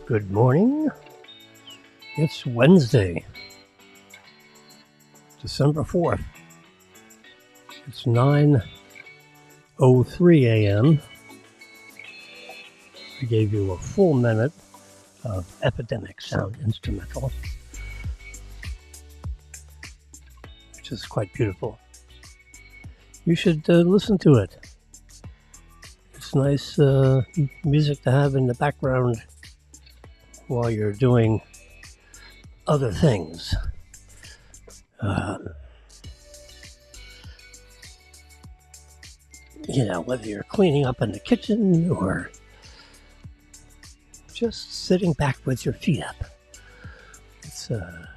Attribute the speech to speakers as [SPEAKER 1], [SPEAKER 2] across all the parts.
[SPEAKER 1] Good morning. It's Wednesday, December 4th. It's 9:03 a.m. I gave you a full minute of Epidemic Sound Instrumental, which is quite beautiful. You should listen to it. It's nice music to have in the background while you're doing other things. Whether you're cleaning up in the kitchen or just sitting back with your feet up. It's a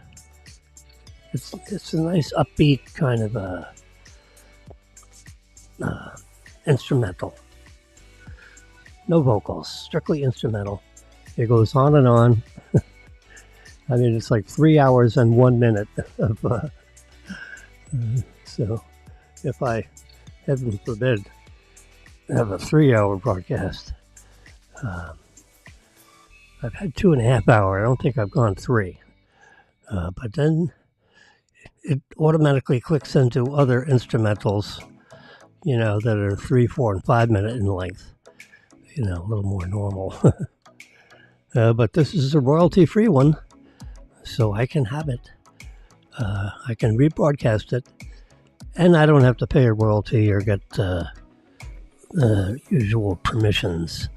[SPEAKER 1] nice upbeat kind of instrumental. No vocals, strictly instrumental. It goes on and on. I mean, it's like 3 hours and 1 minute of. So, if I, heaven forbid, have a 3-hour broadcast, I've had 2.5 hours. I don't think I've gone 3. But then it automatically clicks into other instrumentals, that are 3, 4, and 5 minute in length. A little more normal. But this is a royalty-free one, so I can have it. I can rebroadcast it, and I don't have to pay a royalty or get usual permissions,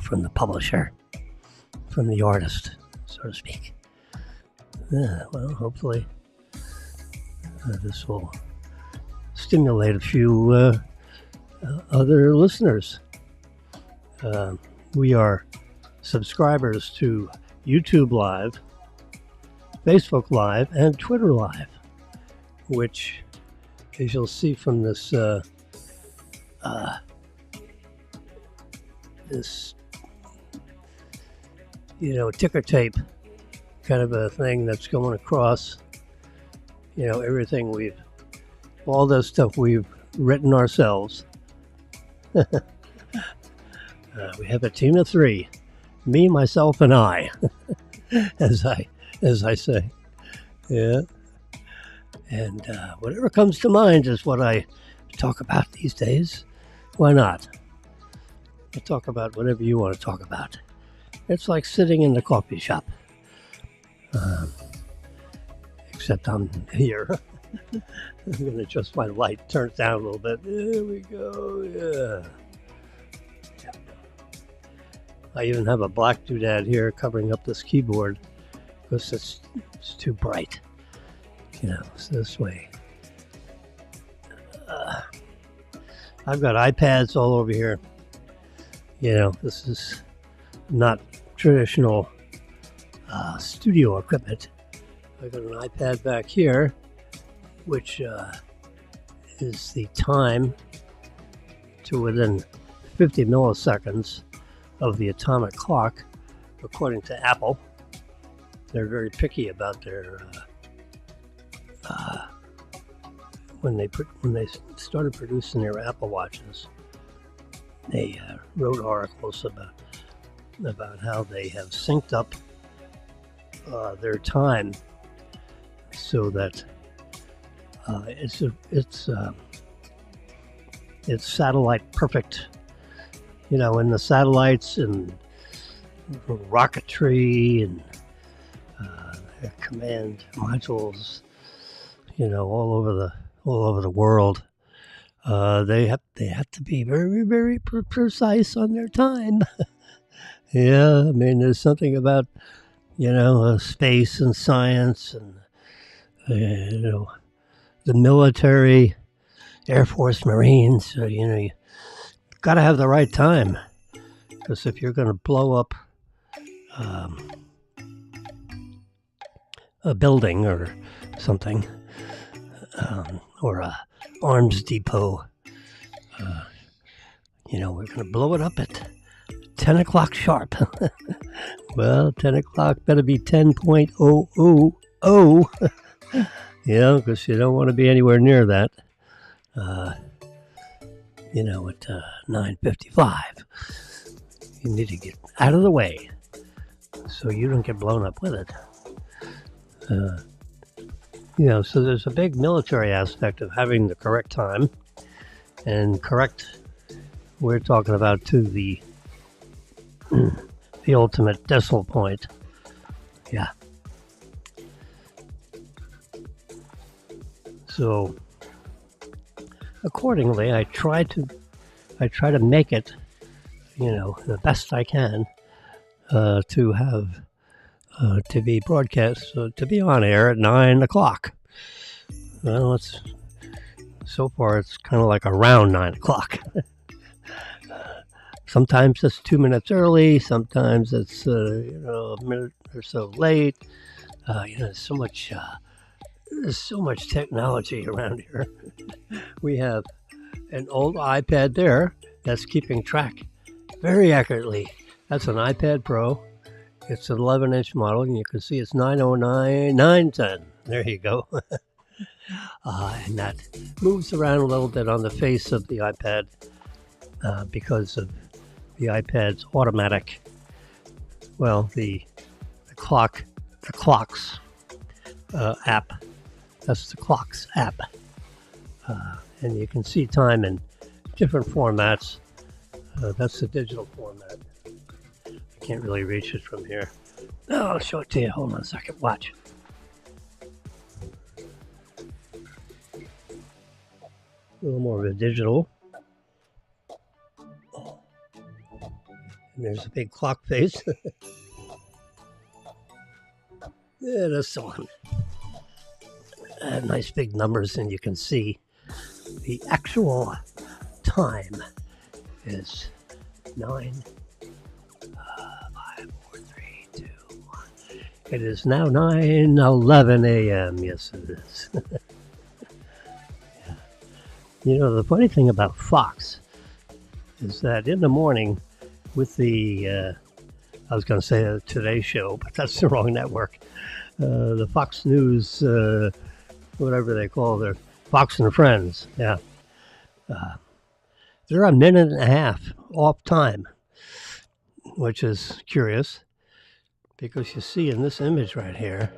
[SPEAKER 1] from the publisher, from the artist, so to speak. Well, hopefully this will stimulate a few other listeners. We are subscribers to YouTube Live, Facebook Live, and Twitter Live, which, as you'll see from this ticker tape kind of a thing that's going across, everything all this stuff we've written ourselves. We have a team of 3, me, myself, and I, as I say. Yeah. And whatever comes to mind is what I talk about these days. Why not? I talk about whatever you want to talk about. It's like sitting in the coffee shop. Except I'm here. I'm going to adjust my light, turn it down a little bit. There we go. Yeah. I even have a black doodad here covering up this keyboard because it's too bright. It's this way. I've got iPads all over here. This is not traditional studio equipment. I've got an iPad back here, which is the time to within 50 milliseconds of the atomic clock, according to Apple. They're very picky about their when they started producing their Apple Watches. They wrote articles about how they have synced up their time so that it's satellite perfect. In the satellites and rocketry and command modules, all over the world. They have to be very, very precise on their time. Yeah, I mean, there's something about space and science and the military, Air Force, Marines. You got to have the right time, because if you're going to blow up a building or something, or a arms depot, we're going to blow it up at 10 o'clock sharp. Well, 10 o'clock better be 10.000, because you don't want to be anywhere near that. At 9:55. You need to get out of the way. so you don't get blown up with it. So there's a big military aspect of having the correct time, and correct, we're talking about to the ultimate decimal point. Yeah. So accordingly, I try to make it, the best I can, to have to be broadcast, to be on air at 9 o'clock. Well, so far it's kind of like around 9 o'clock. Sometimes it's 2 minutes early. Sometimes it's a minute or so late. There's so much technology around here. We have an old iPad there that's keeping track very accurately. That's an iPad Pro. It's an 11-inch model, and you can see it's 909, 910. There you go. And that moves around a little bit on the face of the iPad because of the iPad's automatic, the clocks app. That's the clocks app. And you can see time in different formats. That's the digital format. I can't really reach it from here. Oh, I'll show it to you. Hold on a second. Watch. A little more of a digital. And there's a big clock face. Yeah, that's the one. Nice big numbers, and you can see the actual time is 9, 5, 4, 3, 2, 1. It is now 9:11 a.m. Yes, it is. Yeah. The funny thing about Fox is that in the morning with the, I was going to say Today Show, but that's the wrong network. The Fox News, whatever they call their Fox and Friends. Yeah. They're a minute and a half off time, which is curious because you see in this image right here,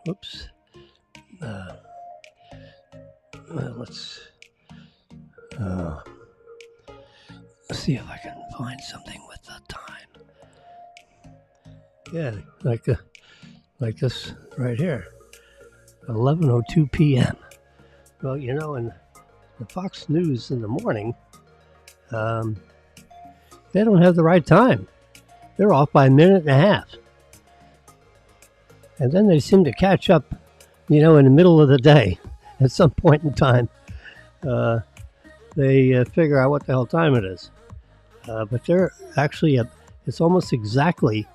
[SPEAKER 1] whoops, let's see if I can find something with the time. Yeah, like this right here, 11:02 p.m. Well, in the Fox News in the morning, they don't have the right time. They're off by a minute and a half. And then they seem to catch up, in the middle of the day. At some point in time, they figure out what the hell time it is. But they're actually, it's almost exactly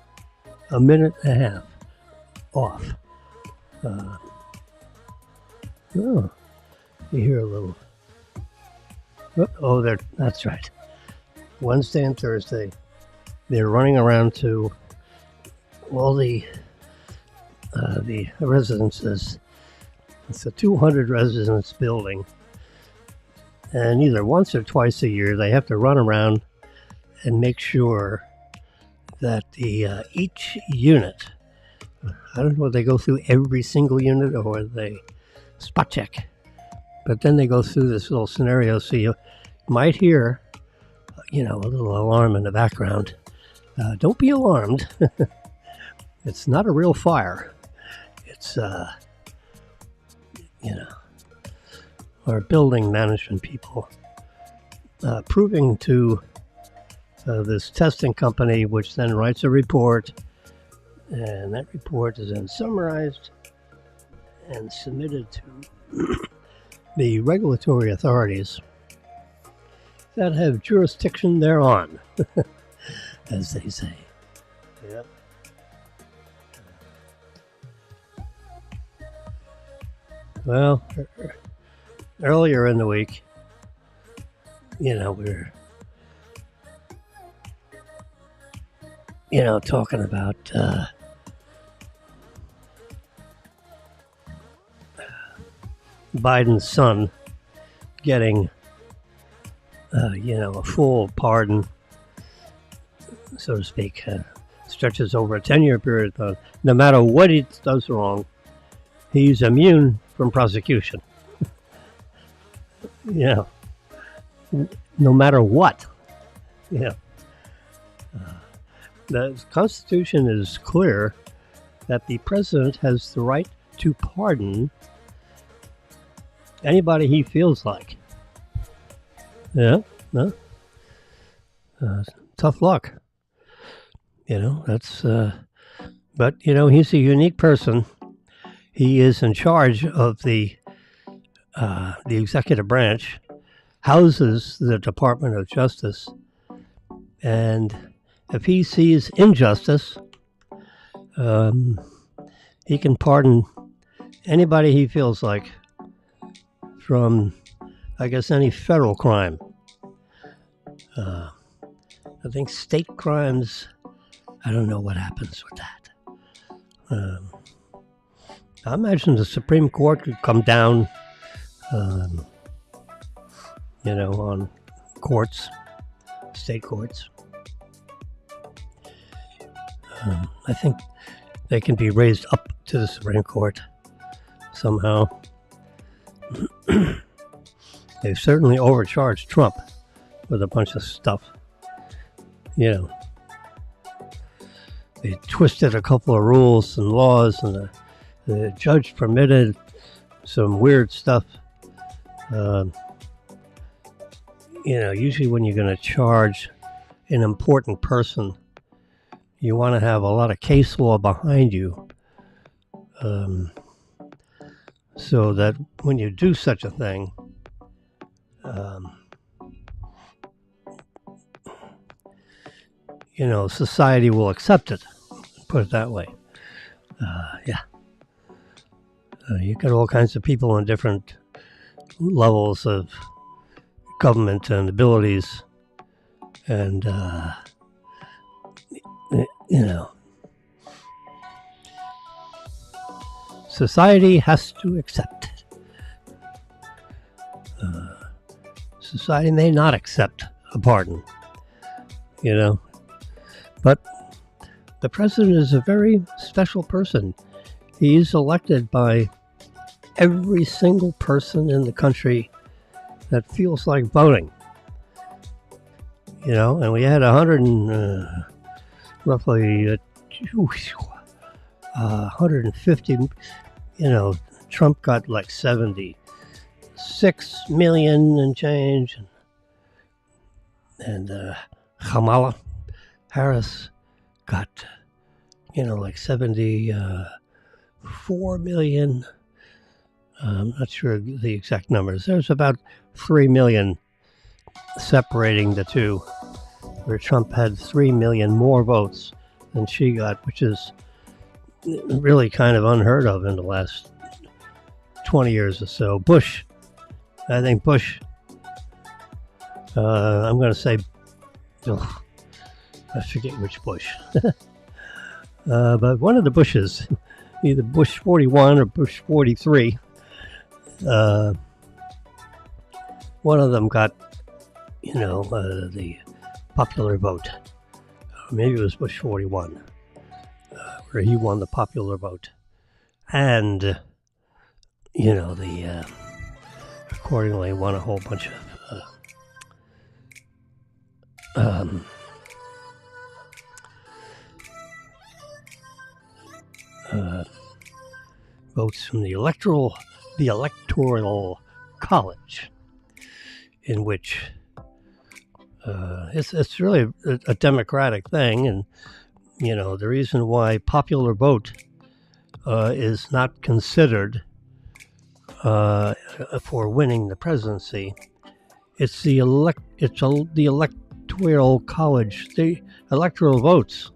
[SPEAKER 1] a minute and a half off. You hear a little. Oh, that's right. Wednesday and Thursday, they're running around to all the residences. It's a 200 residence building, and either once or twice a year they have to run around and make sure that each unit, I don't know if they go through every single unit or they spot check, but then they go through this little scenario, so you might hear, a little alarm in the background. Don't be alarmed. It's not a real fire. It's, our building management people proving to this testing company, which then writes a report, and that report is then summarized and submitted to the regulatory authorities that have jurisdiction thereon, as they say. Yep. Well, earlier in the week, we're talking about Biden's son getting a full pardon, so to speak, as stretches over a 10-year period of time, no matter what he does wrong, he's immune from prosecution. Yeah. No matter what. Yeah. The Constitution is clear that the president has the right to pardon anybody he feels like. Yeah. No. Tough luck. That's. But he's a unique person. He is in charge of the executive branch, houses the Department of Justice, and if he sees injustice, he can pardon anybody he feels like from, I guess, any federal crime. I think state crimes, I don't know what happens with that. I imagine the Supreme Court could come down, on courts, state courts. I think they can be raised up to the Supreme Court somehow. They've certainly overcharged Trump with a bunch of stuff. They twisted a couple of rules and laws, and the judge permitted some weird stuff. Usually when you're going to charge an important person, you want to have a lot of case law behind you, so that when you do such a thing, society will accept it. Put it that way. You get all kinds of people on different levels of government and abilities, and society has to accept it. Society may not accept a pardon, but the president is a very special person. He's elected by every single person in the country that feels like voting. And we had roughly 150. Trump got like 76 million and change, and Kamala Harris got like 74 million. I'm not sure the exact numbers. There's about 3 million separating the two, where Trump had 3 million more votes than she got, which is really kind of unheard of in the last 20 years or so. I think Bush, I'm going to say, I forget which Bush, but one of the Bushes, either Bush 41 or Bush 43, one of them got, the popular vote. Maybe it was Bush 41, where he won the popular vote. And, accordingly won a whole bunch of votes from the electoral college, in which it's really a democratic thing, and the reason why popular vote is not considered for winning the presidency. It's the electoral college, the electoral votes.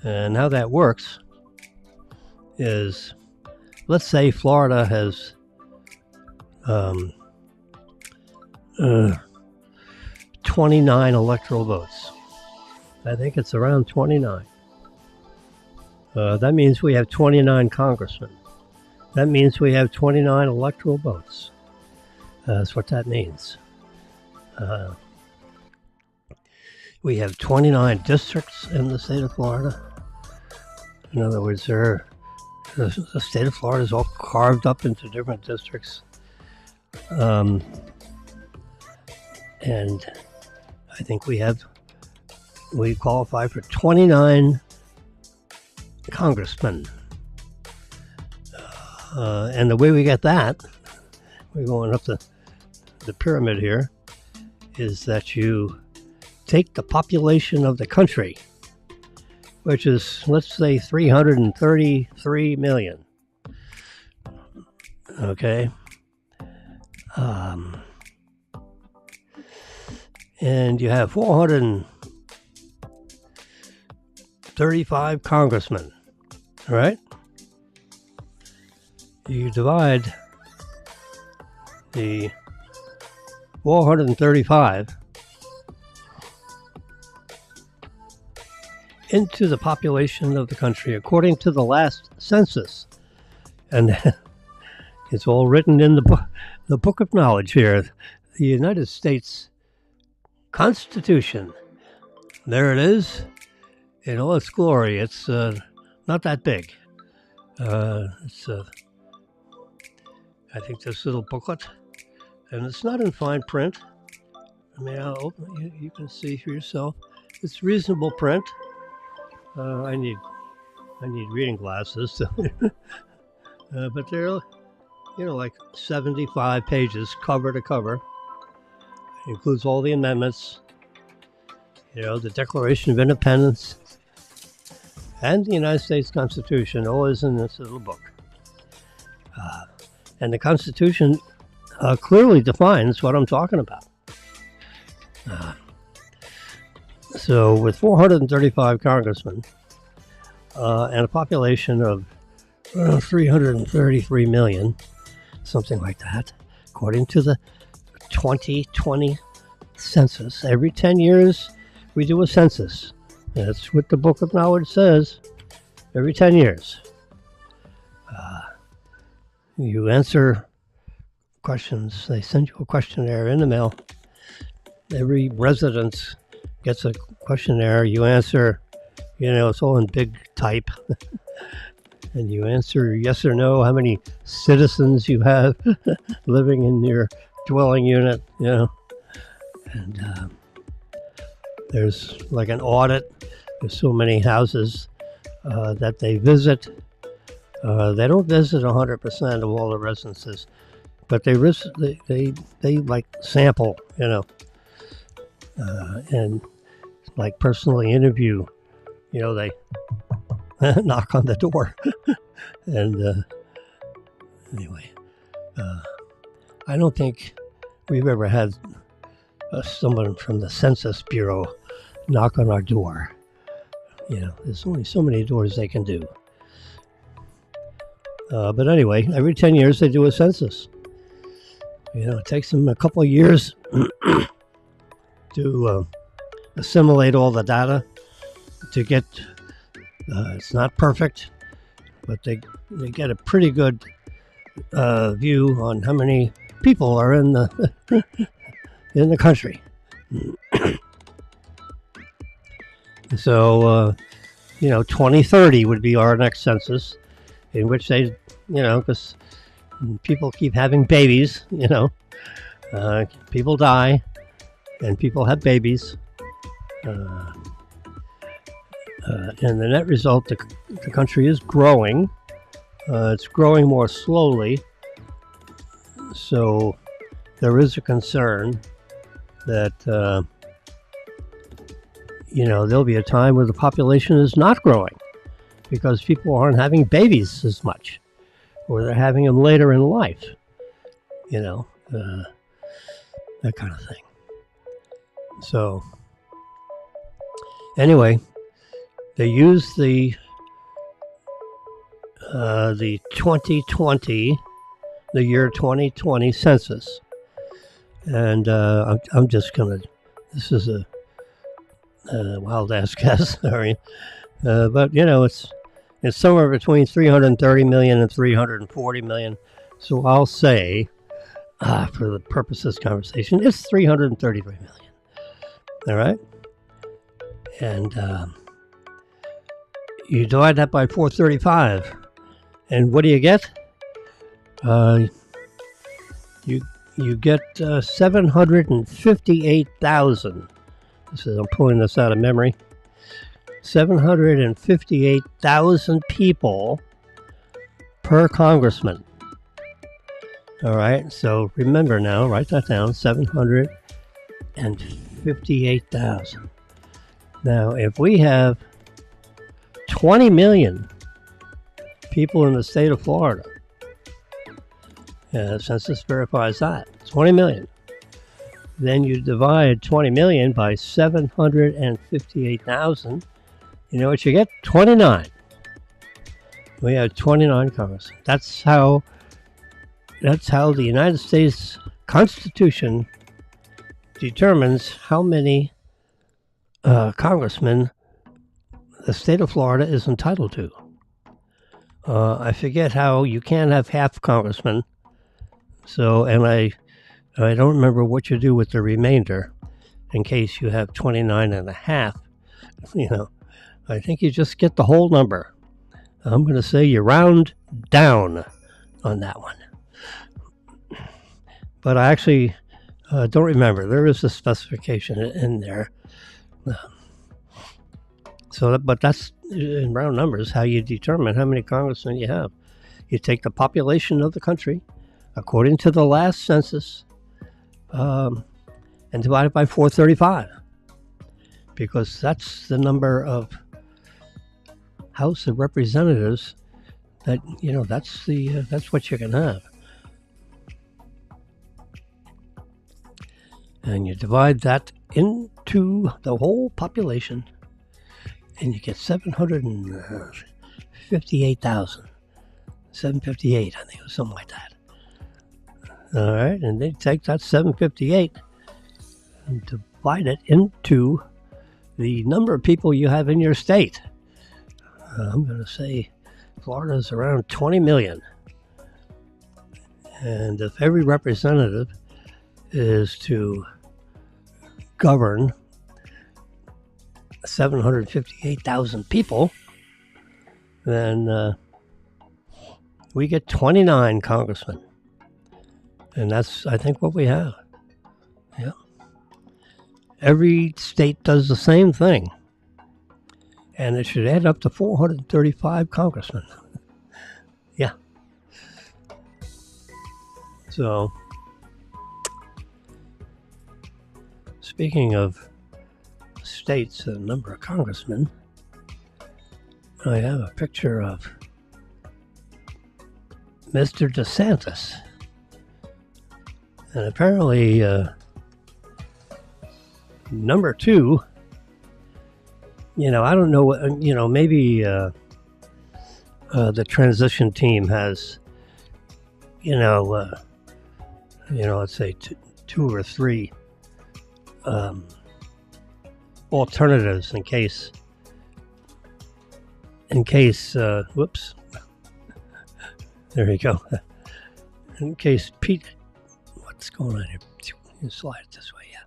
[SPEAKER 1] And how that works is, let's say Florida has 29 electoral votes. I think it's around 29. That means we have 29 congressmen. That means we have 29 electoral votes. That's what that means. We have 29 districts in the state of Florida. In other words, the state of Florida is all carved up into different districts. And I think we qualify for 29 congressmen. And the way we get that, we're going up the pyramid here, is that you take the population of the country, which is, let's say, 333 million. Okay. And you have 435 congressmen, all right? You divide the 435 into the population of the country according to the last census. And it's all written in the book of knowledge here. The United States Constitution. There it is in all its glory. It's not that big. It's I think this little booklet, and it's not in fine print. I mean, I'll open it. You can see for yourself. It's reasonable print. I need reading glasses, but they're like 75 pages cover to cover. It includes all the amendments, the Declaration of Independence, and the United States Constitution, all is in this little book. And the Constitution clearly defines what I'm talking about. So with 435 congressmen and a population of 333 million, something like that, according to the 2020 census. Every 10 years we do a census. That's what the Book of Knowledge says. Every 10 years. You answer questions. They send you a questionnaire in the mail. Every resident gets a questionnaire. You answer, it's all in big type. And you answer yes or no, how many citizens you have living in your dwelling unit, And there's like an audit. There's so many houses that they visit. They don't visit 100% of all the residences, but they like sample, and like personally interview. They knock on the door, and anyway, I don't think we've ever had someone from the Census Bureau knock on our door. There's only so many doors they can do. But anyway, every 10 years they do a census. It takes them a couple of years to assimilate all the data to get, it's not perfect, but they get a pretty good view on how many people are in the in the country. So, 2030 would be our next census, in which they, because people keep having babies, people die and people have babies. And the net result, the country is growing. It's growing more slowly. So there is a concern that, there'll be a time where the population is not growing because people aren't having babies as much, or they're having them later in life, that kind of thing. So anyway, they use the 2020, the year 2020 census, and I'm just gonna. This is a wild ass guess, sorry, but it's somewhere between 330 million and 340 million. So I'll say, for the purpose of this conversation, it's 333 million. All right. And you divide that by 435. And what do you get? You get 758,000. I'm pulling this out of memory. 758,000 people per congressman. All right, so remember now, write that down, 758,000. Now, if we have 20 million people in the state of Florida, census verifies that, 20 million. Then you divide 20 million by 758,000. You know what you get? 29. We have 29 congressmen. That's how the United States Constitution determines how many congressmen the state of Florida is entitled to. I forget how you can't have half congressmen. So, and I don't remember what you do with the remainder in case you have 29 and a half. You know, I think you just get the whole number. I'm going to say you round down on that one. But I actually don't remember. There is a specification in there. But that's in round numbers how you determine how many congressmen you have. You take the population of the country according to the last census and divide it by 435, because that's the number of House of Representatives that, you know, that's what you can have. And you divide that into the whole population, and you get 758,000. 758, I think it was something like that. All right, and they take that 758 and divide it into the number of people you have in your state. I'm going to say Florida's around 20 million. And if every representative is to govern 758,000 people, then we get 29 congressmen. And that's, I think, what we have. Yeah. Every state does the same thing. And it should add up to 435 congressmen. Yeah. So, speaking of states and number of congressmen, I have a picture of Mr. DeSantis. And apparently, number 2, you know, I don't know what, you know, maybe the transition team has, let's say 2 or 3 alternatives in case, whoops, there you go. In case Pete, what's going on here? You slide it this way, yeah.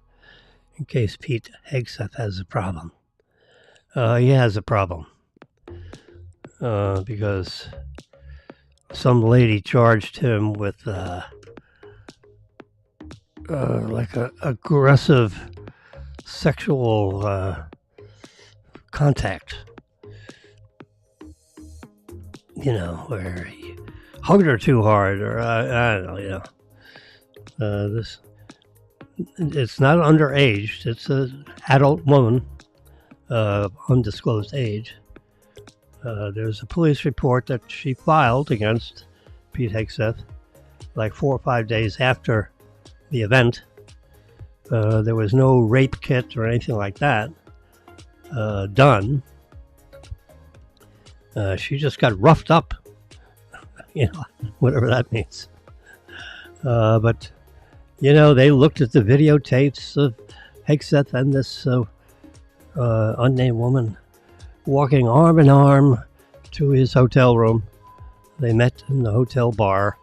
[SPEAKER 1] In case Pete Hegseth has a problem. He has a problem. Because some lady charged him with like a aggressive sexual contact. You know, where he hugged her too hard, or I don't know, you know. It's not underage. It's an adult woman, undisclosed age. There's a police report that she filed against Pete Hegseth like 4 or 5 days after the event. There was no rape kit or anything like that done. She just got roughed up, you know, whatever that means. But, you know, they looked at the videotapes of Hegseth and this unnamed woman walking arm in arm to his hotel room. They met in the hotel bar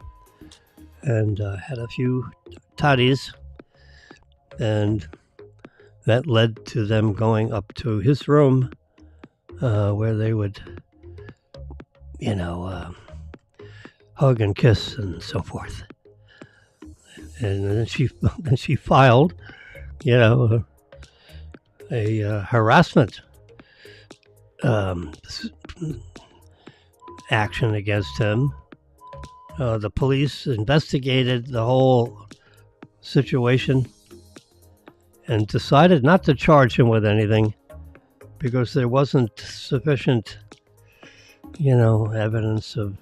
[SPEAKER 1] and had a few toddies. And that led to them going up to his room where they would, hug and kiss and so forth. And then she filed, a harassment action against him. The police investigated the whole situation and decided not to charge him with anything because there wasn't sufficient, evidence of,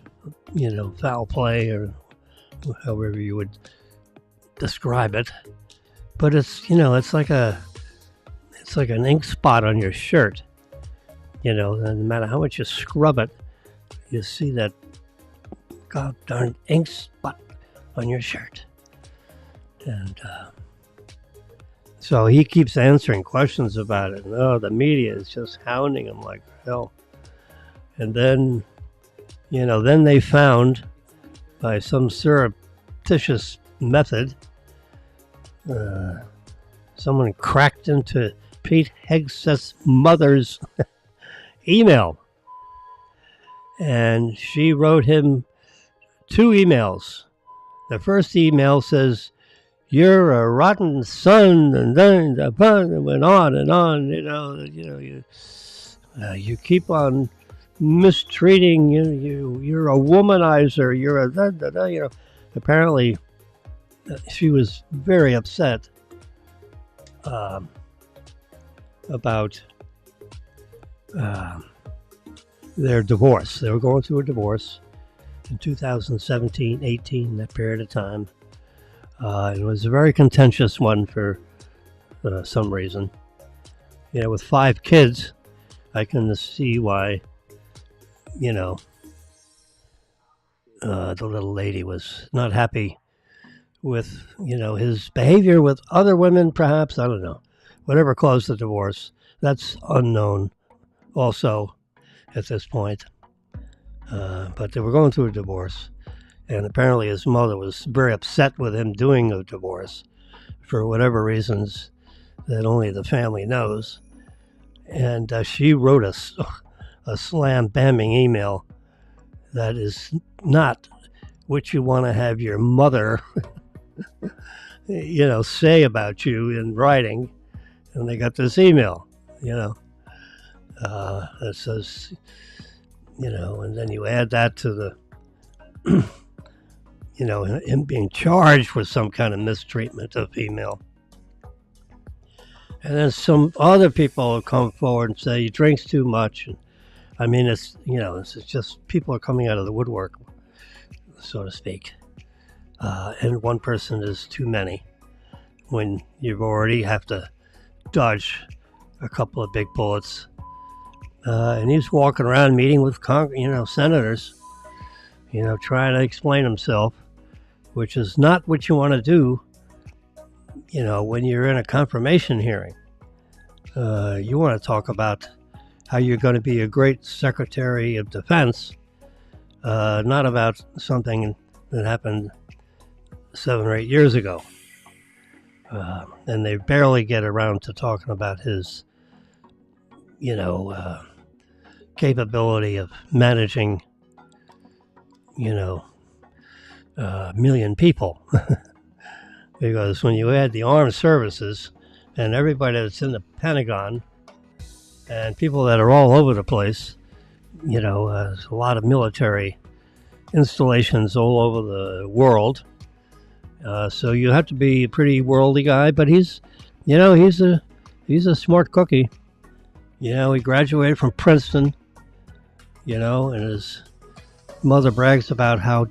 [SPEAKER 1] foul play or however you would describe it. But it's like an ink spot on your shirt. No matter how much you scrub it, you see that god darn ink spot on your shirt. And so he keeps answering questions about it. And, the media is just hounding him like hell. And then, then they found, by some surreptitious method, someone cracked into Pete Hegseth's mother's email. And she wrote him 2 emails. The first email says, "You're a rotten son," and then it went on and on. You keep on mistreating. You're a womanizer. You're a Apparently, she was very upset about their divorce. They were going through a divorce in 2017, 18, that period of time. It was a very contentious one for some reason. With 5 kids, I can see why, the little lady was not happy with, his behavior with other women, perhaps. I don't know. Whatever caused the divorce, that's unknown also at this point. But they were going through a divorce. And apparently his mother was very upset with him doing a divorce for whatever reasons that only the family knows. And she wrote a slam-bamming email that is not what you want to have your mother, say about you in writing. And they got this email, that says, and then you add that to the, him being charged with some kind of mistreatment of female. And then some other people will come forward and say he drinks too much. And, it's just people are coming out of the woodwork, so to speak. And one person is too many when you already have to dodge a couple of big bullets. And he's walking around meeting with senators, trying to explain himself, which is not what you want to do, when you're in a confirmation hearing. You want to talk about how you're going to be a great Secretary of Defense, not about something that happened 7 or 8 years ago. And they barely get around to talking about his, capability of managing, a million people. Because when you add the armed services and everybody that's in the Pentagon and people that are all over the place, there's a lot of military installations all over the world. So you have to be a pretty worldly guy, but he's a smart cookie. He graduated from Princeton, and his mother brags about how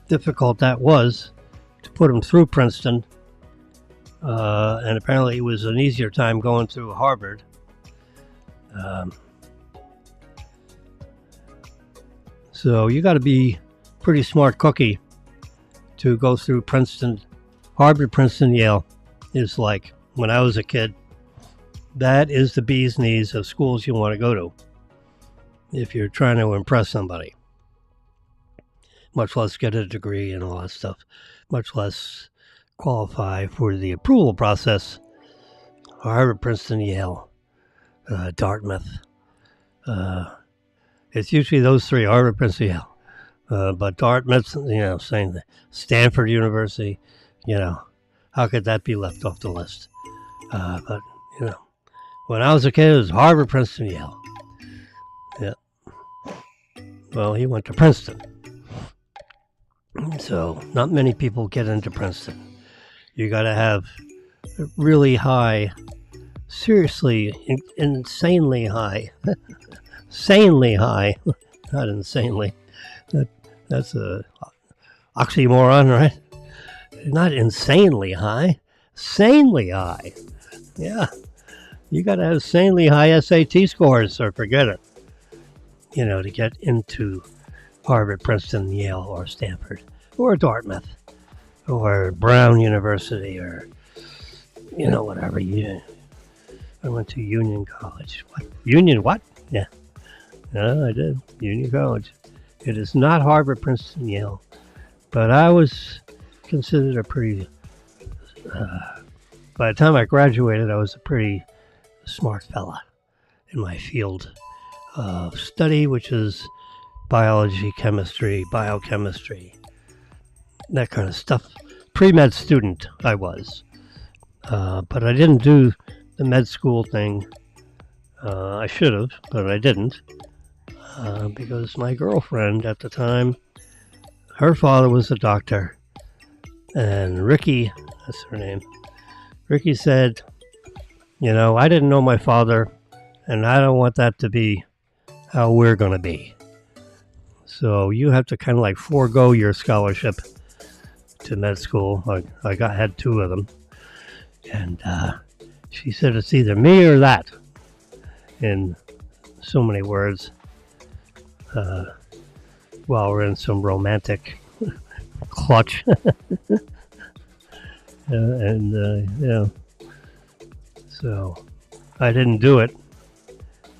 [SPEAKER 1] difficult that was to put him through Princeton. And apparently it was an easier time going through Harvard. So you got to be a pretty smart cookie to go through Princeton. Harvard, Princeton, Yale is like, when I was a kid, that is the bee's knees of schools you want to go to if you're trying to impress somebody. Much less get a degree and all that stuff. Much less qualify for the approval process. Harvard, Princeton, Yale, Dartmouth. It's usually those three: Harvard, Princeton, Yale. But Dartmouth, saying that Stanford University, how could that be left off the list? But when I was a kid, it was Harvard, Princeton, Yale. Yeah. Well, he went to Princeton. So not many people get into Princeton. You got to have really high, seriously, insanely high, sanely high, not insanely. That's a oxymoron, right? Not insanely high, sanely high. Yeah. You got to have sanely high SAT scores or forget it, to get into Harvard, Princeton, Yale, or Stanford, or Dartmouth, or Brown University, or, whatever. I went to Union College. What? Union what? Yeah. No, I did. Union College. It is not Harvard, Princeton, Yale, but I was considered a pretty, by the time I graduated, I was a pretty smart fella in my field of study, which is biology, chemistry, biochemistry, that kind of stuff. Pre-med student I was, but I didn't do the med school thing. I should have, but I didn't, because my girlfriend at the time, her father was a doctor, and Ricky, that's her name, Ricky said, I didn't know my father, and I don't want that to be how we're going to be. So you have to kind of like forego your scholarship to med school. I had two of them. And she said, it's either me or that, in so many words, while we're in some romantic clutch. So I didn't do it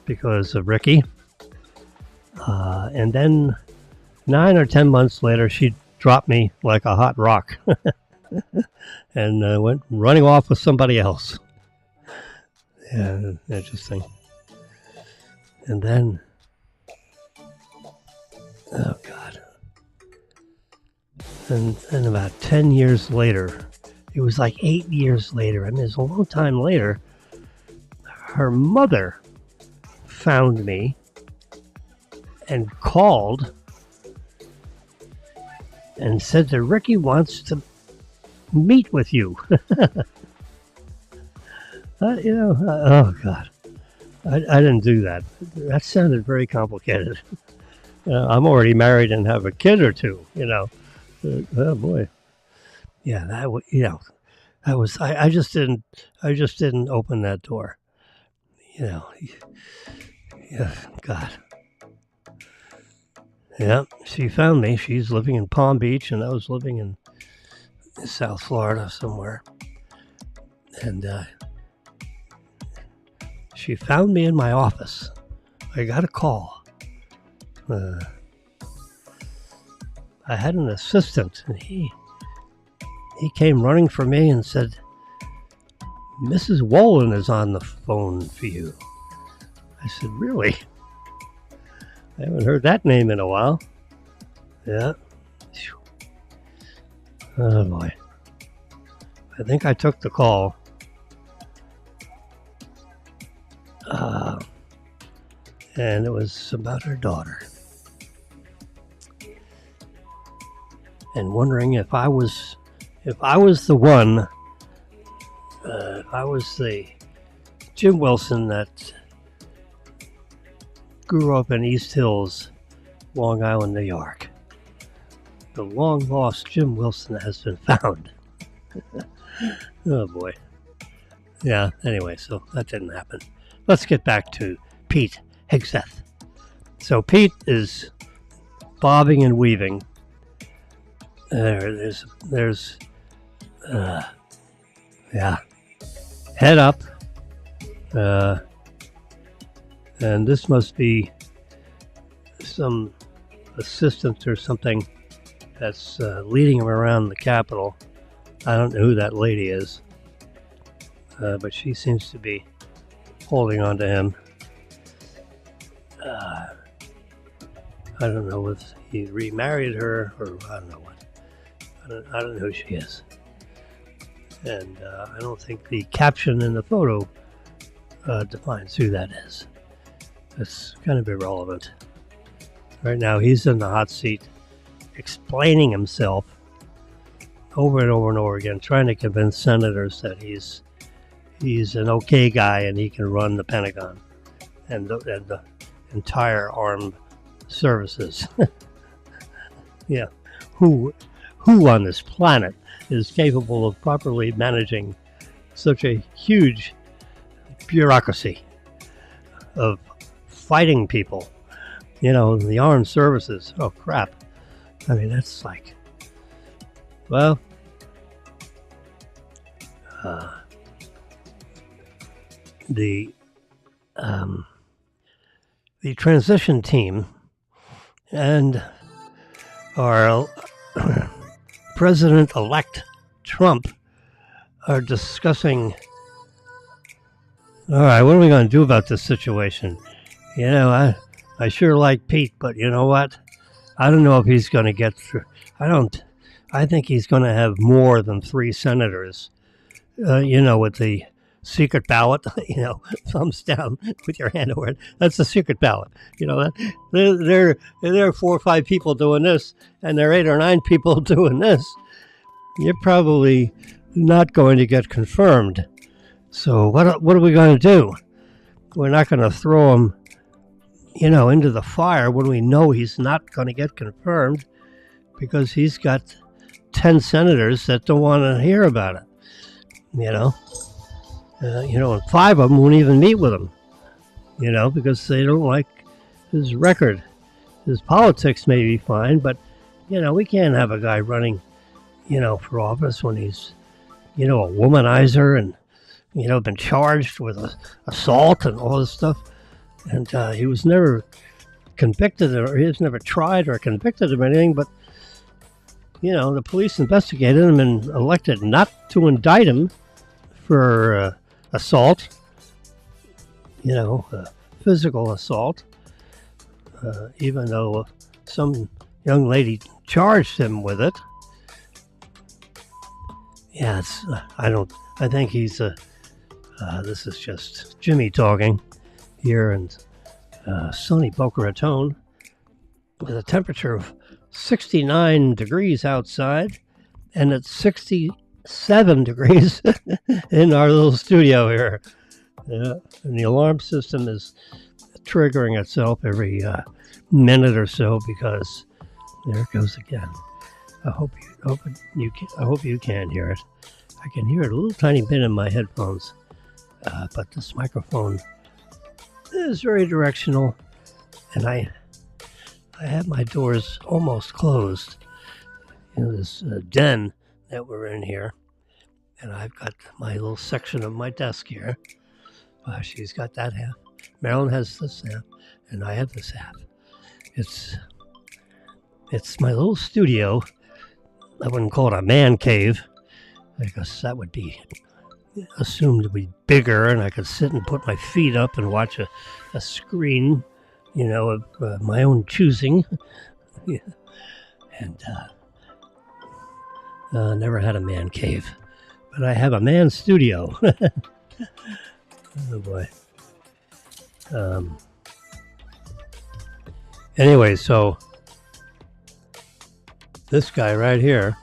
[SPEAKER 1] because of Ricky. And then 9 or 10 months later, she dropped me like a hot rock and went running off with somebody else. Yeah, interesting. And then, oh God. And about 10 years later, it was like 8 years later, I mean, it's a long time later, her mother found me and called and said that Ricky wants to meet with you. Oh God, I didn't do that. That sounded very complicated. I'm already married and have a kid or two, oh boy. Yeah, that was, I just didn't open that door. Yeah, God. Yeah, she found me. She's living in Palm Beach, and I was living in South Florida somewhere. And she found me in my office. I got a call. I had an assistant, and he came running for me and said, Mrs. Wolin is on the phone for you. I said, really? I haven't heard that name in a while. Yeah. Oh boy. I think I took the call. And it was about her daughter. And wondering if I was the one, if I was the Jim Wilson that grew up in East Hills, Long Island, New York. The long-lost Jim Wilson has been found. Oh, boy. Yeah, anyway, so that didn't happen. Let's get back to Pete Hegseth. So Pete is bobbing and weaving. There's head up. And this must be some assistant or something that's leading him around the Capitol. I don't know who that lady is. but she seems to be holding on to him. I don't know if he remarried her or I don't know what. I don't know who she is. And I don't think the caption in the photo defines who that is. It's kind of irrelevant. Right now, he's in the hot seat, explaining himself over and over and over again, trying to convince senators that he's an okay guy and he can run the Pentagon and the entire armed services. Yeah, who on this planet is capable of properly managing such a huge bureaucracy of fighting people? You know, the armed services. Oh crap! I mean, that's like, well, the transition team and our President-elect Trump are discussing, all right, what are we going to do about this situation? You know, I sure like Pete, but you know what? I don't know if he's going to get through. I think he's going to have more than 3 senators, you know, with the secret ballot, you know, thumbs down with your hand over it. That's the secret ballot. You know, there are 4 or 5 people doing this, and there are 8 or 9 people doing this. You're probably not going to get confirmed. So what are we going to do? We're not going to throw him, you know, into the fire when we know he's not going to get confirmed because he's got 10 senators that don't want to hear about it. You know. And 5 of them won't even meet with him, you know, because they don't like his record. His politics may be fine, but, you know, we can't have a guy running, you know, for office when he's, you know, a womanizer and, you know, been charged with assault and all this stuff. And he was never convicted, or he was never tried or convicted of anything, but, you know, the police investigated him and elected not to indict him for assault, you know, physical assault, even though some young lady charged him with it. Yeah, I think he's this is just Jimmy talking here in sunny Boca Raton with a temperature of 69 degrees outside, and it's 67 degrees in our little studio here. Yeah, and the alarm system is triggering itself every minute or so because there it goes again. I hope you can hear it. I can hear it a little tiny bit in my headphones, but this microphone is very directional, and I have my doors almost closed in this den that we're in here, and I've got my little section of my desk here. She's got that half. Marilyn has this half, and I have this half. It's my little studio. I wouldn't call it a man cave, because that would be assumed to be bigger, and I could sit and put my feet up and watch a screen, you know, of my own choosing. Yeah. And never had a man cave, but I have a man studio. Oh boy. Anyway, so this guy right here,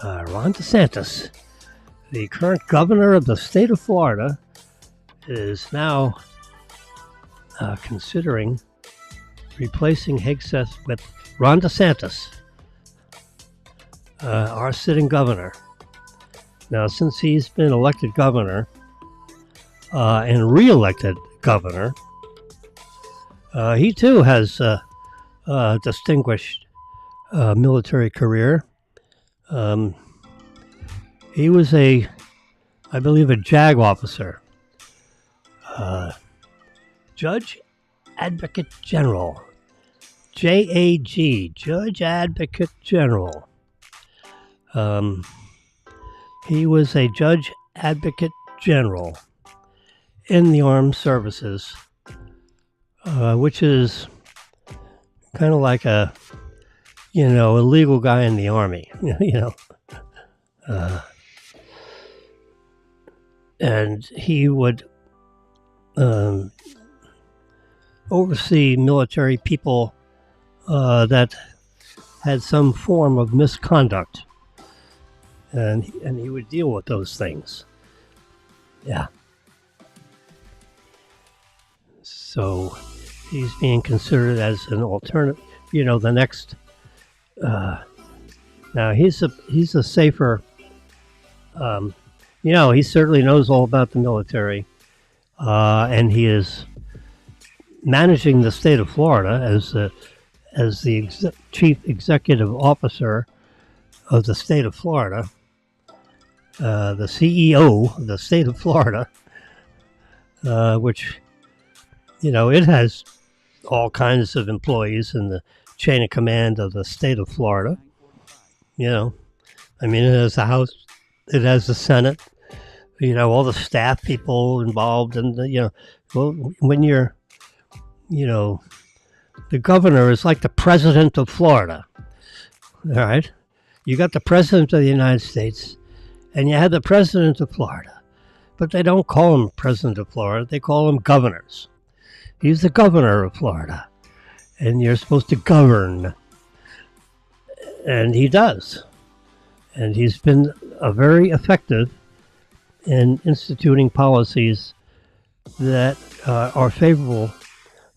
[SPEAKER 1] Ron DeSantis, the current governor of the state of Florida, is now considering replacing Hegseth with Ron DeSantis, our sitting governor. Now, since he's been elected governor and re-elected governor, he too has a distinguished military career. He was I believe, a JAG officer, Judge Advocate General, JAG, Judge Advocate General. He was a Judge Advocate General in the Armed Services, which is kind of like a legal guy in the Army, and he would oversee military people that had some form of misconduct, and he would deal with those things. Yeah. So he's being considered as an alternative, the next. Now he's a safer. He certainly knows all about the military, and he is managing the state of Florida as the chief executive officer of the state of Florida, the CEO of the state of Florida, which, it has all kinds of employees in the chain of command of the state of Florida. It has the House, it has the Senate, all the staff people involved, and when you're, the governor is like the president of Florida. All right, you got the president of the United States, and you have the president of Florida, but they don't call him president of Florida; they call him governors. He's the governor of Florida, and you're supposed to govern, and he does, and he's been very effective in instituting policies that are favorable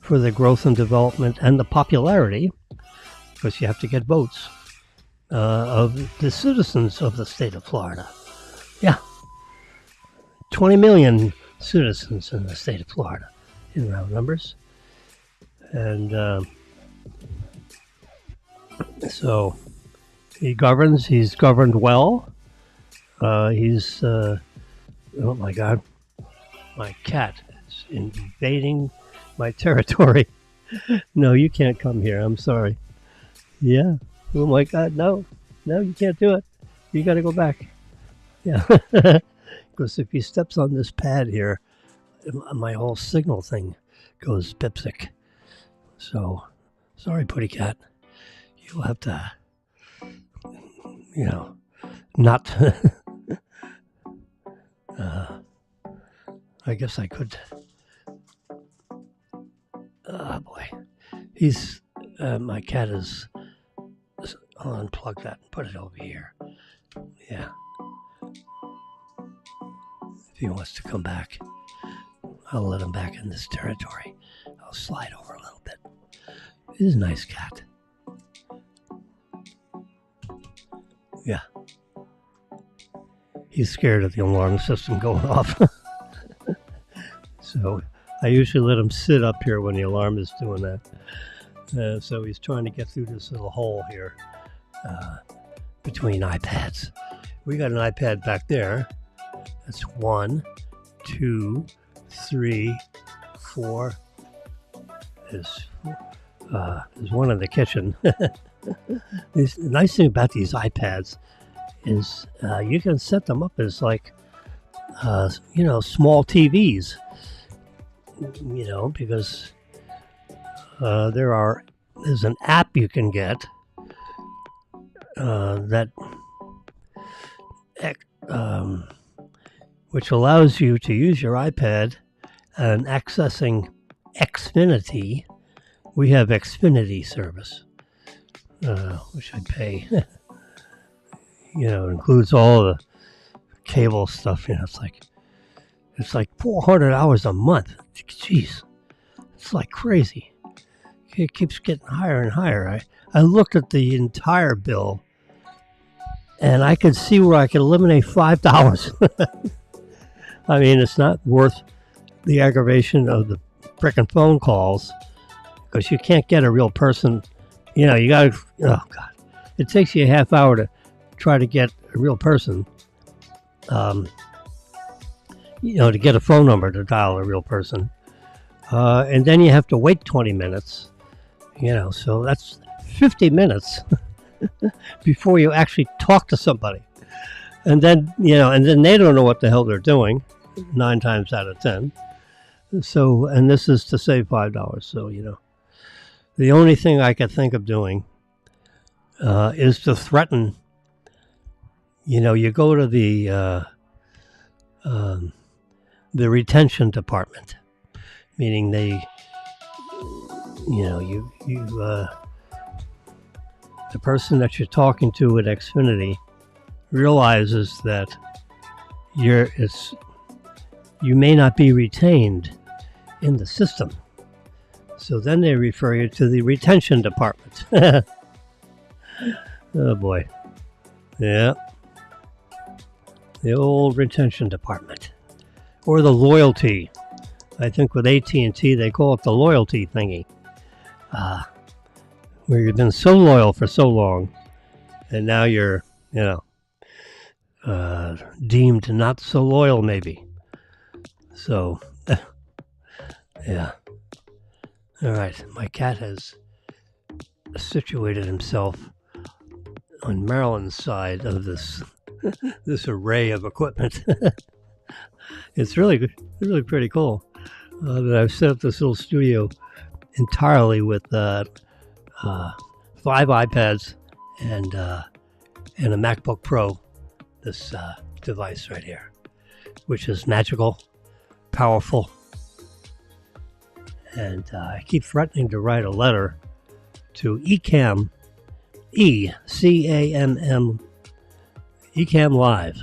[SPEAKER 1] for the growth and development and the popularity, because you have to get votes, of the citizens of the state of Florida. Yeah. 20 million citizens in the state of Florida, in round numbers. And so he governs. He's governed well. He's, oh my God, my cat is invading my territory. No, you can't come here. I'm sorry. Yeah. Oh my God, no, you can't do it. You got to go back. Yeah. Because if he steps on this pad here, my whole signal thing goes bipsic. So, sorry, Putty Cat. You'll have to, not. I guess I could. Oh boy, he's my cat is. I'll unplug that and put it over here. Yeah. If he wants to come back, I'll let him back in this territory. I'll slide over a little bit. He's a nice cat. Yeah. He's scared of the alarm system going off. So I usually let him sit up here when the alarm is doing that. So he's trying to get through this little hole here between iPads. We got an iPad back there. That's 1, 2, 3, 4. There's one in the kitchen. The nice thing about these iPads is you can set them up as like, small TVs, because there's an app you can get that which allows you to use your iPad and accessing Xfinity. We have Xfinity service, which I pay. Includes all the cable stuff. It's like $400 a month. Jeez, it's like crazy. It keeps getting higher and higher. I looked at the entire bill, and I could see where I could eliminate $5. I mean, it's not worth the aggravation of the frickin' phone calls, because you can't get a real person. You got to, oh God, it takes you a half hour to try to get a real person, to get a phone number to dial a real person. And then you have to wait 20 minutes, so that's 50 minutes before you actually talk to somebody. And then, and then they don't know what the hell they're doing 9 times out of 10. So, and this is to save $5. So, the only thing I could think of doing is to threaten. You go to the retention department, meaning the person that you're talking to at Xfinity realizes that you may not be retained in the system. So then they refer you to the retention department. Oh boy. Yeah. The old retention department. Or the loyalty. I think with AT&T they call it the loyalty thingy. Where you've been so loyal for so long, and now you're, deemed not so loyal maybe. So, yeah. All right, my cat has situated himself on Marilyn's side of this array of equipment. It's really pretty cool that I've set up this little studio entirely with 5 iPads and a MacBook Pro. This device right here, which is magical, powerful, and I keep threatening to write a letter to Ecamm, ECAMM, Ecamm Live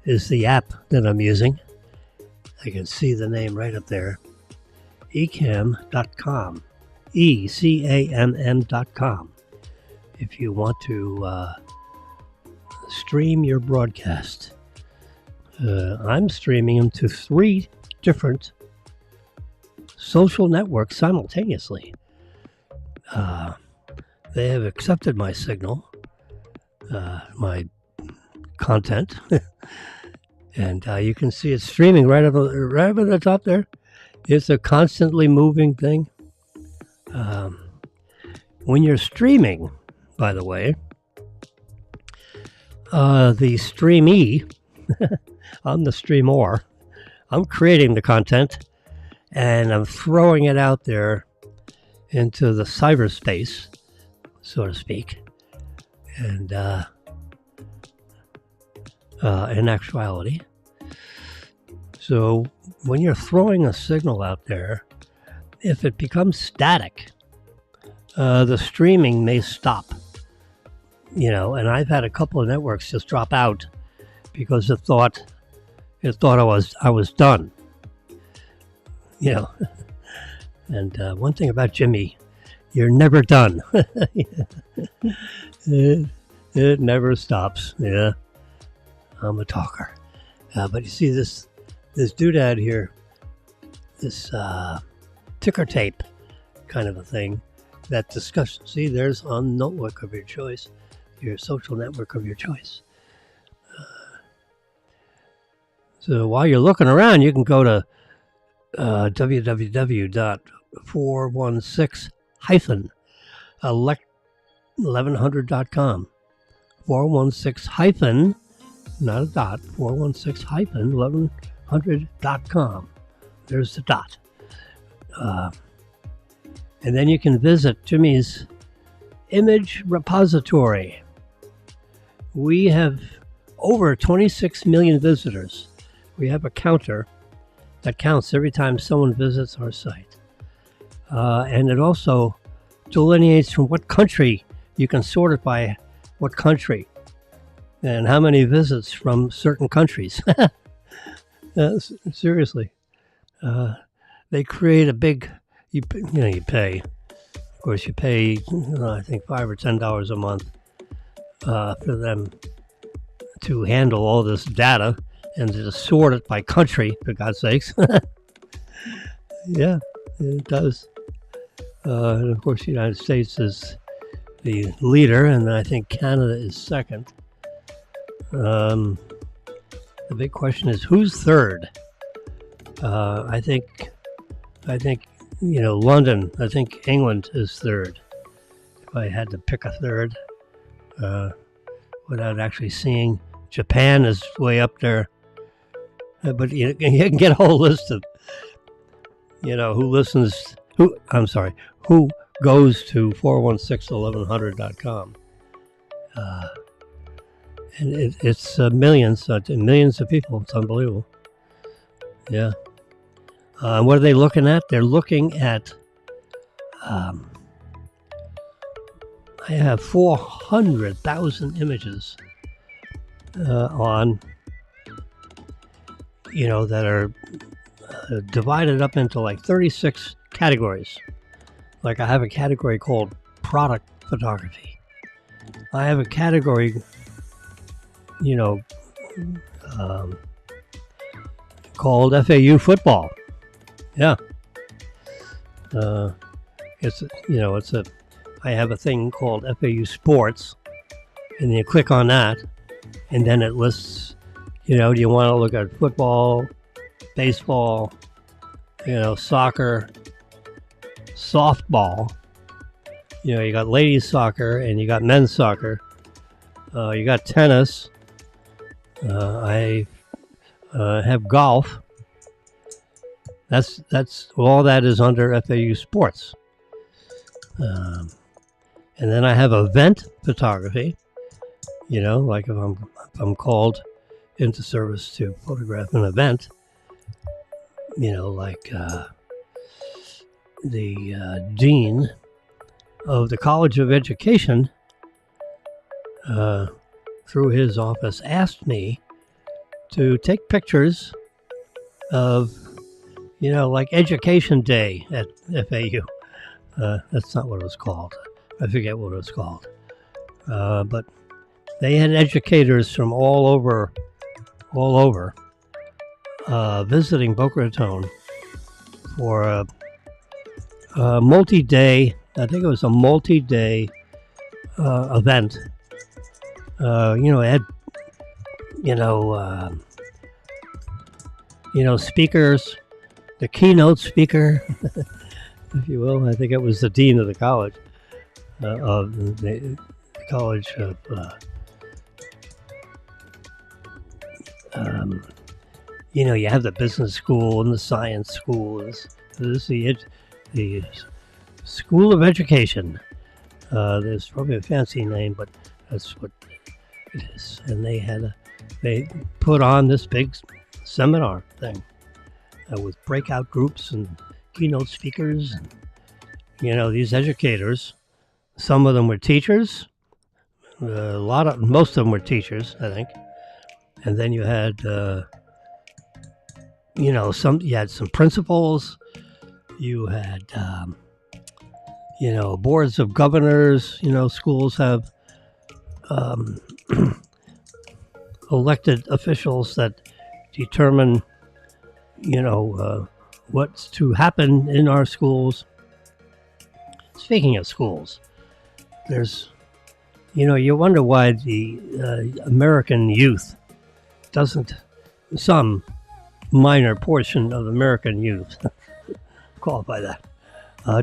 [SPEAKER 1] is the app that I'm using. I can see the name right up there. Ecamm.com, ECAMM.com. If you want to stream your broadcast. I'm streaming them to 3 different social networks simultaneously. They have accepted my signal, my content, and you can see it streaming right up at the top there. It's a constantly moving thing. When you're streaming, by the way, the streamee, I'm the streamer. I'm creating the content, and I'm throwing it out there into the cyberspace, so to speak. And in actuality, so when you're throwing a signal out there, if it becomes static, the streaming may stop. And I've had a couple of networks just drop out because it thought I was done. And one thing about Jimmy, you're never done. It never stops. Yeah, I'm a talker. But you see this doodad here, this ticker tape kind of a thing, that discussion. See, there's on network of your choice, your social network of your choice. So while you're looking around, you can go to www.416-1100.com. 416 not a dot, 416-1100.com. There's the dot. And then you can visit Jimmy's image repository. We have over 26 million visitors. We have a counter that counts every time someone visits our site. And it also delineates from what country. You can sort it by what country and how many visits from certain countries. Seriously. They create a big, you pay. Of course, you pay, I think $5 or $10 a month for them to handle all this data and to sort it by country, for God's sakes. Yeah, it does. And of course, the United States is the leader, and I think Canada is second. The big question is, who's third? I think London. I think England is third. If I had to pick a third, without actually seeing. Japan is way up there. But you can get a whole list of, who goes to 416-1100.com. And it's millions of people. It's unbelievable. Yeah. What are they looking at? They're looking at, I have 400,000 images on, that are divided up into like 36 categories. Like I have a category called product photography. I have a category, called FAU football. Yeah. I have a thing called FAU sports, and you click on that, and then it lists, do you want to look at football, baseball, soccer, softball. You got ladies soccer and you got men's soccer. You got tennis. I have golf. That's all that is under FAU sports. And then I have event photography. Like if I'm called into service to photograph an event, like the dean of the College of Education, through his office, asked me to take pictures of, like Education Day at FAU. That's not what it was called. I forget what it was called. But they had educators from all over, visiting Boca Raton for a multi-day, I think it was a multi-day event. It had, speakers, the keynote speaker, if you will. I think it was the dean of the college, of the College of, you have the business school and the science school. This is the School of Education. There's probably a fancy name, but that's what it is. And they put on this big seminar thing with breakout groups and keynote speakers. And, these educators, some of them were teachers. Most of them were teachers, I think. And then you had, you had some principals. You had, boards of governors. Schools have elected officials that determine, what's to happen in our schools. Speaking of schools, there's, you wonder why the American youth doesn't, some minor portion of American youth, qualify that,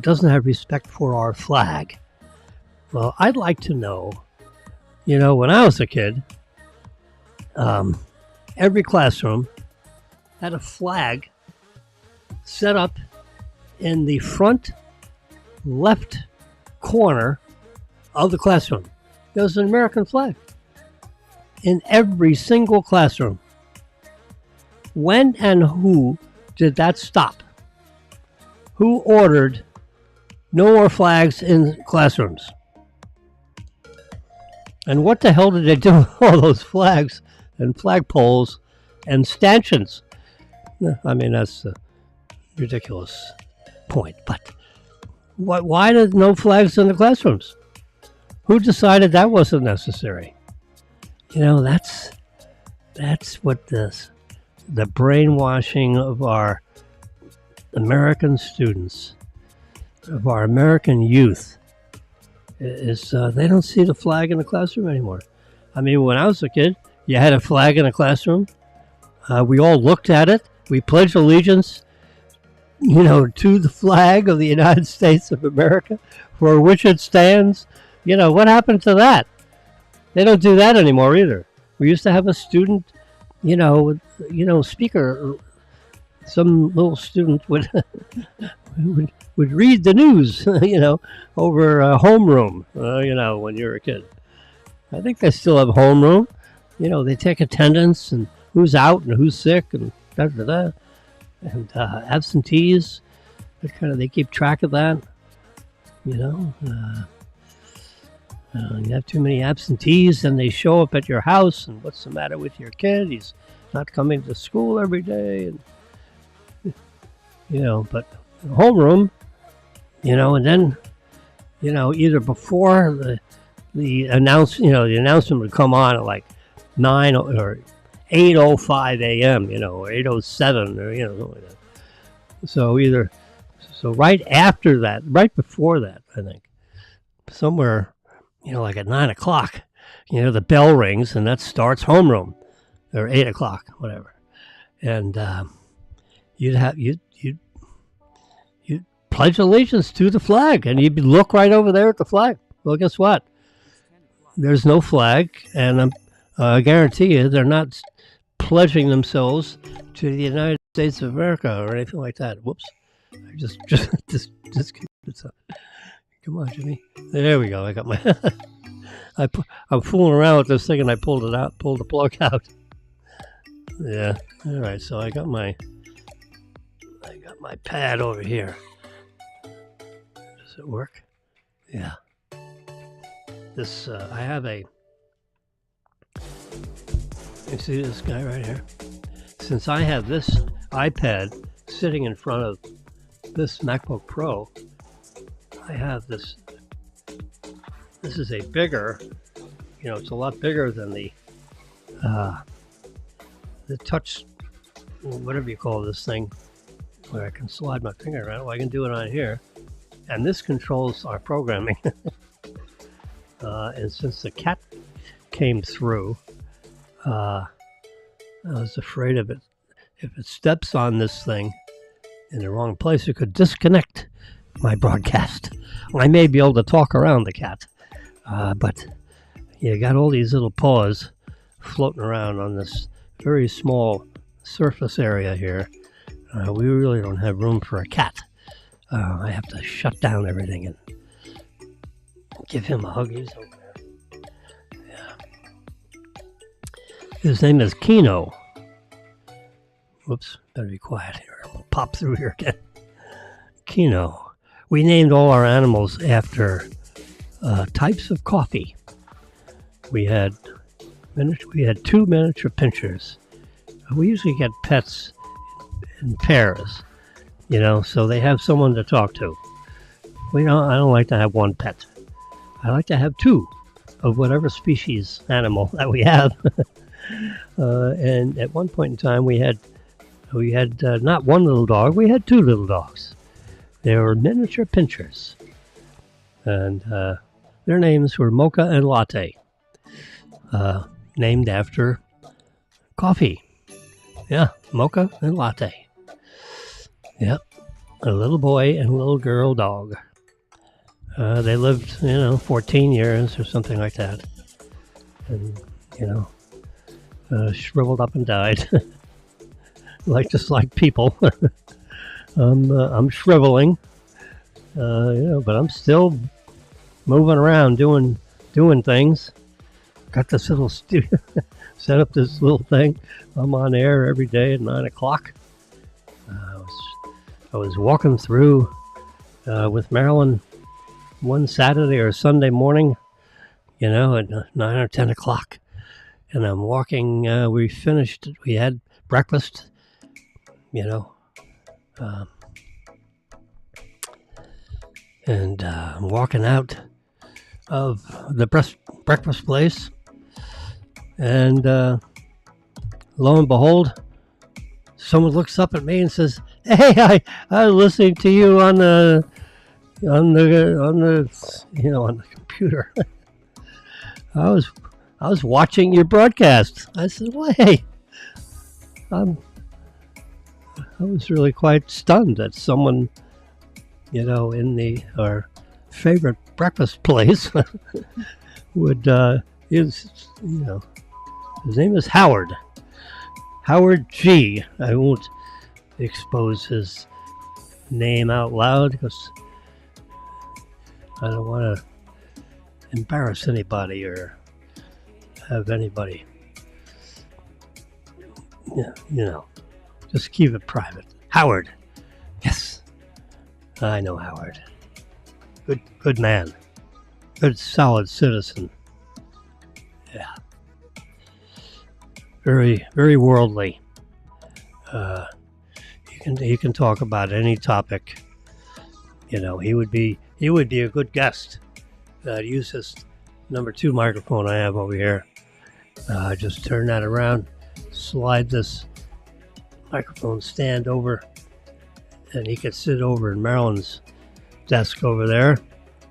[SPEAKER 1] doesn't have respect for our flag. Well, I'd like to know, when I was a kid, every classroom had a flag set up in the front left corner of the classroom. There was an American flag in every single classroom. When and who did that stop? Who ordered no more flags in classrooms? And what the hell did they do with all those flags and flagpoles and stanchions? I mean, that's a ridiculous point, but why did no flags in the classrooms? Who decided that wasn't necessary? That's what the brainwashing of our American students, of our American youth, is they don't see the flag in the classroom anymore. I mean, when I was a kid, you had a flag in the classroom. We all looked at it. We pledged allegiance, to the flag of the United States of America, for which it stands. What happened to that? They don't do that anymore either. We used to have a student, speaker. Some little student would would read the news, over homeroom, when you're a kid. I think they still have homeroom. They take attendance and who's out and who's sick and da-da-da. And absentees. They keep track of that. You have too many absentees and they show up at your house and what's the matter with your kid? He's not coming to school every day. And but homeroom, and then, either before the announcement would come on at like 9 or 8:05 a.m., or 8:07 or, something like that. So right after that, right before that, I think, somewhere, like at 9 o'clock, the bell rings and that starts homeroom, or 8 o'clock, whatever. And you'd pledge allegiance to the flag, and you'd look right over there at the flag. Well, guess what? There's no flag, and I guarantee you they're not pledging themselves to the United States of America or anything like that. Whoops. I just come on, Jimmy. There we go. I got my I'm fooling around with this thing and I pulled the plug out. Yeah. All right. So I got my pad over here. Does it work? Yeah. This I have a. You see this guy right here? Since I have this iPad sitting in front of this MacBook Pro, I have this. This is a bigger, it's a lot bigger than the touch, whatever you call this thing, where I can slide my finger around. Well, I can do it on here, and this controls our programming. And since the cat came through, I was afraid of it. If it steps on this thing in the wrong place, it could disconnect my broadcast. I may be able to talk around the cat, but you got all these little paws floating around on this very small surface area here. We really don't have room for a cat. I have to shut down everything and give him a hug. He's over there. Yeah. His name is Kino. Whoops, better be quiet here. I'll pop through here again. Kino. We named all our animals after types of coffee. We had 2 miniature pinchers. We usually get pets in pairs, so they have someone to talk to. I don't like to have one pet. I like to have 2 of whatever species animal that we have. And at one point in time, we had not one little dog, we had 2 little dogs. They were miniature pinchers. And their names were Mocha and Latte, named after coffee. Yeah, Mocha and Latte. Yep, a little boy and a little girl dog. They lived, 14 years or something like that. And, shriveled up and died. just like people. I'm shriveling, but I'm still moving around, doing things. Got this little studio, set up this little thing. I'm on air every day at 9 o'clock. I was walking through with Marilyn one Saturday or Sunday morning, at 9 or 10 o'clock. And I'm walking, we had breakfast, and I'm walking out of the breakfast place, and lo and behold, someone looks up at me and says, "Hey, I was listening to you on the computer. I was watching your broadcast." I said, "Well, hey, I was really quite stunned that someone, in our favorite breakfast place would His name is Howard. Howard G. I won't expose his name out loud because I don't want to embarrass anybody or have anybody, just keep it private. Howard. Yes, I know Howard. Good man. Good, solid citizen. Yeah. Very, very worldly. He can talk about any topic. He would be a good guest. I'd use this number 2 microphone I have over here. Just turn that around, slide this microphone stand over, and he could sit over in Marilyn's desk over there.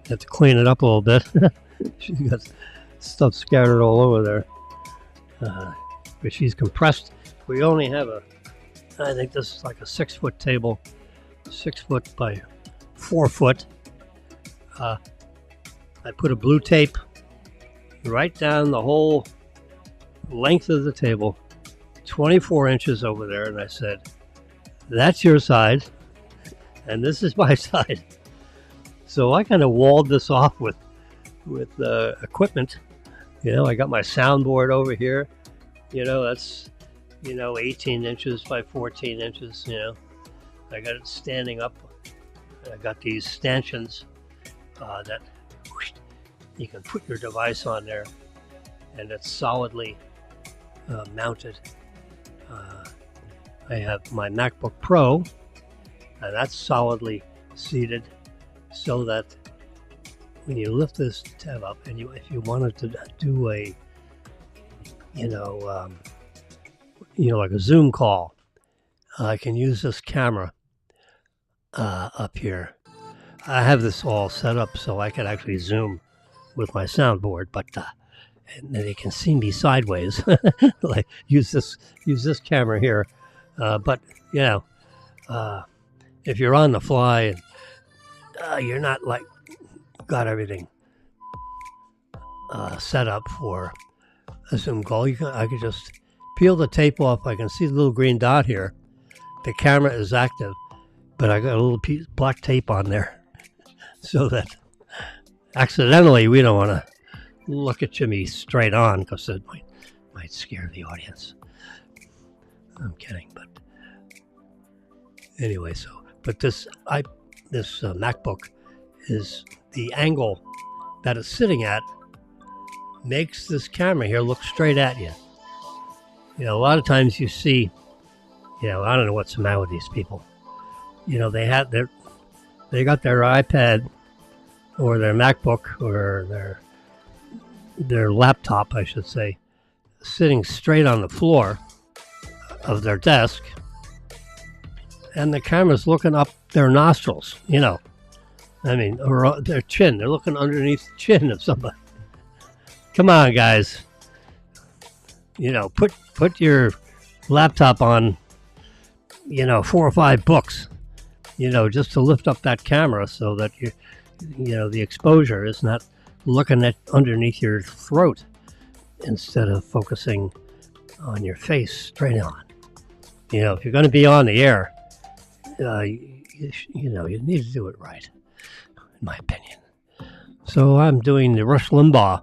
[SPEAKER 1] Have to clean it up a little bit. She's got stuff scattered all over there. But she's compressed. We only have I think this is like a 6-foot table, 6 foot by 4 foot. I put a blue tape right down the whole length of the table, 24 inches over there, and I said, that's your side, and this is my side. So I kind of walled this off with equipment. I got my soundboard over here. That's 18 inches by 14 inches. I got it standing up. I got these stanchions that you can put your device on there, and it's solidly mounted. I have my MacBook Pro, and that's solidly seated, so that when you lift this tab up, and if you wanted to do a, like a Zoom call, I can use this camera up here. I have this all set up so I can actually Zoom with my soundboard, but and they can see me sideways. Like use this camera here, but if you're on the fly and you're not like got everything set up for a Zoom call, I could just peel the tape off. I can see the little green dot here. The camera is active, but I got a little piece black tape on there so that accidentally we don't want to look at Jimmy straight on, because it might scare the audience. I'm kidding, but anyway. But this MacBook is the angle that it's sitting at makes this camera here look straight at you. A lot of times you see, I don't know what's the matter with these people. They got their iPad or their MacBook or their laptop, I should say, sitting straight on the floor of their desk, and the camera's looking up their nostrils, or their chin. They're looking underneath the chin of somebody. Come on, guys. Put your laptop on, 4 or 5 books, just to lift up that camera so that the exposure is not looking at underneath your throat instead of focusing on your face straight on. If you're going to be on the air, you need to do it right, in my opinion. So I'm doing the Rush Limbaugh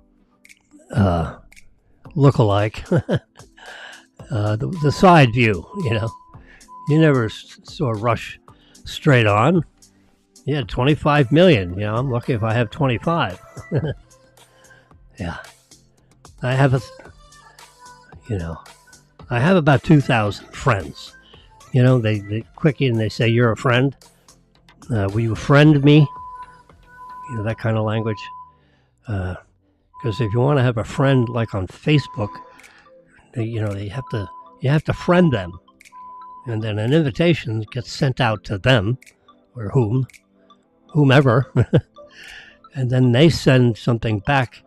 [SPEAKER 1] look-alike, the side view. You never saw Rush straight on. He had 25 million. I'm lucky if I have 25. Yeah, I have I have about 2,000 friends. They quickie and they say, "You're a friend. Will you friend me?" That kind of language. Because if you want to have a friend like on Facebook, you have to friend them, and then an invitation gets sent out to them or whomever, and then they send something back,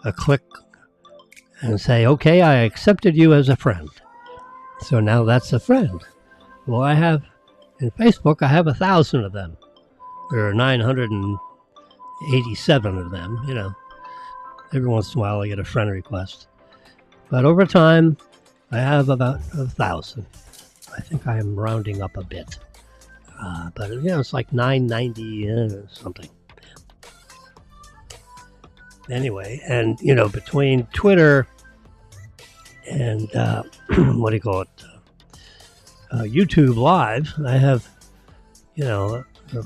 [SPEAKER 1] a click, and say, "Okay, I accepted you as a friend." So now that's a friend. Well, in Facebook, I have 1,000 of them. There are 987 of them, every once in a while I get a friend request. But over time, I have about 1,000. I think I am rounding up a bit. But it's like 990 something. Anyway, and between Twitter and what do you call it, YouTube Live, I have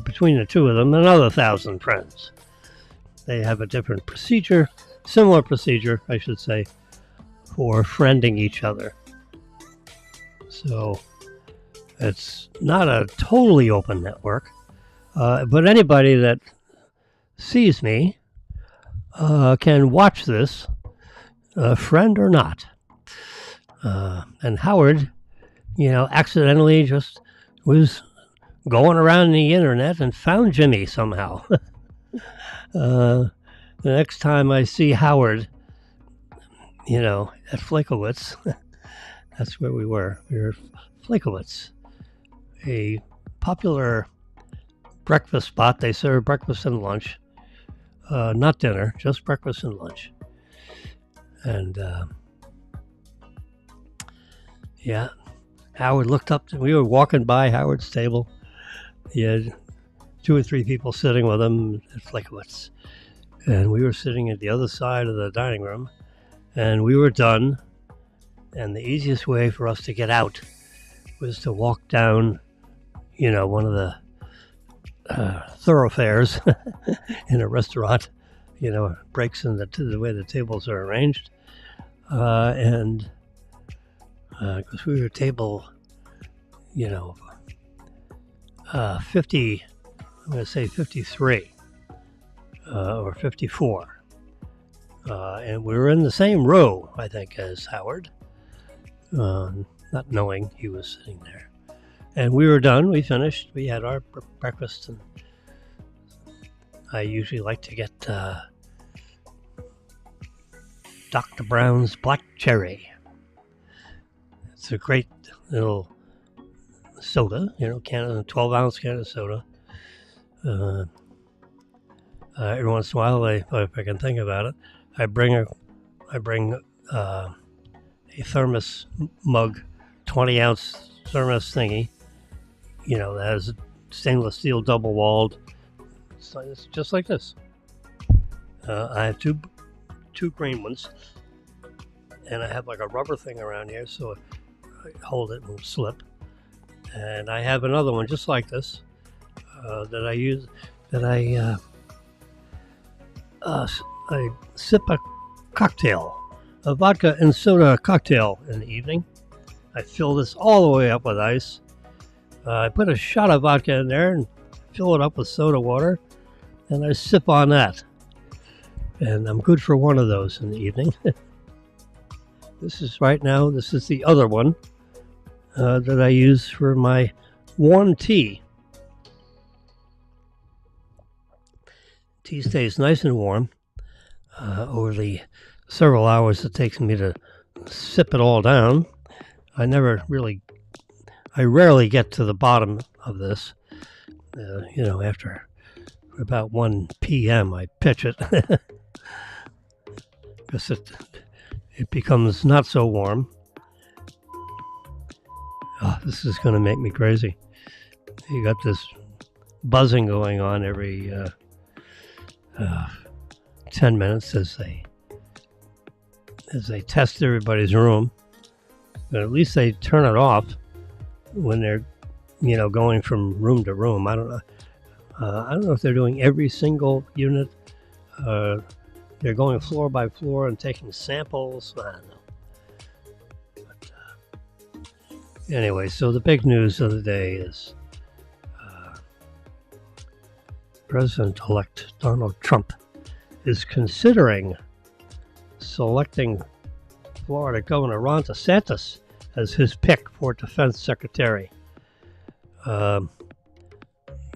[SPEAKER 1] between the two of them another 1,000 friends. They have a different procedure, similar procedure, I should say, for friending each other. So it's not a totally open network, but anybody that sees me can watch this, friend or not. And Howard, accidentally just was going around the internet and found Jimmy somehow. The next time I see Howard, at Flakowitz, that's where we were. We were Flakowitz, a popular breakfast spot. They serve breakfast and lunch, not dinner, just breakfast and lunch. And Howard looked up. We were walking by Howard's table. He had 2 or 3 people sitting with him at Flakowitz. And we were sitting at the other side of the dining room. And we were done. And the easiest way for us to get out was to walk down, one of the thoroughfares in a restaurant, breaks in the way the tables are arranged. And because we were table, 50, I'm going to say 53 or 54. And we were in the same row, I think, as Howard, not knowing he was sitting there. And we were done. We finished. We had our breakfast. And I usually like to get Dr. Brown's Black Cherry. It's a great little soda, 12-ounce can of soda. Every once in a while, if I can think about it, I bring a thermos mug, 20-ounce thermos thingy, that has stainless steel double-walled. It's just like this. I have two green ones, and I have like a rubber thing around here, so I hold it and it'll slip. And I have another one just like this that I use. I sip a cocktail, a vodka and soda cocktail in the evening. I fill this all the way up with ice. I put a shot of vodka in there and fill it up with soda water, and I sip on that. And I'm good for one of those in the evening. This is the other one that I use for my warm tea. Tea stays nice and warm over the several hours it takes me to sip it all down. I rarely get to the bottom of this. After about 1 p.m. I pitch it because it becomes not so warm. Oh, this is going to make me crazy. You got this buzzing going on every 10 minutes as they test everybody's room. But at least they turn it off when they're, going from room to room. I don't know. I don't know if they're doing every single unit. They're going floor by floor and taking samples. I don't know. But, anyway, so the big news of the day is President-elect Donald Trump is considering selecting Florida Governor Ron DeSantis as his pick for defense secretary.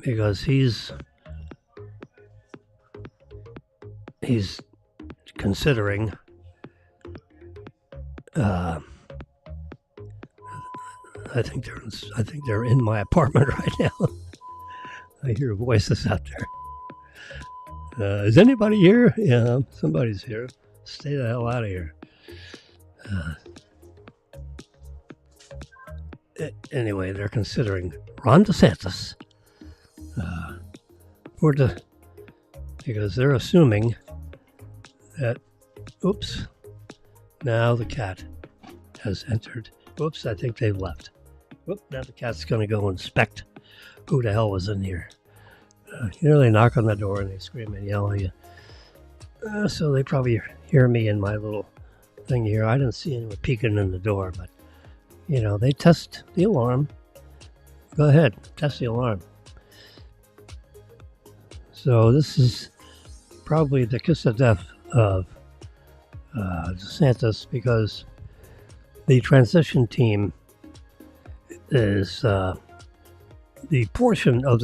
[SPEAKER 1] Because he's considering I think they're in my apartment right now. I hear voices out there. Is anybody here? Yeah, somebody's here. Stay the hell out of here. Anyway, they're considering Ron DeSantis because they're assuming that, oops, now the cat has entered. Oops, I think they've left. Whoop, now the cat's going to go inspect who the hell was in here. They knock on the door and they scream and yell at you. So they probably hear me in my little thing here. I didn't see anyone peeking in the door, but, they test the alarm. Go ahead, test the alarm. So this is probably the kiss of death of DeSantis, because the transition team is the portion of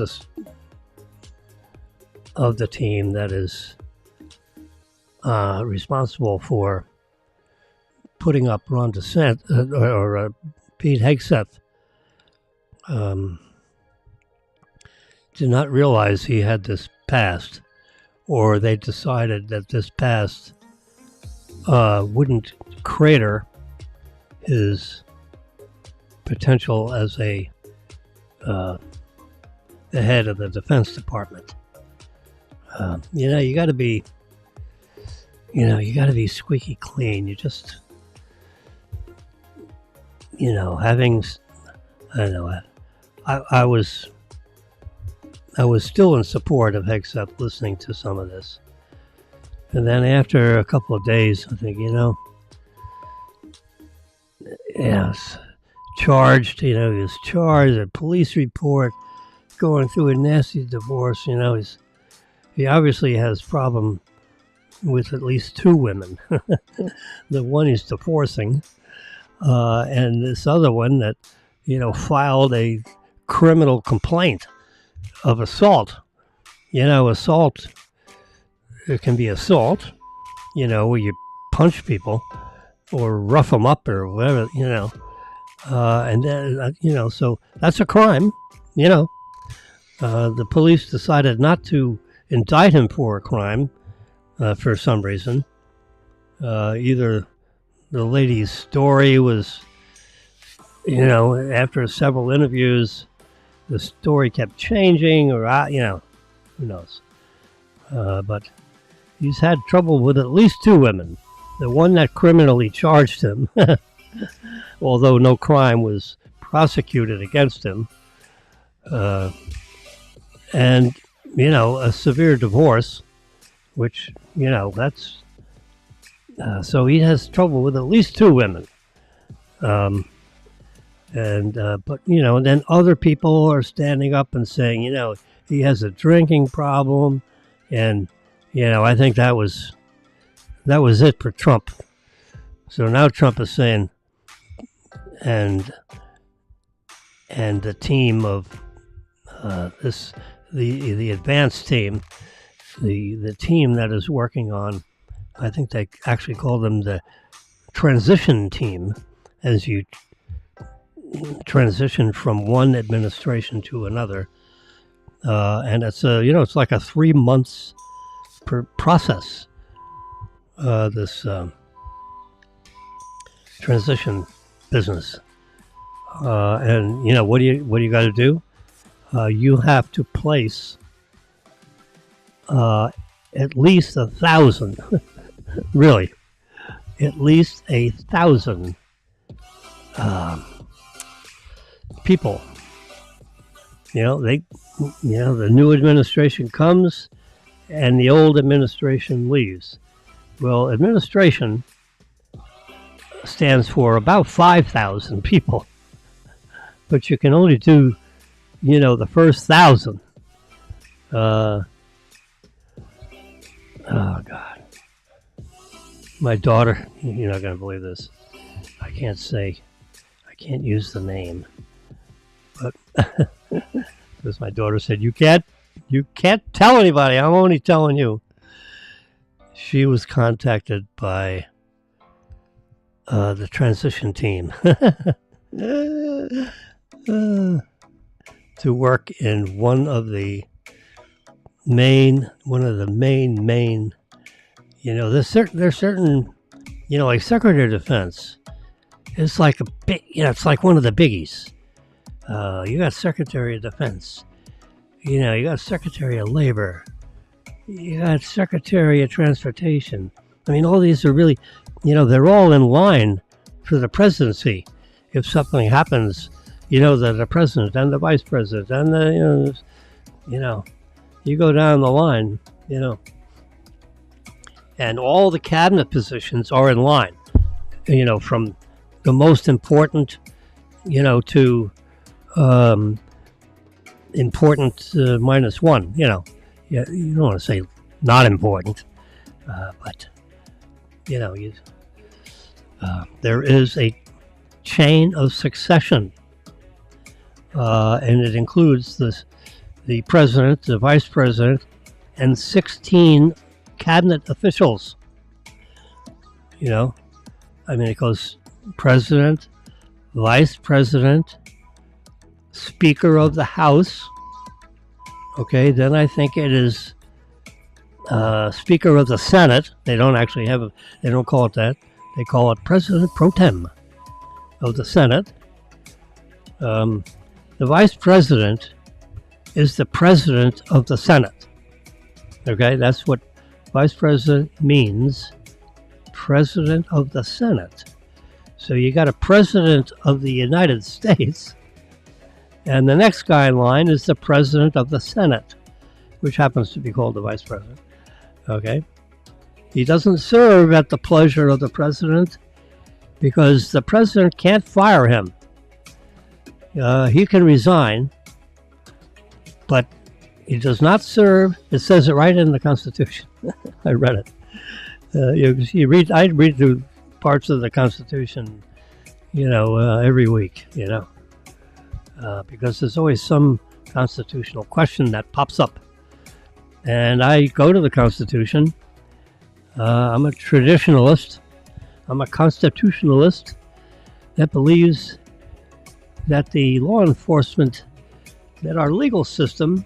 [SPEAKER 1] the team that is responsible for putting up Ron DeSantis or Pete Hegseth. Did not realize he had this past, or they decided that this past wouldn't crater his potential as the head of the Defense Department. You got to be, squeaky clean. You just, having, I don't know, I was still in support of Hegseth listening to some of this. And then after a couple of days, I think, yes, charged, he was charged, a police report, going through a nasty divorce, he obviously has problem with at least two women. The one he's divorcing, and this other one that, filed a criminal complaint of assault. Assault, it can be assault, where you punch people or rough them up or whatever, and then, so that's a crime, The police decided not to indict him for a crime for some reason. Either the lady's story was, after several interviews, the story kept changing, or, who knows. But he's had trouble with at least two women. The one that criminally charged him, although no crime was prosecuted against him, and, a severe divorce, which, that's, so he has trouble with at least two women. But, and then other people are standing up and saying, he has a drinking problem. And, I think that was it for Trump. So now Trump is saying, and the team of the advanced team, the team that is working on, I think they actually call them the transition team, as you transition from one administration to another, and it's it's like a 3 months per process. This transition business, and what do you got to do? You have to place at least 1,000, really, at least 1,000 people. The new administration comes and the old administration leaves. Well, administration stands for about 5,000 people, but you can only do, the first 1,000. Oh God. My daughter, you're not going to believe this. I can't use the name, but because my daughter said, you can't tell anybody. I'm only telling you. She was contacted by the transition team to work in one of the main there's certain, like Secretary of Defense. It's like it's like one of the biggies. You got Secretary of Defense. You got Secretary of Labor. You got Secretary of Transportation. I mean, all these are really, they're all in line for the presidency. If something happens, that the president and the vice president and the, you go down the line, and all the cabinet positions are in line, from the most important, to important -1, Yeah, you don't want to say not important, but, there is a chain of succession, and it includes the president, the vice president, and 16 cabinet officials. It goes president, vice president, Speaker of the House. Okay, then I think it is Speaker of the Senate. They don't actually they don't call it that. They call it President Pro Tem of the Senate. The Vice President is the President of the Senate. Okay, that's what Vice President means. President of the Senate. So you got a President of the United States, and the next guy in line is the President of the Senate, which happens to be called the Vice President. Okay? He doesn't serve at the pleasure of the President because the President can't fire him. He can resign, but he does not serve. It says it right in the Constitution. I read it. I read through parts of the Constitution, every week, because there's always some constitutional question that pops up. And I go to the Constitution. I'm a traditionalist. I'm a constitutionalist that believes that the law enforcement, that our legal system,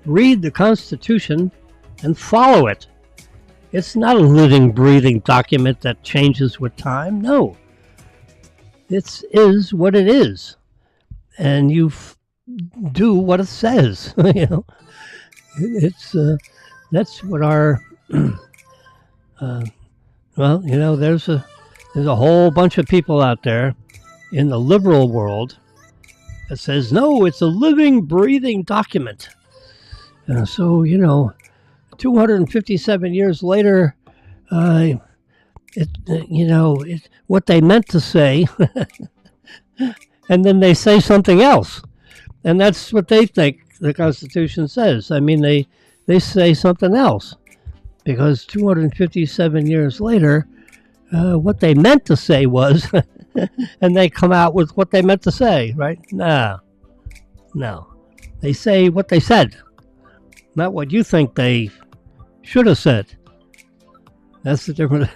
[SPEAKER 1] read the Constitution and follow it. It's not a living, breathing document that changes with time. No. It is what it is. And you do what it says. It's that's what our there's a whole bunch of people out there in the liberal world that says no, it's a living, breathing document. So 257 years later, what they meant to say, and then they say something else, and that's what they think the Constitution says. I mean, they say something else because 257 years later, what they meant to say was, and they come out with what they meant to say, right? No, they say what they said, not what you think they should have said. That's the difference.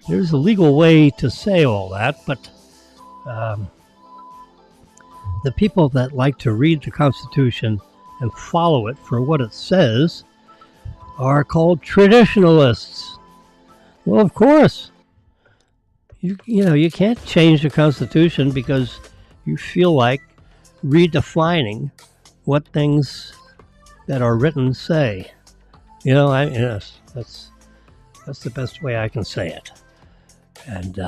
[SPEAKER 1] There's a legal way to say all that, but the people that like to read the Constitution and follow it for what it says are called traditionalists. Well, of course. You can't change the Constitution because you feel like redefining what things that are written say. That's the best way I can say it. And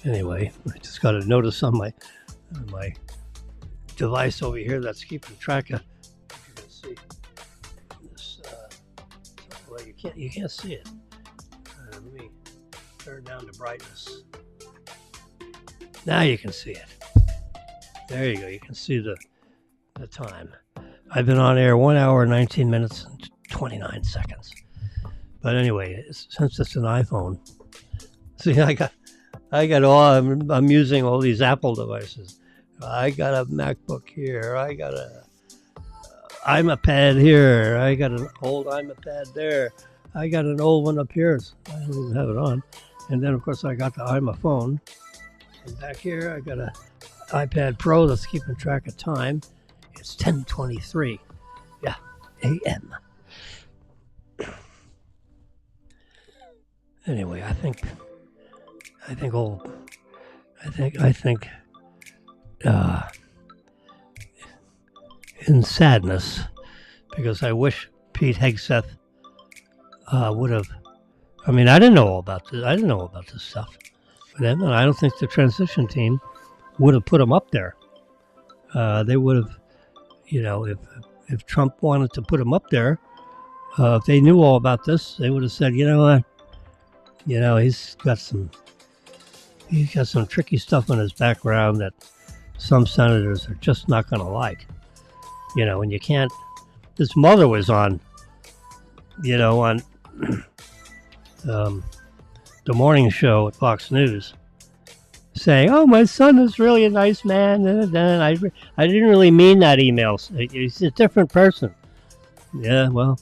[SPEAKER 1] anyway, I just got a notice on my device over here that's keeping track of. You can see this. Well, you can't see it. Let me turn down the brightness. Now you can see it. There you go. You can see the time. I've been on air 1 hour, 19 minutes, and 29 seconds. But anyway, since it's an iPhone, see, I'm using all these Apple devices. I got a MacBook here. I got a iPad here. I got an old iPad there. I got an old one up here. I don't even have it on. And then, of course, I got the iPhone. And back here, I got an iPad Pro that's keeping track of time. It's 10:23. Yeah, a.m. Anyway, I think in sadness, because I wish Pete Hegseth would have. I mean, I didn't know all about this. I didn't know about this stuff. But and I don't think the transition team would have put him up there. They would have, if Trump wanted to put him up there, if they knew all about this, they would have said, you know what, he's got some tricky stuff in his background that some senators are just not going to like. And you can't. His mother was on the morning show at Fox News, saying, "Oh, my son is really a nice man." And I didn't really mean that email. He's a different person. Yeah, well,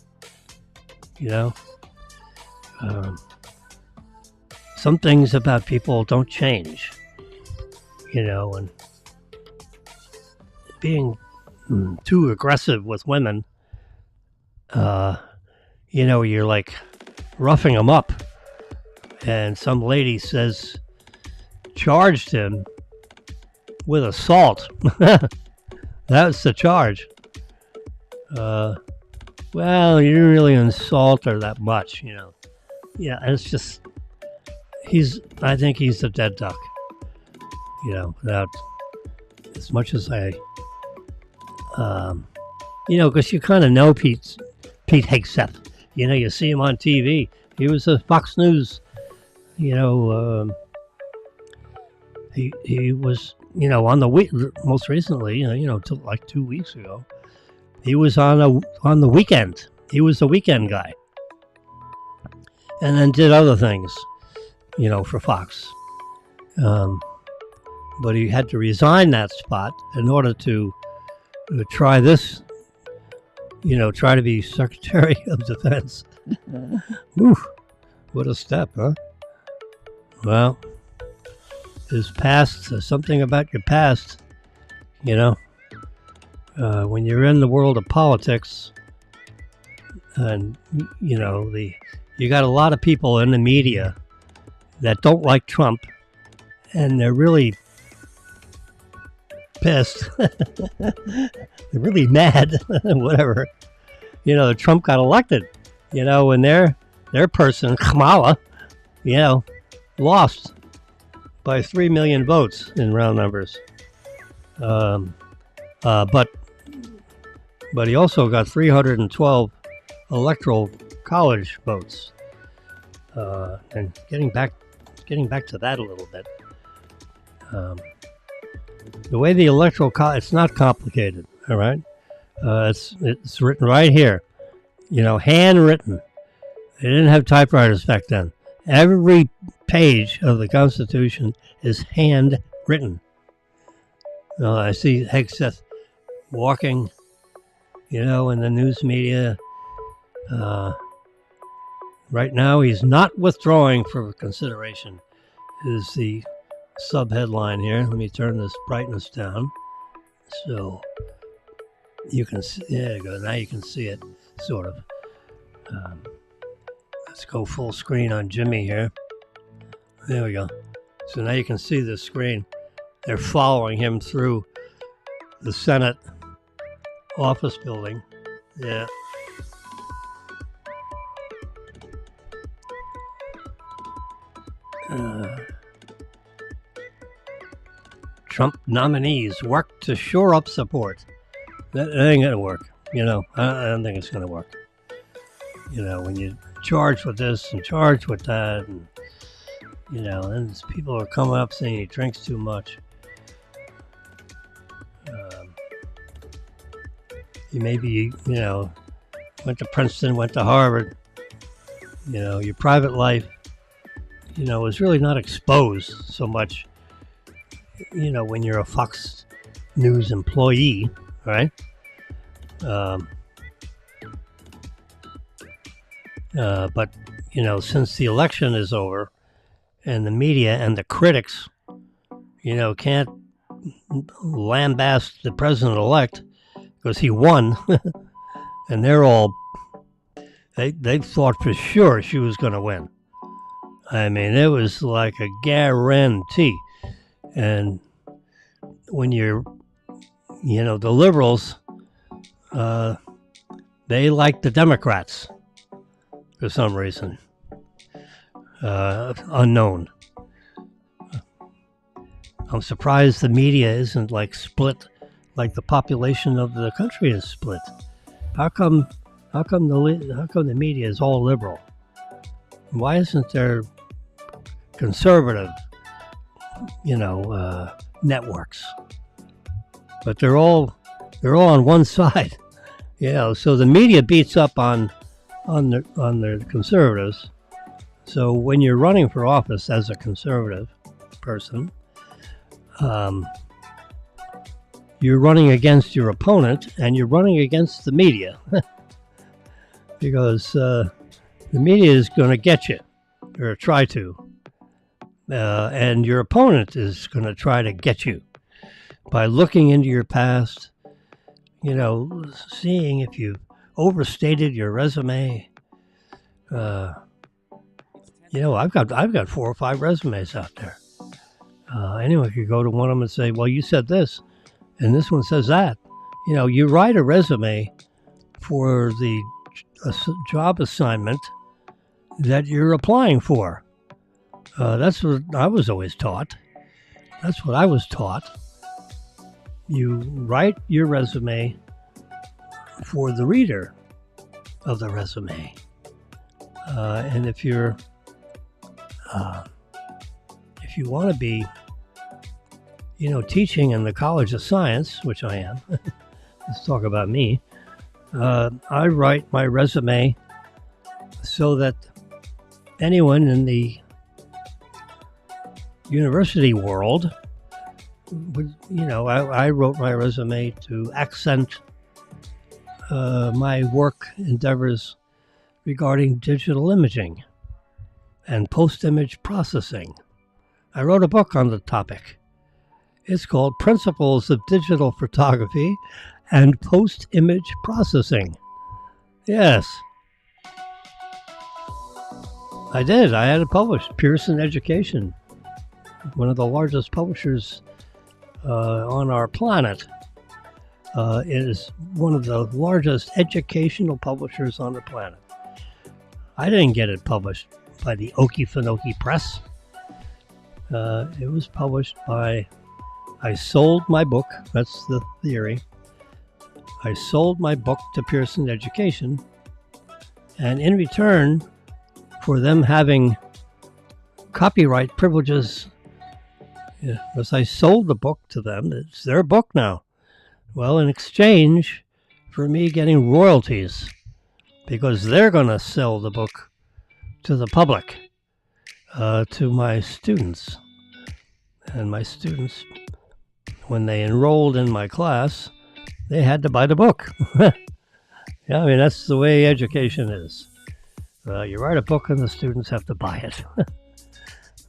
[SPEAKER 1] some things about people don't change. And being too aggressive with women, you're like roughing them up. And some lady charged him with assault. That's the charge. Well, you didn't really insult her that much, Yeah, and it's just, I think he's a dead duck. Without, as much as I, because you kind of know Pete Hegseth. You see him on TV. He was a Fox News. He was, on the week, most recently, till like 2 weeks ago, he was on the weekend. He was the weekend guy, and then did other things, for Fox. But he had to resign that spot in order to try this, try to be Secretary of Defense. Oof, what a step, huh? Well, his past, something about your past, when you're in the world of politics, and, you got a lot of people in the media that don't like Trump, and they're really pissed. They're really mad, whatever. Trump got elected, and their person, Kamala, lost by 3 million votes in round numbers. But he also got 312 electoral college votes. And getting back to that a little bit. The way the electoral college, it's not complicated, all right? It's written right here, handwritten. They didn't have typewriters back then. Every page of the Constitution is handwritten. I see Hegseth walking, in the news media. Right now, he's not withdrawing for consideration, is the sub-headline here. Let me turn this brightness down so you can see. There you go. Now you can see it, sort of. Let's go full screen on Jimmy here. There we go. So now you can see the screen. They're following him through the Senate office building. Yeah. Trump nominees work to shore up support. That ain't gonna work. I don't think it's gonna work. When you charge with this and charge with that, and and people are coming up saying he drinks too much. He maybe went to Princeton, went to Harvard. Your private life, is really not exposed so much. When you're a Fox News employee, right? But since the election is over, and the media and the critics, can't lambast the president-elect because he won, and they're all, they thought for sure she was going to win. I mean, it was like a guarantee. And when you're, the liberals, they like the Democrats for some reason, unknown. I'm surprised the media isn't like split, like the population of the country is split. How come the media is all liberal? Why isn't there conservative, networks? But they're all on one side. So the media beats up on the conservatives. So when you're running for office as a conservative person, you're running against your opponent, and you're running against the media because the media is going to get you, or try to, and your opponent is going to try to get you by looking into your past, seeing if you overstated your resume. I've got 4 or 5 resumes out there. Anyone could go to one of them and say, well, you said this, and this one says that. You write a resume for the job assignment that you're applying for. That's what I was always taught. That's what I was taught. You write your resume for the reader of the resume. And if you want to be, teaching in the College of Science, which I am, let's talk about me. I write my resume so that anyone in the university world would, I wrote my resume to accent my work endeavors regarding digital imaging and post-image processing. I wrote a book on the topic. It's called Principles of Digital Photography and Post-Image Processing. Yes. I did. I had it published. Pearson Education, one of the largest publishers on our planet. It is one of the largest educational publishers on the planet. I didn't get it published by the Okefenokee Press. It was published by, I sold my book, that's the theory. I sold my book to Pearson Education, and in return for them having copyright privileges, because I sold the book to them, it's their book now. Well, in exchange for me getting royalties, because they're going to sell the book to the public, to my students. And my students, when they enrolled in my class, they had to buy the book. Yeah, I mean, that's the way education is. You write a book and the students have to buy it.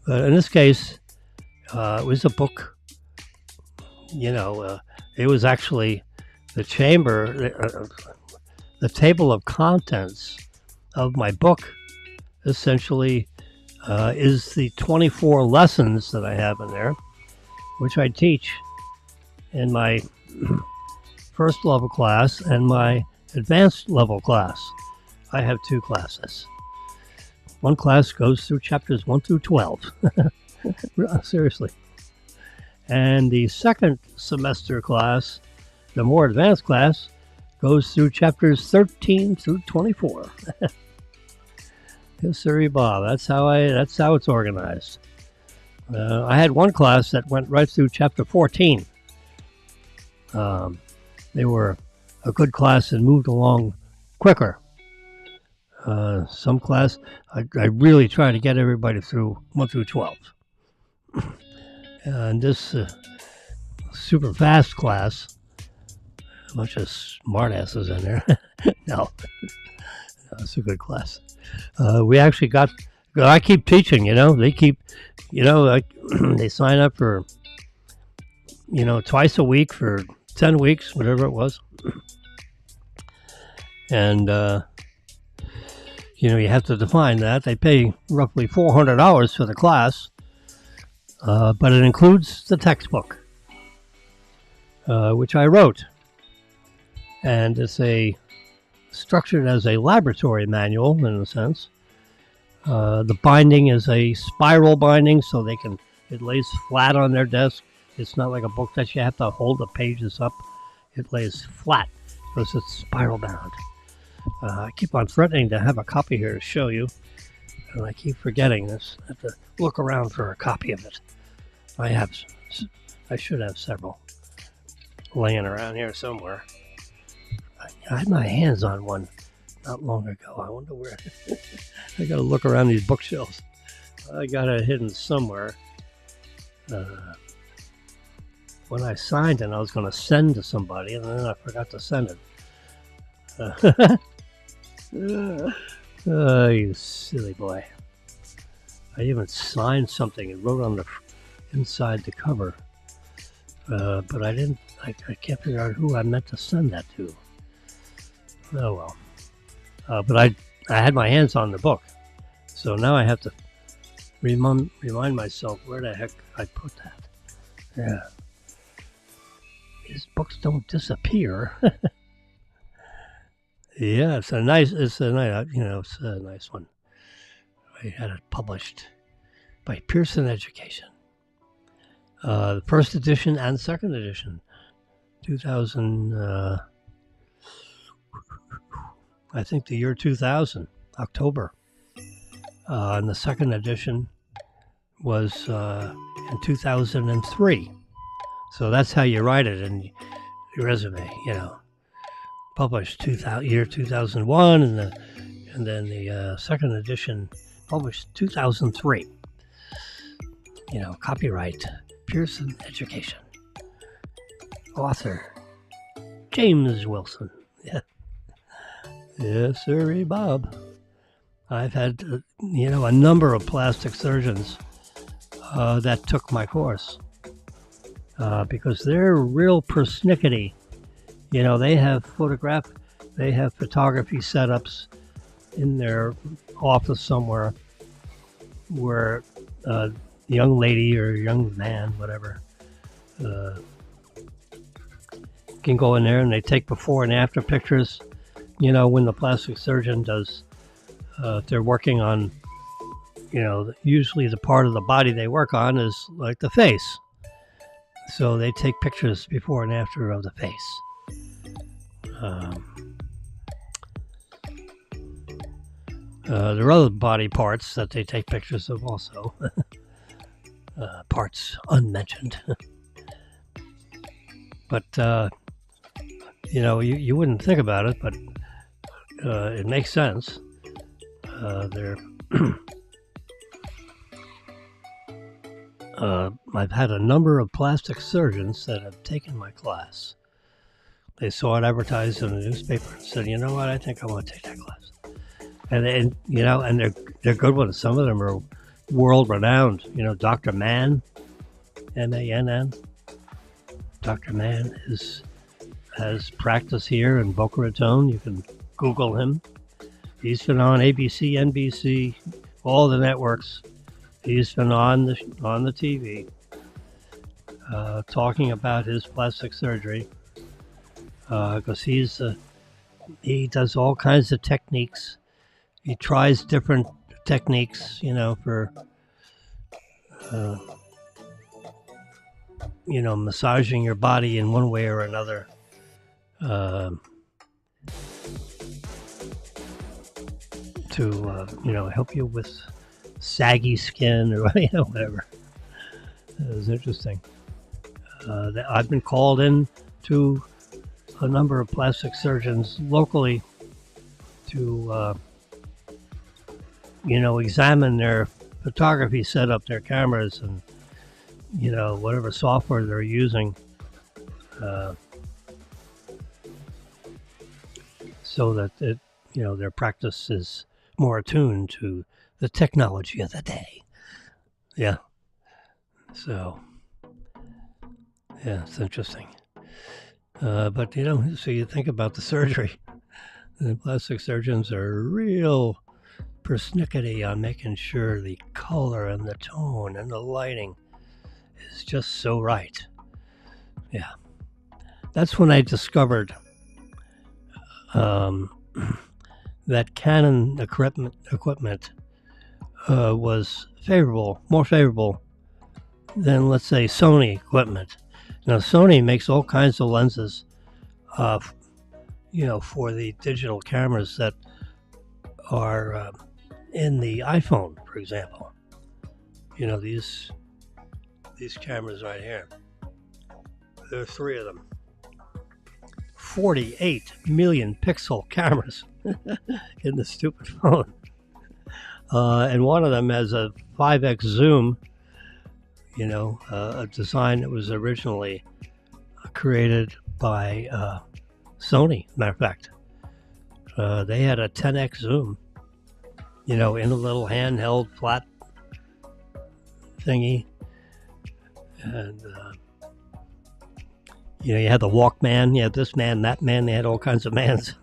[SPEAKER 1] But in this case, it was a book, it was actually the the table of contents of my book essentially is the 24 lessons that I have in there, which I teach in my first level class and my advanced level class. I have 2 classes. One class goes through chapters 1 through 12. Seriously. And the second semester class, the more advanced class, goes through chapters 13 through 24. Yes, sir, Bob. That's how it's organized. I had one class that went right through chapter 14. They were a good class and moved along quicker. Some class, I really try to get everybody through 1 through 12. And this super fast class, a bunch of smartasses in there. No, it's a good class. We actually got, I keep teaching, they keep, they sign up for, twice a week for 10 weeks, whatever it was. And, you have to define that. They pay roughly $400 for the class, but it includes the textbook, which I wrote. And it's structured as a laboratory manual, in a sense. The binding is a spiral binding, so it lays flat on their desk. It's not like a book that you have to hold the pages up. It lays flat because it's spiral bound. I keep on threatening to have a copy here to show you, and I keep forgetting this. I have to look around for a copy of it. I should have several laying around here somewhere. I had my hands on one not long ago. I wonder where. I got to look around these bookshelves. I got it hidden somewhere. When I signed it, I was going to send to somebody, and then I forgot to send it. Oh, you silly boy. I even signed something and wrote on the inside the cover. But I can't figure out who I meant to send that to. Oh well. But I had my hands on the book. So now I have to remind myself where the heck I put that. Yeah. These books don't disappear. Yeah, it's a nice one. I had it published by Pearson Education. The first edition and second edition, 2000. I think the year 2000, October. And the second edition was in 2003. So that's how you write it in your resume, Published year 2001, and then the second edition published 2003. Copyright Pearson Education. Author James Wilson. Yeah. Yes, sir, Bob. I've had, a number of plastic surgeons that took my course because they're real persnickety. They have photography setups in their office somewhere where a young lady or young man, whatever, can go in there and they take before and after pictures. When the plastic surgeon does, if they're working on, usually the part of the body they work on is like the face. So they take pictures before and after of the face. There are other body parts that they take pictures of also. Parts unmentioned. But, you wouldn't think about it, but it makes sense. I've had a number of plastic surgeons that have taken my class. They saw it advertised in the newspaper and said, "You know what? I think I want to take that class." And they're good ones. Some of them are world renowned. Dr. Mann, Mann. Dr. Mann has practice here in Boca Raton. You can Google him. He's been on ABC, NBC, all the networks. He's been on the TV talking about his plastic surgery because he does all kinds of techniques. He tries different techniques, for massaging your body in one way or another. To help you with saggy skin or whatever. It was interesting. I've been called in to a number of plastic surgeons locally to examine their photography setup, their cameras, and whatever software they're using, so that their practice is more attuned to the technology of the day. Yeah. So, yeah, it's interesting. But, so you think about the surgery. The plastic surgeons are real persnickety on making sure the color and the tone and the lighting is just so right. Yeah. That's when I discovered that Canon equipment was more favorable than, let's say, Sony equipment. Now, Sony makes all kinds of lenses, for the digital cameras that are in the iPhone, for example. These cameras right here. There are 3 of them. 48 million pixel cameras in the stupid phone. And one of them has a 5x zoom, a design that was originally created by Sony, matter of fact. They had a 10x zoom, in a little handheld flat thingy. And, you had the Walkman, you had this man, that man, they had all kinds of mans.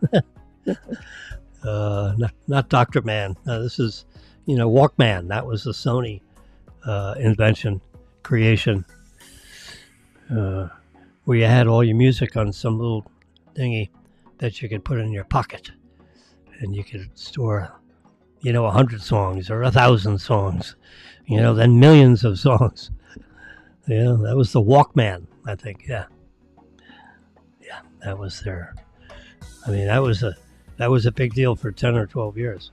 [SPEAKER 1] Not Dr. Man. This is, Walkman. That was the Sony invention, creation, where you had all your music on some little thingy that you could put in your pocket. And you could store, 100 songs or 1,000 songs, then millions of songs. Yeah, that was the Walkman, I think. Yeah, that was their. I mean, that was a big deal for 10 or 12 years.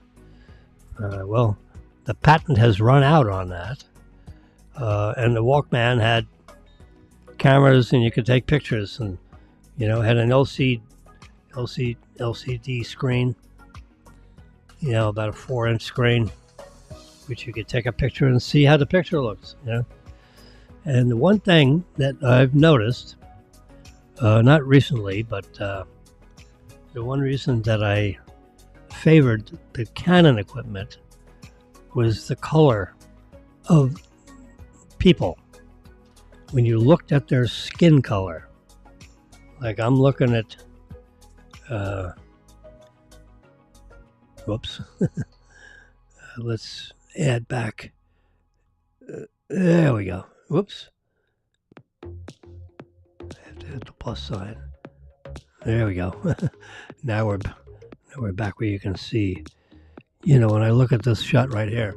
[SPEAKER 1] Well, the patent has run out on that, and the Walkman had cameras, and you could take pictures, and had an LCD screen, about a 4-inch screen, which you could take a picture and see how the picture looks. And the one thing that I've noticed, not recently, but the one reason that I favored the Canon equipment was the color of people. When you looked at their skin color, like I'm looking at, whoops, let's add back, there we go, whoops, I have to hit the plus sign. There we go. Now we're back where you can see, when I look at this shot right here,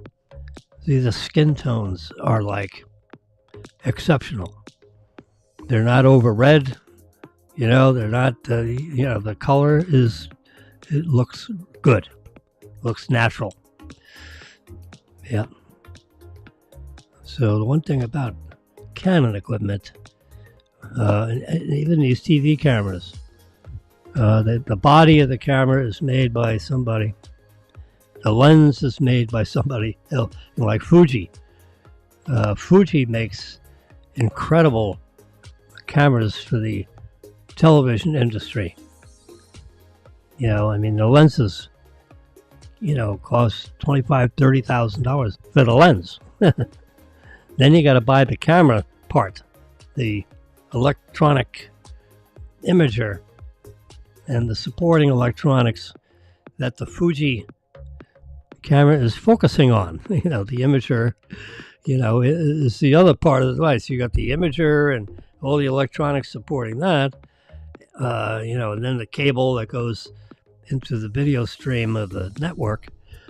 [SPEAKER 1] see the skin tones are like exceptional. They're not over red, they're not, the color it looks good, looks natural. Yeah. So the one thing about Canon equipment, and even these TV cameras, the body of the camera is made by somebody. The lens is made by somebody else, like Fuji. Fuji makes incredible cameras for the television industry. The lenses, cost $25,000, $30,000 for the lens. Then you got to buy the camera part, the electronic imager, and the supporting electronics that the Fuji camera is focusing on. The imager, is the other part of the device. You got the imager and all the electronics supporting that, and then the cable that goes into the video stream of the network,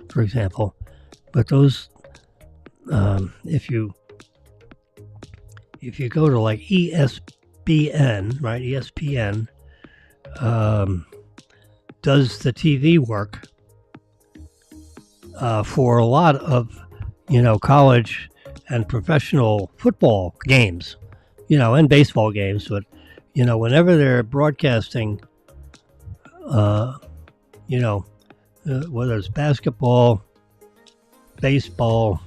[SPEAKER 1] for example. But those, if you go to like ESPN, right? ESPN does the TV work for a lot of, college and professional football games, and baseball games. But, whenever they're broadcasting, whether it's basketball, baseball,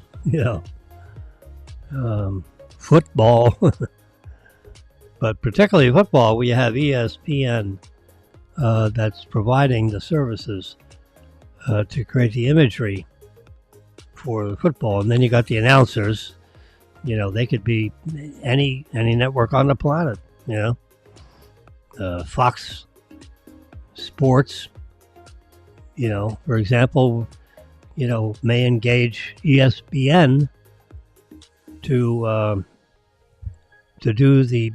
[SPEAKER 1] football, but particularly football, we have ESPN that's providing the services to create the imagery for the football. And then you got the announcers, they could be any network on the planet, Fox Sports, for example, may engage ESPN to do the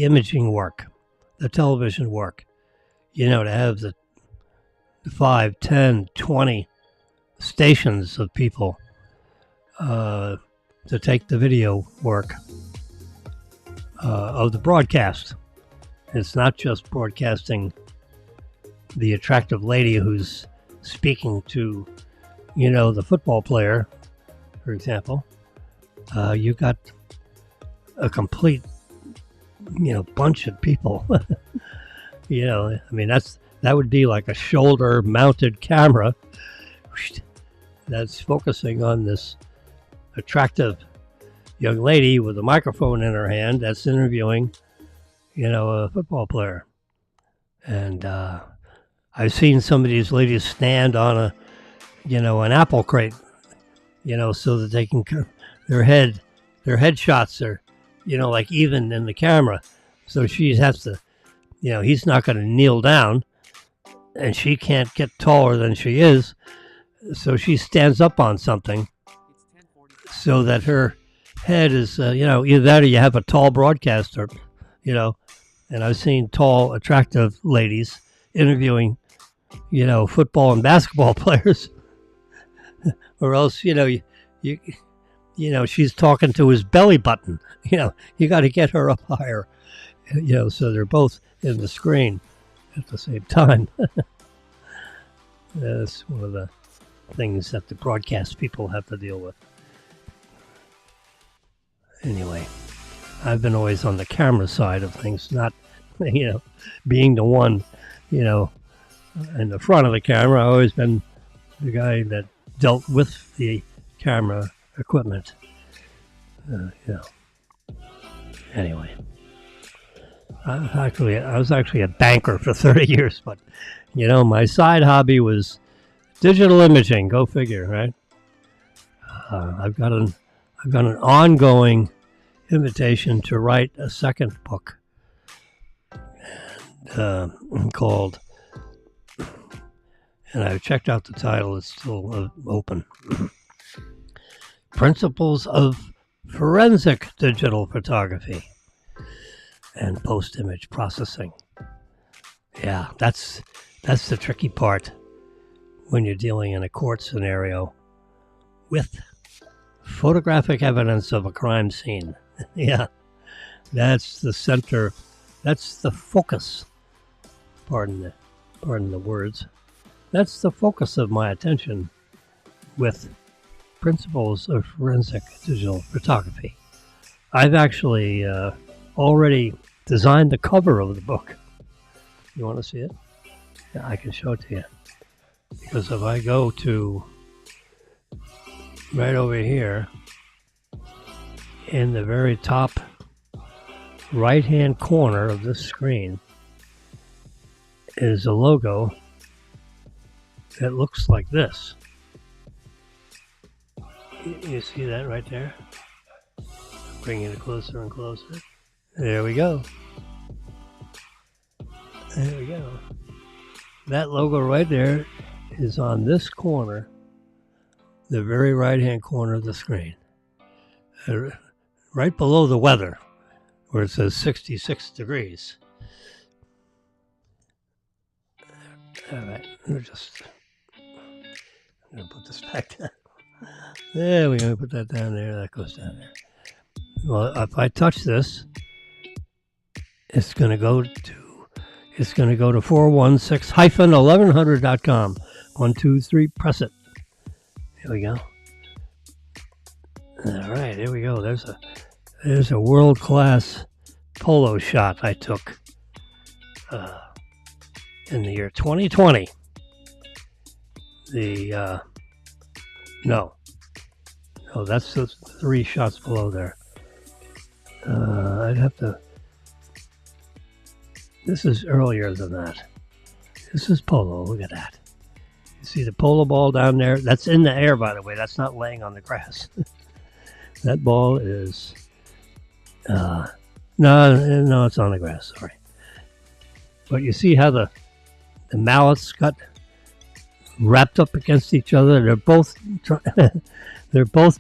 [SPEAKER 1] imaging work, the television work, to have the 5, 10, 20 stations of people to take the video work of the broadcast. It's not just broadcasting the attractive lady who's speaking to, the football player, for example. You've got a complete, bunch of people. That would be like a shoulder-mounted camera that's focusing on this attractive young lady with a microphone in her hand that's interviewing, a football player. And I've seen some of these ladies stand on an apple crate, so that they can, their headshots are, like even in the camera. So she has to, he's not going to kneel down, and she can't get taller than she is. So she stands up on something so that her head is, either that or you have a tall broadcaster, and I've seen tall, attractive ladies interviewing, football and basketball players, or else, she's talking to his belly button. You got to get her up higher, so they're both in the screen at the same time. That's one of the things that the broadcast people have to deal with. Anyway, I've been always on the camera side of things, not, being the one, in the front of the camera. I've always been the guy that dealt with the camera equipment. Anyway, I was actually a banker for 30 years, but my side hobby was digital imaging. Go figure, right? I've got an ongoing invitation to write a second book called, and I've checked out the title, it's still open, Principles of Forensic Digital Photography and Post-Image Processing. Yeah, that's the tricky part when you're dealing in a court scenario with photographic evidence of a crime scene. Yeah, that's the center, that's the focus, pardon the words, that's the focus of my attention with Principles of Forensic Digital Photography. I've actually already designed the cover of the book. You want to see it? Yeah, I can show it to you. Because if I go to right over here, in the very top right-hand corner of this screen is a logo that looks like this. You see that right there? Bringing it closer and closer. There we go. There we go. That logo right there is on this corner, the very right-hand corner of the screen. Right below the weather, where it says 66 degrees. All right, I'm going to put this back down. There we go, put that down there, that goes down there. Well, if I touch this, it's going to go to 416-1100.com. 1, 2, 3, press it. There we go. All right, here we go. There's a world-class polo shot I took in the year 2020. No, that's the 3 shots below there. I'd have to. This is earlier than that. This is polo. Look at that. You see the polo ball down there? That's in the air, by the way. That's not laying on the grass. That ball is. No, it's on the grass. Sorry. But you see how the mallets got wrapped up against each other. They're both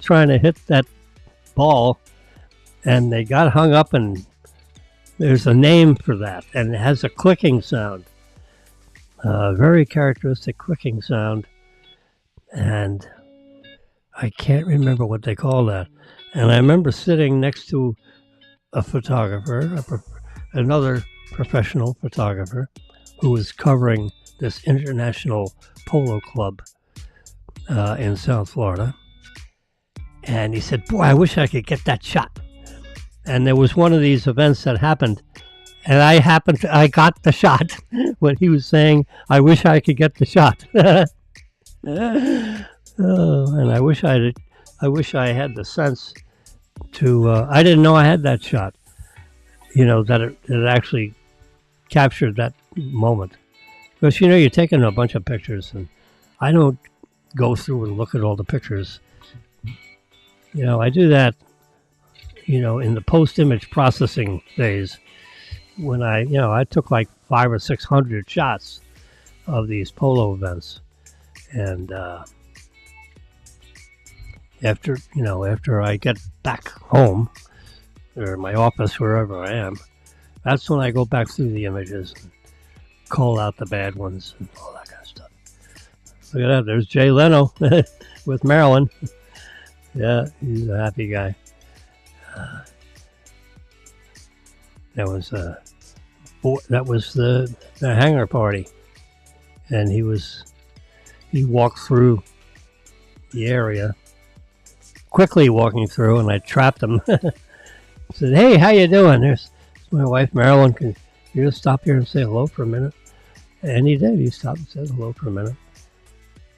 [SPEAKER 1] trying to hit that ball, and they got hung up. And there's a name for that, and it has a clicking sound, very characteristic clicking sound, and I can't remember what they call that. And I remember sitting next to a photographer, another professional photographer, who was covering this international polo club in South Florida. And he said, "Boy, I wish I could get that shot." And there was one of these events that happened, and I got the shot when he was saying, "I wish I could get the shot." And I wish I had the sense to. I didn't know I had that shot. That it actually captured that moment. Because you're taking a bunch of pictures, and I don't go through and look at all the pictures. I do that. In the post-image processing phase, when I took like 500 or 600 shots of these polo events, and after I get back home or my office, wherever I am, that's when I go back through the images and call out the bad ones and all that kind of stuff. Look at that. There's Jay Leno with Marilyn. Yeah, he's a happy guy. That was the hangar party, and he walked through the area, quickly walking through, and I trapped him. Said, "Hey, how you doing?" There's my wife Marilyn. Can you just stop here and say hello for a minute? And he did. He stopped and said hello for a minute.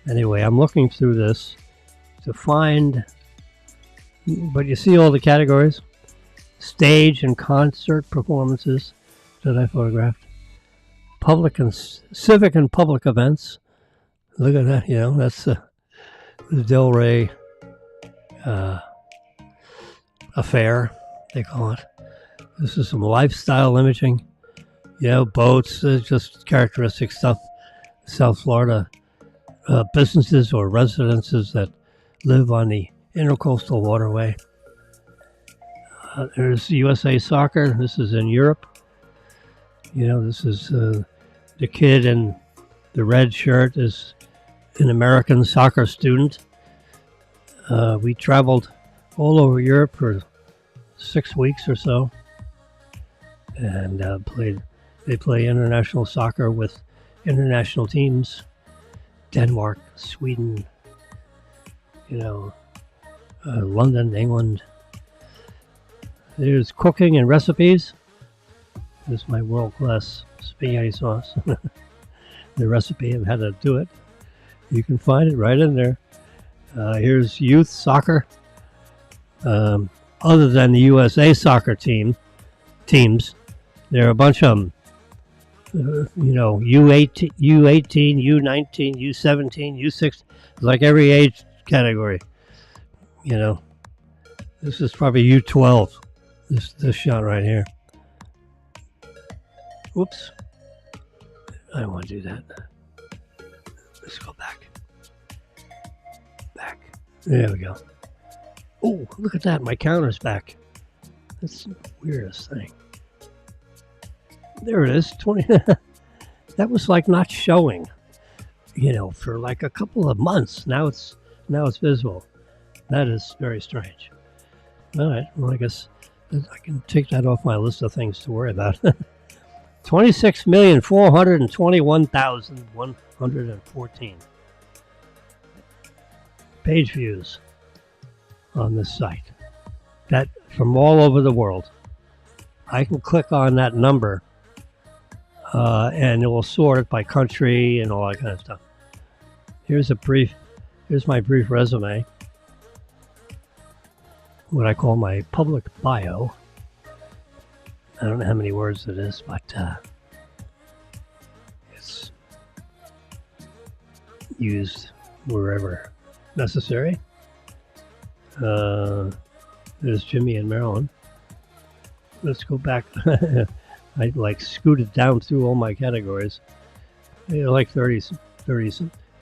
[SPEAKER 1] Anyway, I'm looking through this to find, but you see all the categories: stage and concert performances that I photographed, public and civic and public events. Look at that. That's the Del Rey affair, they call it. This is some lifestyle imaging. Boats, just characteristic stuff. South Florida, businesses or residences that live on the intercoastal waterway. There's USA Soccer. This is in Europe. This is the kid in the red shirt is an American soccer student. We traveled all over Europe for 6 weeks or so, and They play international soccer with international teams: Denmark, Sweden, London, England. There's cooking and recipes. This is my world-class spaghetti sauce. The recipe of how to do it. You can find it right in there. Here's youth soccer. Other than the USA soccer teams, there are a bunch of them. U18, U19, U17, U6, like every age category. This is probably U12. This shot right here. Whoops. I don't want to do that. Let's go back. There we go. Oh, look at that. My counter's back. That's the weirdest thing. There it is. 20. That was like not showing, for like a couple of months. Now it's visible. That is very strange. All right. Well, I guess I can take that off my list of things to worry about. 26,421,114 page views on this site. That from all over the world. I can click on that number, and it will sort it by country and all that kind of stuff. Here's my brief resume. What I call my public bio. I don't know how many words it is, but it's used wherever necessary. There's Jimmy and Marilyn. Let's go back. I scooted down through all my categories. Like 30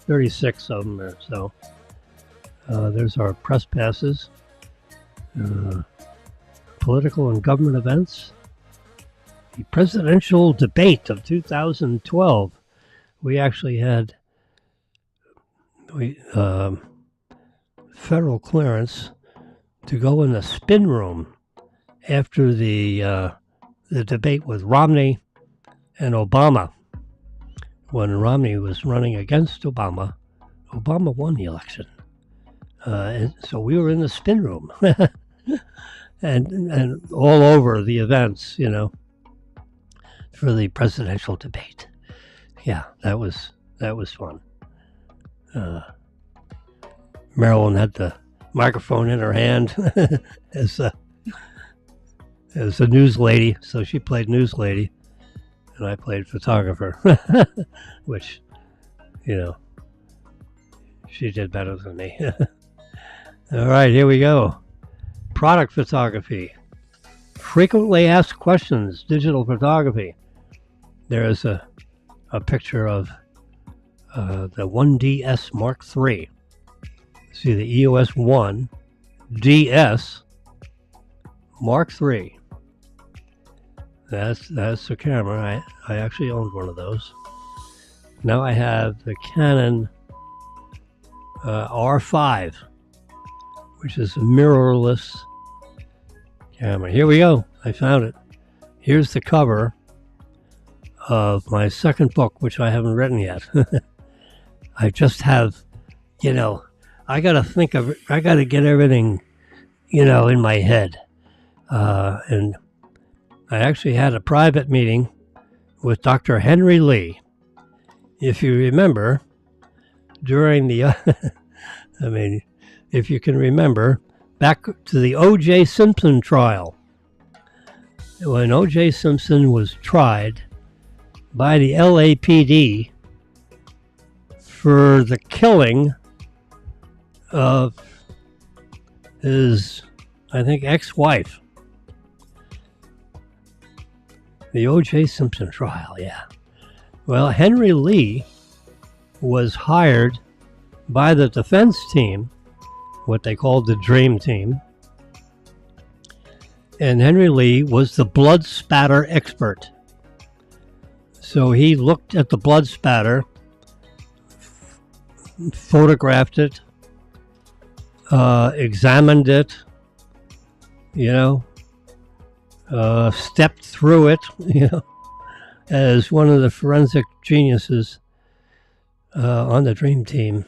[SPEAKER 1] 36 of them or so. There's our press passes, political and government events, the presidential debate of 2012. We actually had federal clearance to go in the spin room after the debate with Romney and Obama. When Romney was running against Obama, Obama won the election. And so we were in the spin room and all over the events, for the presidential debate. Yeah, that was fun. Marilyn had the microphone in her hand as a news lady, so she played news lady, and I played photographer, which, she did better than me. All right, here we go. Product photography. Frequently asked questions, digital photography. There is a picture of the 1DS Mark III. See the EOS 1 DS Mark III. That's the camera. I actually owned one of those. Now I have the Canon R5, which is a mirrorless camera. Here we go. I found it. Here's the cover of my second book, which I haven't written yet. I just have, I got to get everything, in my head. And I actually had a private meeting with Dr. Henry Lee. If you remember, during the, if you can remember, back to the O.J. Simpson trial. When O.J. Simpson was tried by the LAPD for the killing of his, I think, ex-wife. The O.J. Simpson trial, yeah. Well, Henry Lee was hired by the defense team, what they called the Dream Team. And Henry Lee was the blood spatter expert. So he looked at the blood spatter, photographed it, examined it, stepped through it, as one of the forensic geniuses on the Dream Team.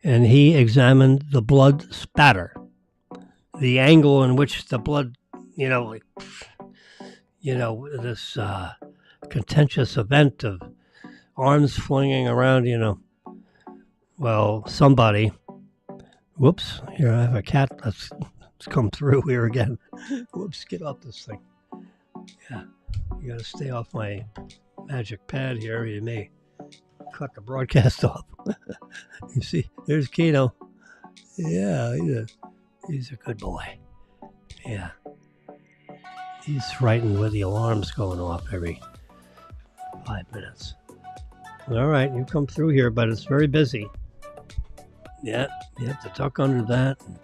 [SPEAKER 1] And he examined the blood spatter, the angle in which the blood, this contentious event of arms flinging around, well, somebody, whoops, here I have a cat that's come through here again. Whoops, get off this thing. Yeah, you got to stay off my magic pad here. You may cut the broadcast off. You see, there's Keno. Yeah, he's a good boy. Yeah. He's frightened with the alarms going off every 5 minutes. All right, you come through here, but it's very busy. Yeah, you have to tuck under that and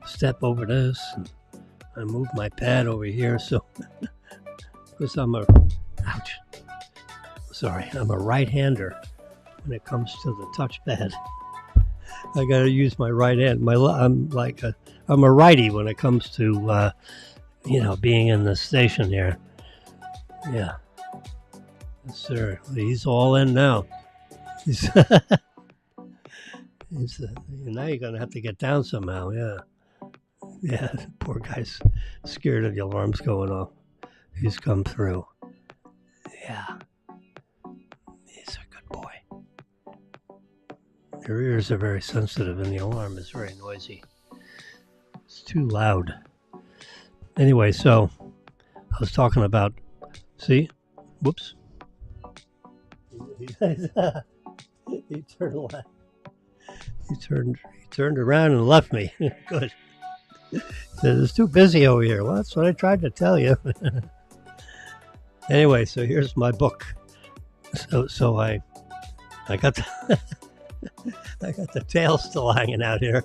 [SPEAKER 1] step over this. And I moved my pad over here, so because I'm a right-hander when it comes to the touchpad. I got to use my right hand. I'm a righty when it comes to being in the station here. Yeah. Yes, sir. He's all in now. Now you're going to have to get down somehow. Yeah. Yeah. Poor guy's scared of the alarms going off. He's come through. Yeah. He's a good boy. Their ears are very sensitive and the alarm is very noisy. It's too loud. Anyway, so I was talking about, see? Whoops. He turned around and left me. Good. He said, it's too busy over here. Well, that's what I tried to tell you. Anyway, so here's my book. So I got I got the tail still hanging out here.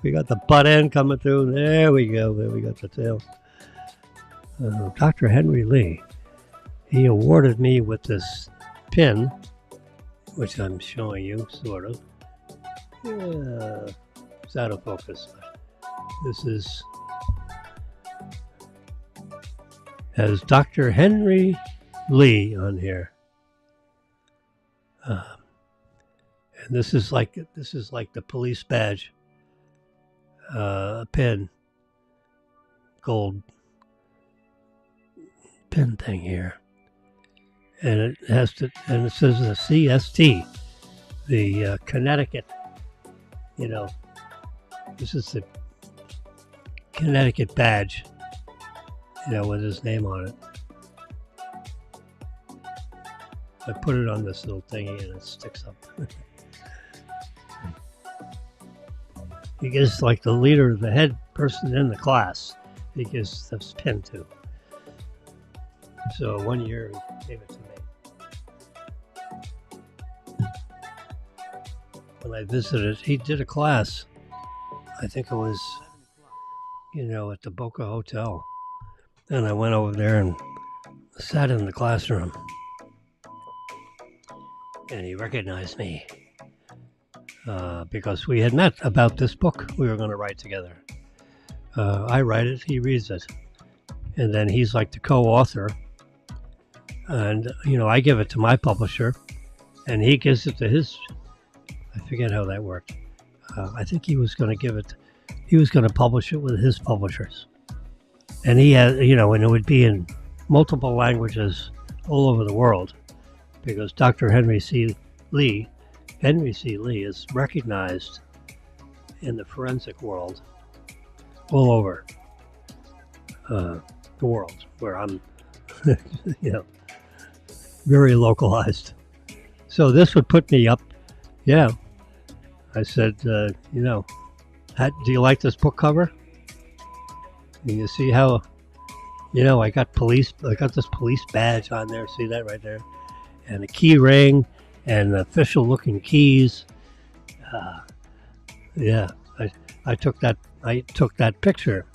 [SPEAKER 1] We got the butt end coming through. There we go. There we got the tail. Dr. Henry Lee, he awarded me with this pin, which I'm showing you, sort of. Yeah, it's out of focus. This is has Dr. Henry Lee on here. And this is like the police badge pin, gold pin thing here, and it says the CST, the Connecticut. You know, this is the Connecticut badge. You know, with his name on it. I put it on this little thingy and it sticks up. He gives, like, the leader, the head person in the class, he gives this pin to. So 1 year he gave it to me. When I visited, he did a class. I think it was, you know, at the Boca Hotel. And I went over there and sat in the classroom. And he recognized me because we had met about this book we were going to write together. I write it, he reads it. And then he's like the co-author. And, you know, I give it to my publisher. And he gives it to his, I forget how that worked. I think he was going to publish it with his publishers. And he had, you know, and it would be in multiple languages all over the world because Dr. Henry C. Lee is recognized in the forensic world all over the world where I'm, you know, very localized. So this would put me up. Yeah. I said, you know, do you like this book cover? And you see how, you know, I got this police badge on there. See that right there? And a key ring and official looking keys. Yeah, I took that picture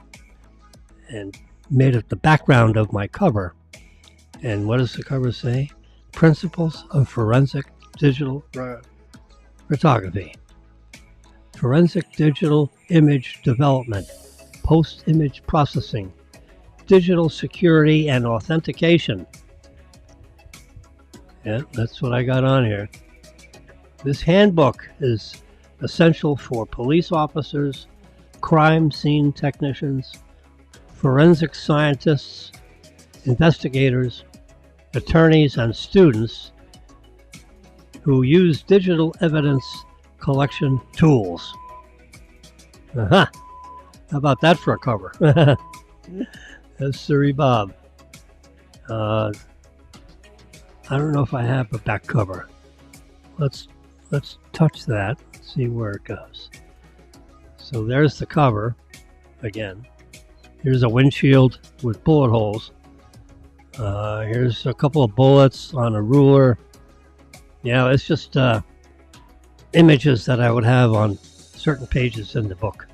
[SPEAKER 1] and made it the background of my cover. And what does the cover say? Principles of Forensic Digital Photography. Forensic Digital Image Development. Post-image processing, digital security and authentication. Yeah, that's what I got on here. This handbook is essential for police officers, crime scene technicians, forensic scientists, investigators, attorneys, and students who use digital evidence collection tools. Uh-huh. How about that for a cover? That's Siri Bob. I don't know if I have a back cover. Let's touch that. See where it goes. So there's the cover. Again, here's a windshield with bullet holes. Here's a couple of bullets on a ruler. Yeah, it's just images that I would have on certain pages in the book.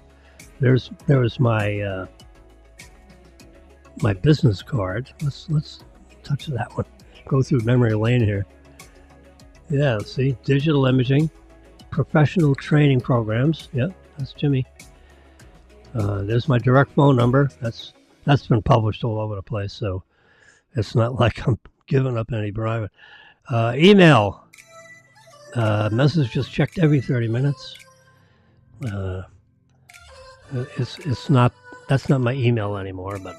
[SPEAKER 1] There was my my business card. Let's touch that one. Go through memory lane here. Yeah, see, digital imaging, professional training programs. Yep, that's Jimmy. There's my direct phone number. That's been published all over the place, so it's not like I'm giving up any private. Email. Messages checked every 30 minutes. It's not, that's not my email anymore, but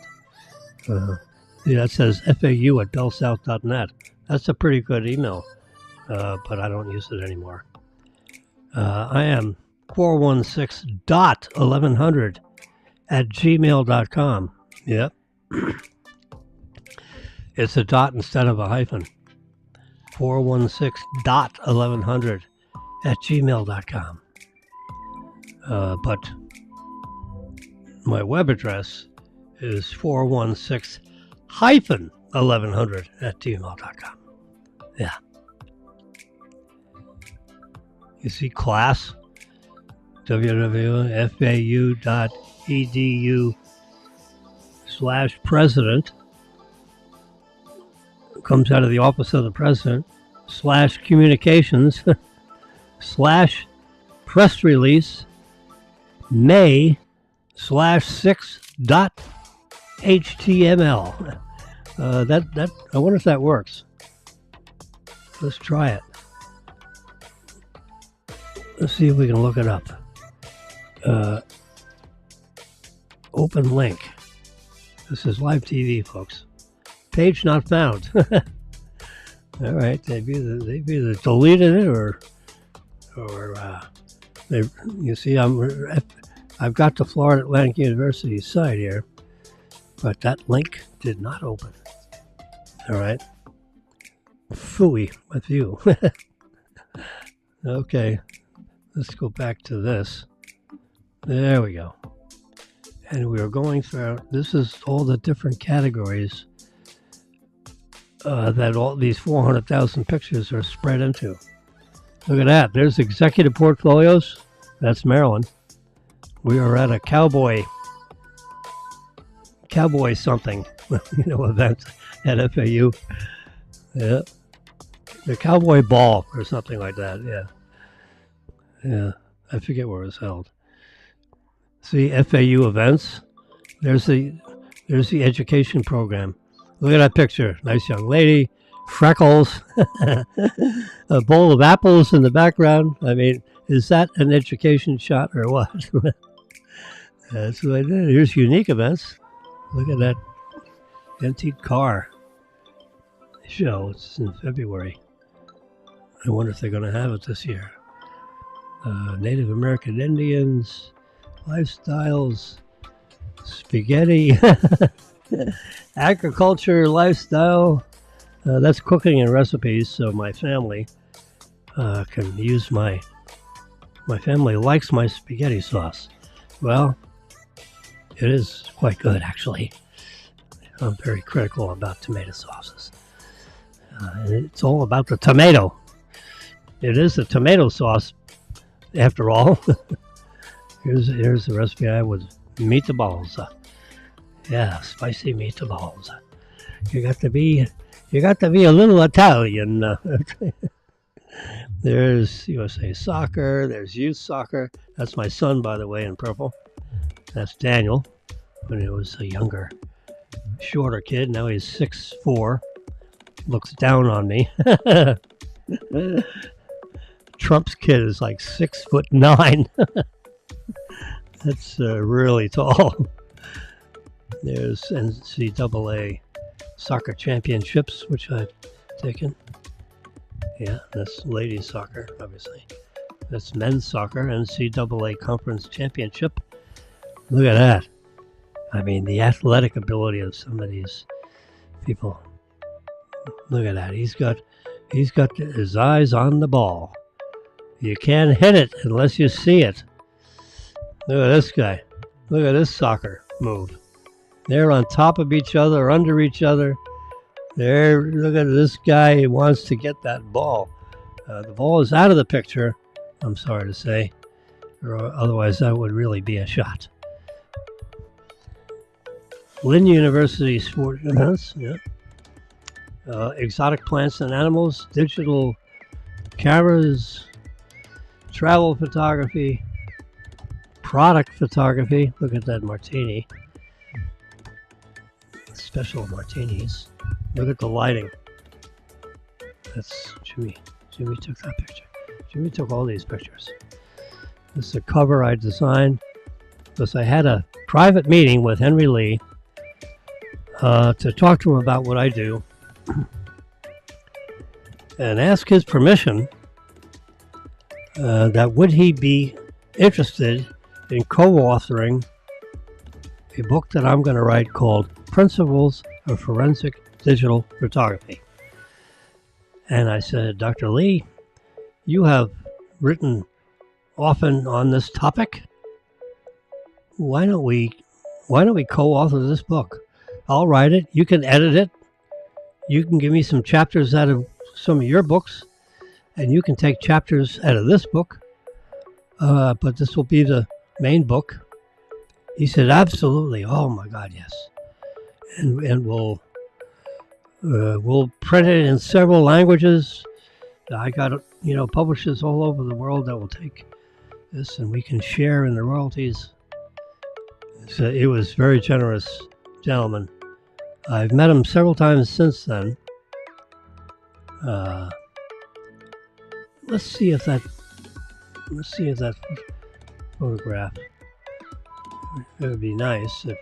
[SPEAKER 1] yeah, it says FAU@bellsouth.net. That's a pretty good email, but I don't use it anymore. I am 416.1100@gmail.com. Yep. It's a dot instead of a hyphen. 416.1100@gmail.com. But my web address is 416-1100@gmail.com. Yeah. You see class, www.fau.edu/president. Comes out of the office of the president, /communications, /press release, May /6.html. That I wonder if that works. Let's try it. Let's see if we can look it up. Open link. This is live TV, folks. Page not found. All right, they've either deleted it or you see I've got the Florida Atlantic University site here, but that link did not open. All right, phooey with you. Okay, let's go back to this. There we go. And we are going through. This is all the different categories that all these 400,000 pictures are spread into. Look at that. There's executive portfolios. That's Maryland. We are at a cowboy something, event at FAU. Yeah. The cowboy ball or something like that. Yeah. I forget where it was held. See, FAU events. There's the education program. Look at that picture. Nice young lady, freckles, a bowl of apples in the background. I mean, is that an education shot or what? That's what I did. Here's unique events. Look at that antique car show. It's in February. I wonder if they're going to have it this year. Native American Indians, lifestyles, spaghetti. Agriculture, lifestyle, that's cooking and recipes, so my family can use my family likes my spaghetti sauce. Well, it is quite good, actually. I'm very critical about tomato sauces. It's all about the tomato. It is a tomato sauce, after all. Here's the recipe I with meatballs. Yeah, spicy meatballs. You got to be a little Italian. There's USA Soccer. There's youth soccer. That's my son, by the way, in purple. That's Daniel, when he was a younger, shorter kid. Now he's 6'4". Looks down on me. Trump's kid is like 6'9". That's really tall. There's NCAA soccer championships, which I've taken. Yeah, that's ladies soccer, obviously. That's men's soccer, NCAA conference championship. Look at that. I mean, the athletic ability of some of these people. Look at that. He's got his eyes on the ball. You can't hit it unless you see it. Look at this guy. Look at this soccer move. They're on top of each other, under each other. Look at this guy. He wants to get that ball. The ball is out of the picture, I'm sorry to say, or otherwise that would really be a shot. Lynn University sport events, yeah. Exotic plants and animals, digital cameras, travel photography, product photography. Look at that martini. Special martinis. Look at the lighting. That's Jimmy. Jimmy took that picture. Jimmy took all these pictures. This is a cover I designed because I had a private meeting with Henry Lee to talk to him about what I do and ask his permission that would he be interested in co-authoring a book that I'm going to write called Principles of Forensic Digital Photography. And I said, Dr. Lee, you have written often on this topic. Why don't we co-author this book? I'll write it. You can edit it. You can give me some chapters out of some of your books, and you can take chapters out of this book, but this will be the main book. He said, absolutely. Oh my God, yes. And we'll print it in several languages. I got, publishers all over the world that will take this, and we can share in the royalties. So it was very generous gentleman. I've met him several times since then. Let's see if that photograph. It would be nice if.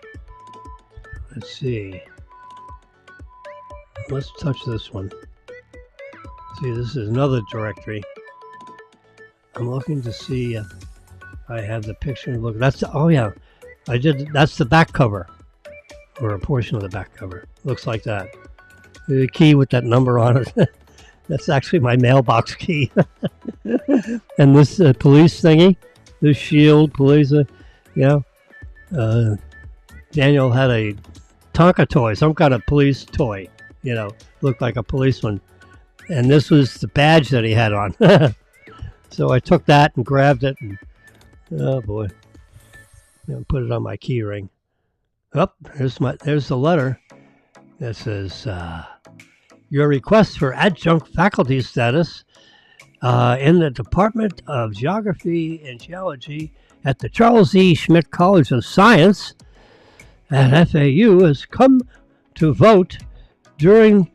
[SPEAKER 1] Let's see. Let's touch this one. See, this is another directory. I'm looking to see if I have the picture. Look, oh yeah, I did. That's the back cover, or a portion of the back cover. Looks like that. The key with that number on it. That's actually my mailbox key. And this police thingy, this shield police, Daniel had a Tonka toy, some kind of police toy, looked like a policeman. And this was the badge that he had on. So I took that and grabbed it, and oh boy, put it on my key ring. Oh, there's the letter that says, your request for adjunct faculty status in the Department of Geography and Geology at the Charles E. Schmidt College of Science at FAU has come to vote during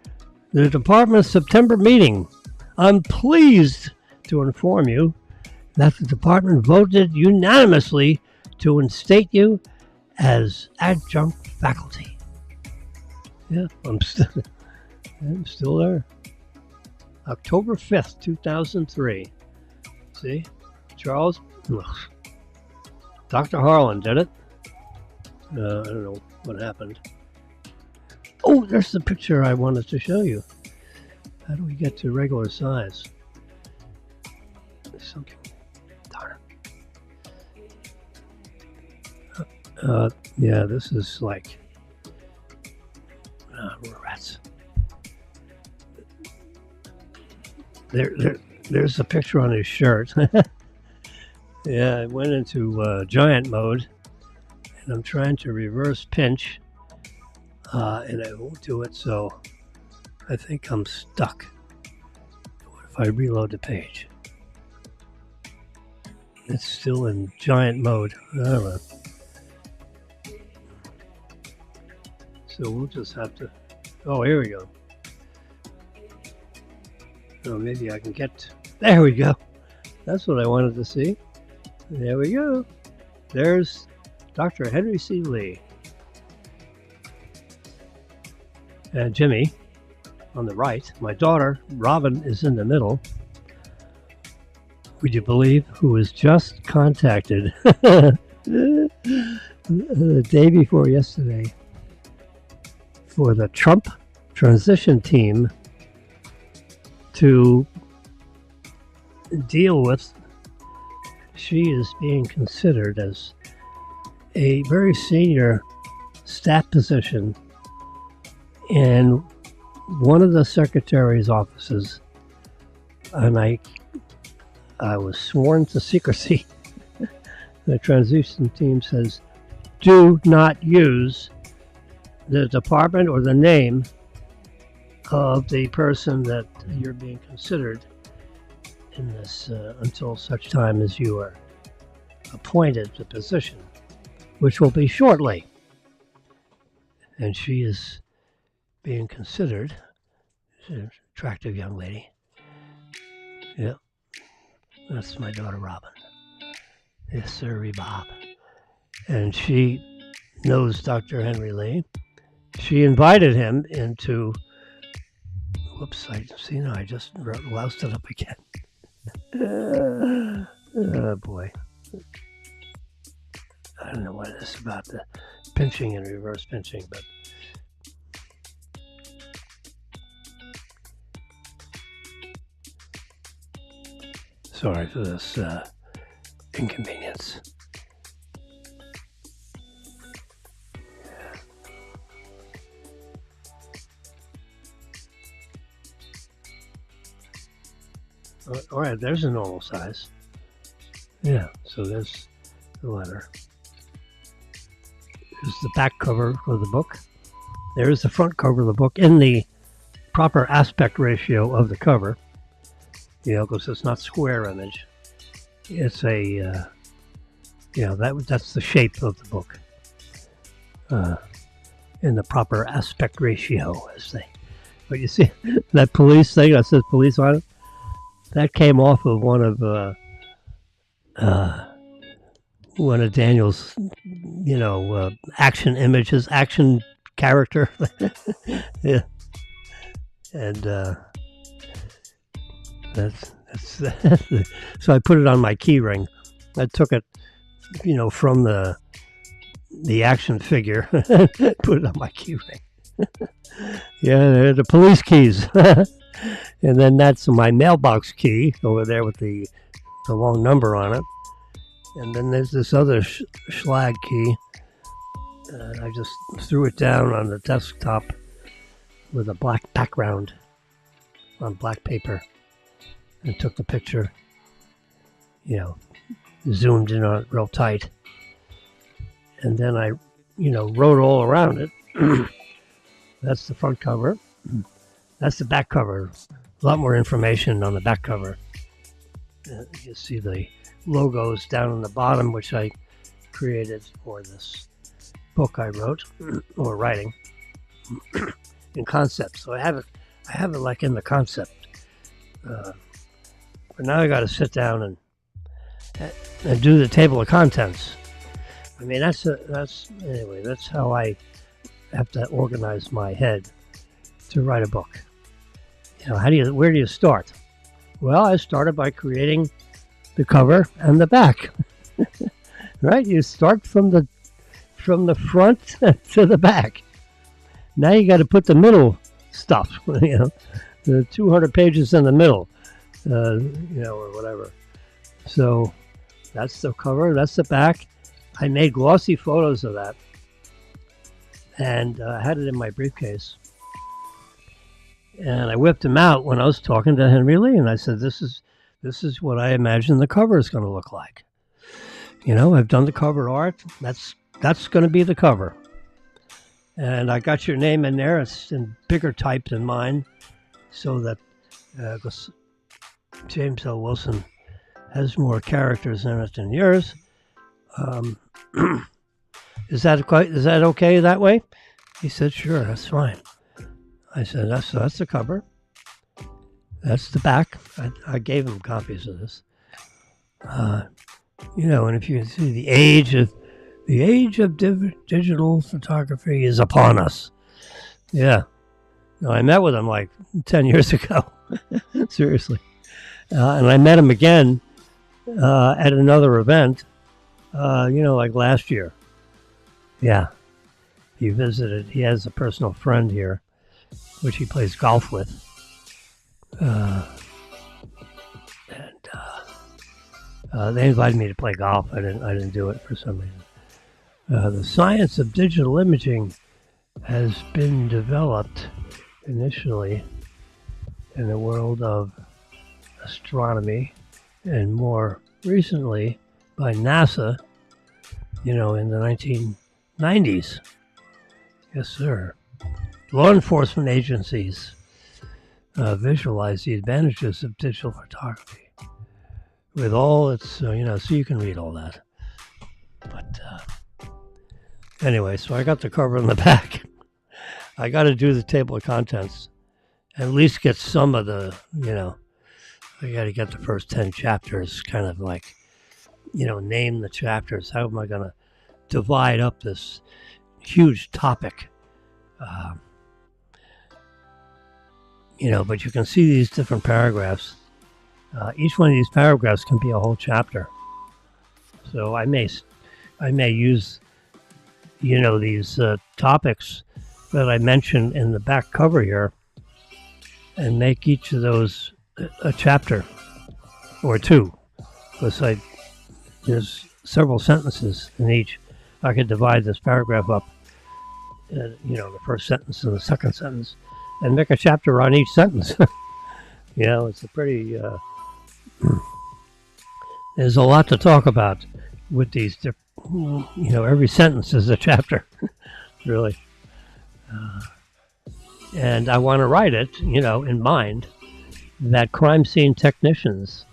[SPEAKER 1] the department's September meeting. I'm pleased to inform you that the department voted unanimously to instate you as adjunct faculty. Yeah, I'm still there. October 5th, 2003. See? Charles? Ugh. Dr. Harlan did it. I don't know what happened. Oh, there's the picture I wanted to show you. How do we get to regular size? Something. Darn it. Yeah, this is like... rats. There's a picture on his shirt. Yeah, I went into giant mode, and I'm trying to reverse pinch, and I won't do it, so I think I'm stuck. What if I reload the page? It's still in giant mode. I don't know. So we'll just have to... Oh, here we go. Oh, maybe I can get... There we go. That's what I wanted to see. There we go. There's Dr. Henry C. Lee. And Jimmy on the right. My daughter, Robin, is in the middle. Would you believe who was just contacted the day before yesterday for the Trump transition team to deal with? She is being considered as a very senior staff position in one of the secretary's offices, and I was sworn to secrecy. The transition team says, do not use the department or the name of the person that you're being considered in this until such time as you are appointed to position, which will be shortly. And she is being considered. She's an attractive young lady. Yeah, that's my daughter Robin. Yes, sir, Bob. And she knows Dr. Henry Lee. She invited him into... Whoops, I just loused it up again. Oh boy. I don't know what it is about the pinching and reverse pinching, but sorry for this inconvenience. All right, there's a normal size. Yeah, so there's the letter. There's the back cover of the book. There's the front cover of the book in the proper aspect ratio of the cover. Because it's not square image. It's a, that's the shape of the book. In the proper aspect ratio, as they. But you see, that police thing that says police on it, that came off of one of Daniel's, action images, action character. Yeah. And that's so I put it on my key ring. I took it, from the action figure, put it on my key ring. Yeah, they're the police keys. And then that's my mailbox key over there with the long number on it. And then there's this other schlag key. I just threw it down on the desktop with a black background on black paper and took the picture, zoomed in on it real tight. And then I, wrote all around it. That's the front cover. That's the back cover. A lot more information on the back cover. You see the logos down on the bottom, which I created for this book I wrote, or writing, in concept. So I have it like in the concept. But now I got to sit down and do the table of contents. I mean, that's how I have to organize my head to write a book. Where do you start? Well, I started by creating the cover and the back. Right? You start from the front to the back. Now you got to put the middle stuff, the 200 pages in the middle, or whatever. So that's the cover, that's the back. I made glossy photos of that, and I had it in my briefcase. And I whipped them out when I was talking to Henry Lee, and I said, "This is what I imagine the cover is going to look like. I've done the cover art. That's going to be the cover." And I got your name in there. It's in bigger type than mine, so that because James L. Wilson has more characters in it than yours. Is that okay that way? He said, "Sure, that's fine." I said, that's the cover. That's the back. I gave him copies of this. And if you see the age of digital photography is upon us. Yeah. No, I met with him like 10 years ago. Seriously. And I met him again at another event, like last year. Yeah. He visited. He has a personal friend here, which he plays golf with. They invited me to play golf. I didn't do it for some reason. The science of digital imaging has been developed initially in the world of astronomy, and more recently by NASA, in the 1990s. Yes, sir. Law enforcement agencies visualize the advantages of digital photography with all its, so you can read all that. But anyway, so I got the cover in the back. I got to do the table of contents, at least get some of the, I got to get the first 10 chapters, kind of like, name the chapters. How am I going to divide up this huge topic? But you can see these different paragraphs. Each one of these paragraphs can be a whole chapter. So I may use, these topics that I mentioned in the back cover here, and make each of those a chapter or two. Because there's several sentences in each. I could divide this paragraph up, the first sentence and the second sentence, and make a chapter on each sentence. It's a pretty There's a lot to talk about with these. Every sentence is a chapter, really. And I want to write it, in mind that crime scene technicians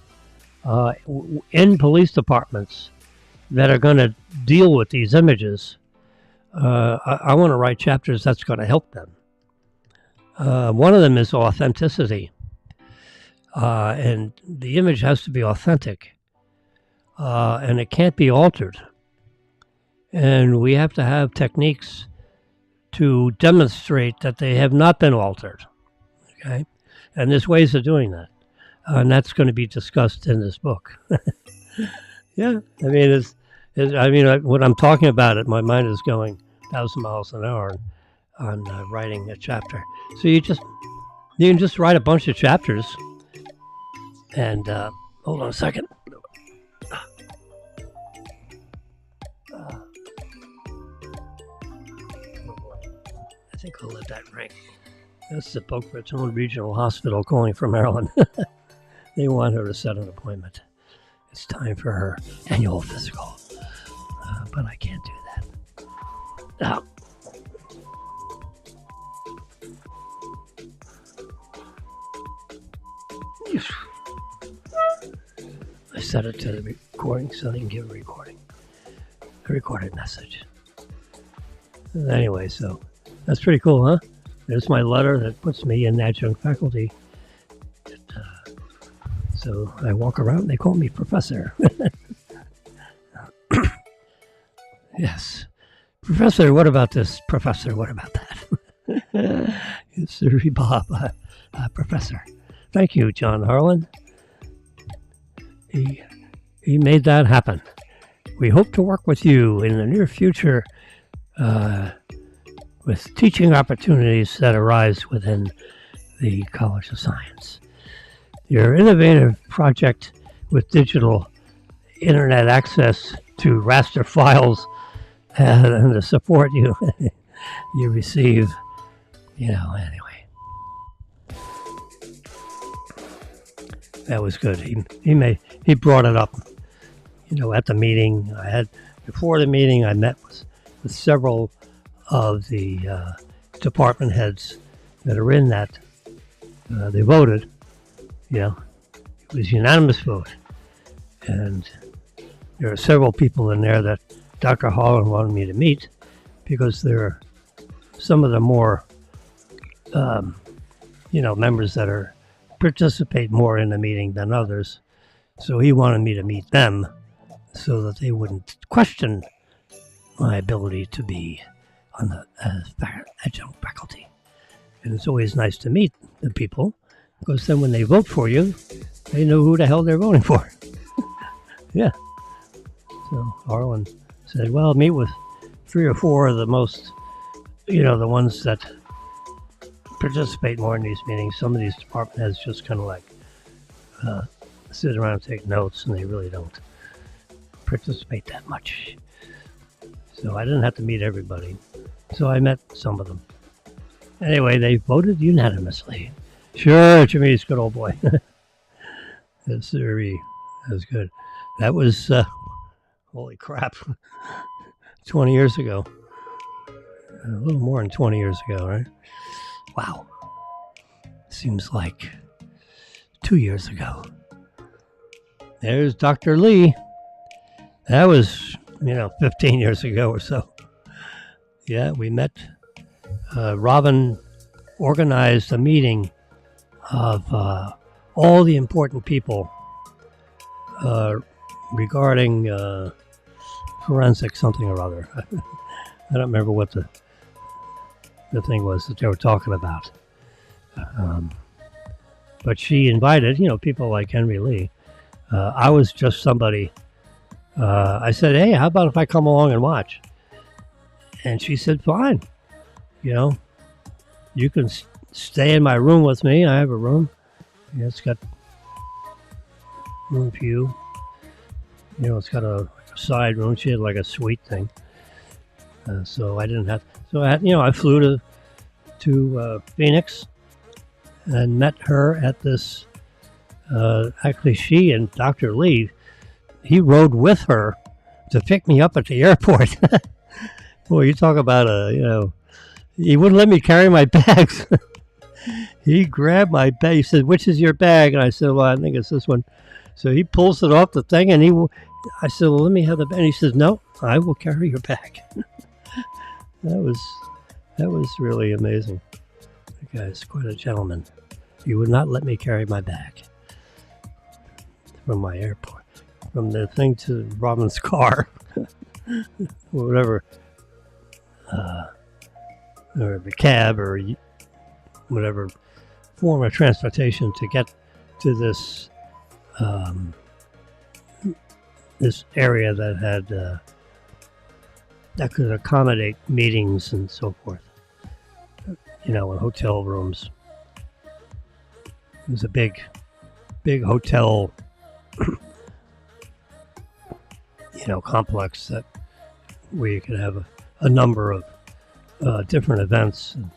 [SPEAKER 1] in police departments that are going to deal with these images, I want to write chapters that's going to help them. One of them is authenticity. And the image has to be authentic. And it can't be altered. And we have to have techniques to demonstrate that they have not been altered. Okay? And there's ways of doing that. And that's going to be discussed in this book. Yeah. I mean, when I'm talking about it, my mind is going 1,000 miles an hour on writing a chapter. So you can just write a bunch of chapters. And hold on a second. I think I'll let that ring. That's the Boca Raton Regional Hospital calling from Maryland. They want her to set an appointment. It's time for her annual physical. But I can't do that. I set it to the recording so they can give a recorded message. Anyway, so that's pretty cool, huh? There's my letter that puts me in adjunct faculty. So I walk around and they call me professor. Yes. Professor, what about this? Professor, what about that? It's Sir Bob, professor. Thank you, John Harlan. He made that happen. We hope to work with you in the near future with teaching opportunities that arise within the College of Science. Your innovative project with digital internet access to raster files and the support you receive, anyway. That was good. He brought it up, at the meeting. Before the meeting, I met with several of the department heads that are in that. They voted. It was a unanimous vote. And there are several people in there that Dr. Holland wanted me to meet because they're some of the more, members that participate more in the meeting than others. So he wanted me to meet them so that they wouldn't question my ability to be on the adjunct faculty. And it's always nice to meet the people because then when they vote for you, they know who the hell they're voting for. Yeah. So Harlan said, well, meet with 3 or 4 of the most, the ones that participate more in these meetings. Some of these department heads just kind of like sit around and take notes, and they really don't participate that much. So I didn't have to meet everybody. So I met some of them. Anyway, they voted unanimously. Sure, Jimmy's good old boy. Yes, sir. That was good. That was, holy crap, 20 years ago. A little more than 20 years ago, right? Wow. Seems like 2 years ago. There's Dr. Lee. That was, 15 years ago or so. Yeah, we met. Robin organized a meeting of all the important people regarding forensic something or other. I don't remember what the thing was that they were talking about. But she invited, people like Henry Lee. I was just somebody. I said, hey, how about if I come along and watch? And she said, fine. You can stay in my room with me. I have a room. It's got room for you. It's got a side room. She had like a suite thing. So I didn't have. So I flew to Phoenix and met her at this Actually, she and Dr. Lee, he rode with her to pick me up at the airport. Boy, you talk about he wouldn't let me carry my bags. He grabbed my bag. He said, "Which is your bag?" And I said, "Well, I think it's this one." So he pulls it off the thing, and I said, "Well, let me have the bag." And he says, "No, I will carry your bag." That was really amazing. The guy's quite a gentleman. He would not let me carry my bag from my airport, from the thing to Robin's car, whatever, or the cab, or whatever form of transportation to get to this this area that had that could accommodate meetings and so forth. In hotel rooms. It was a big hotel, complex where you could have a number of different events. And,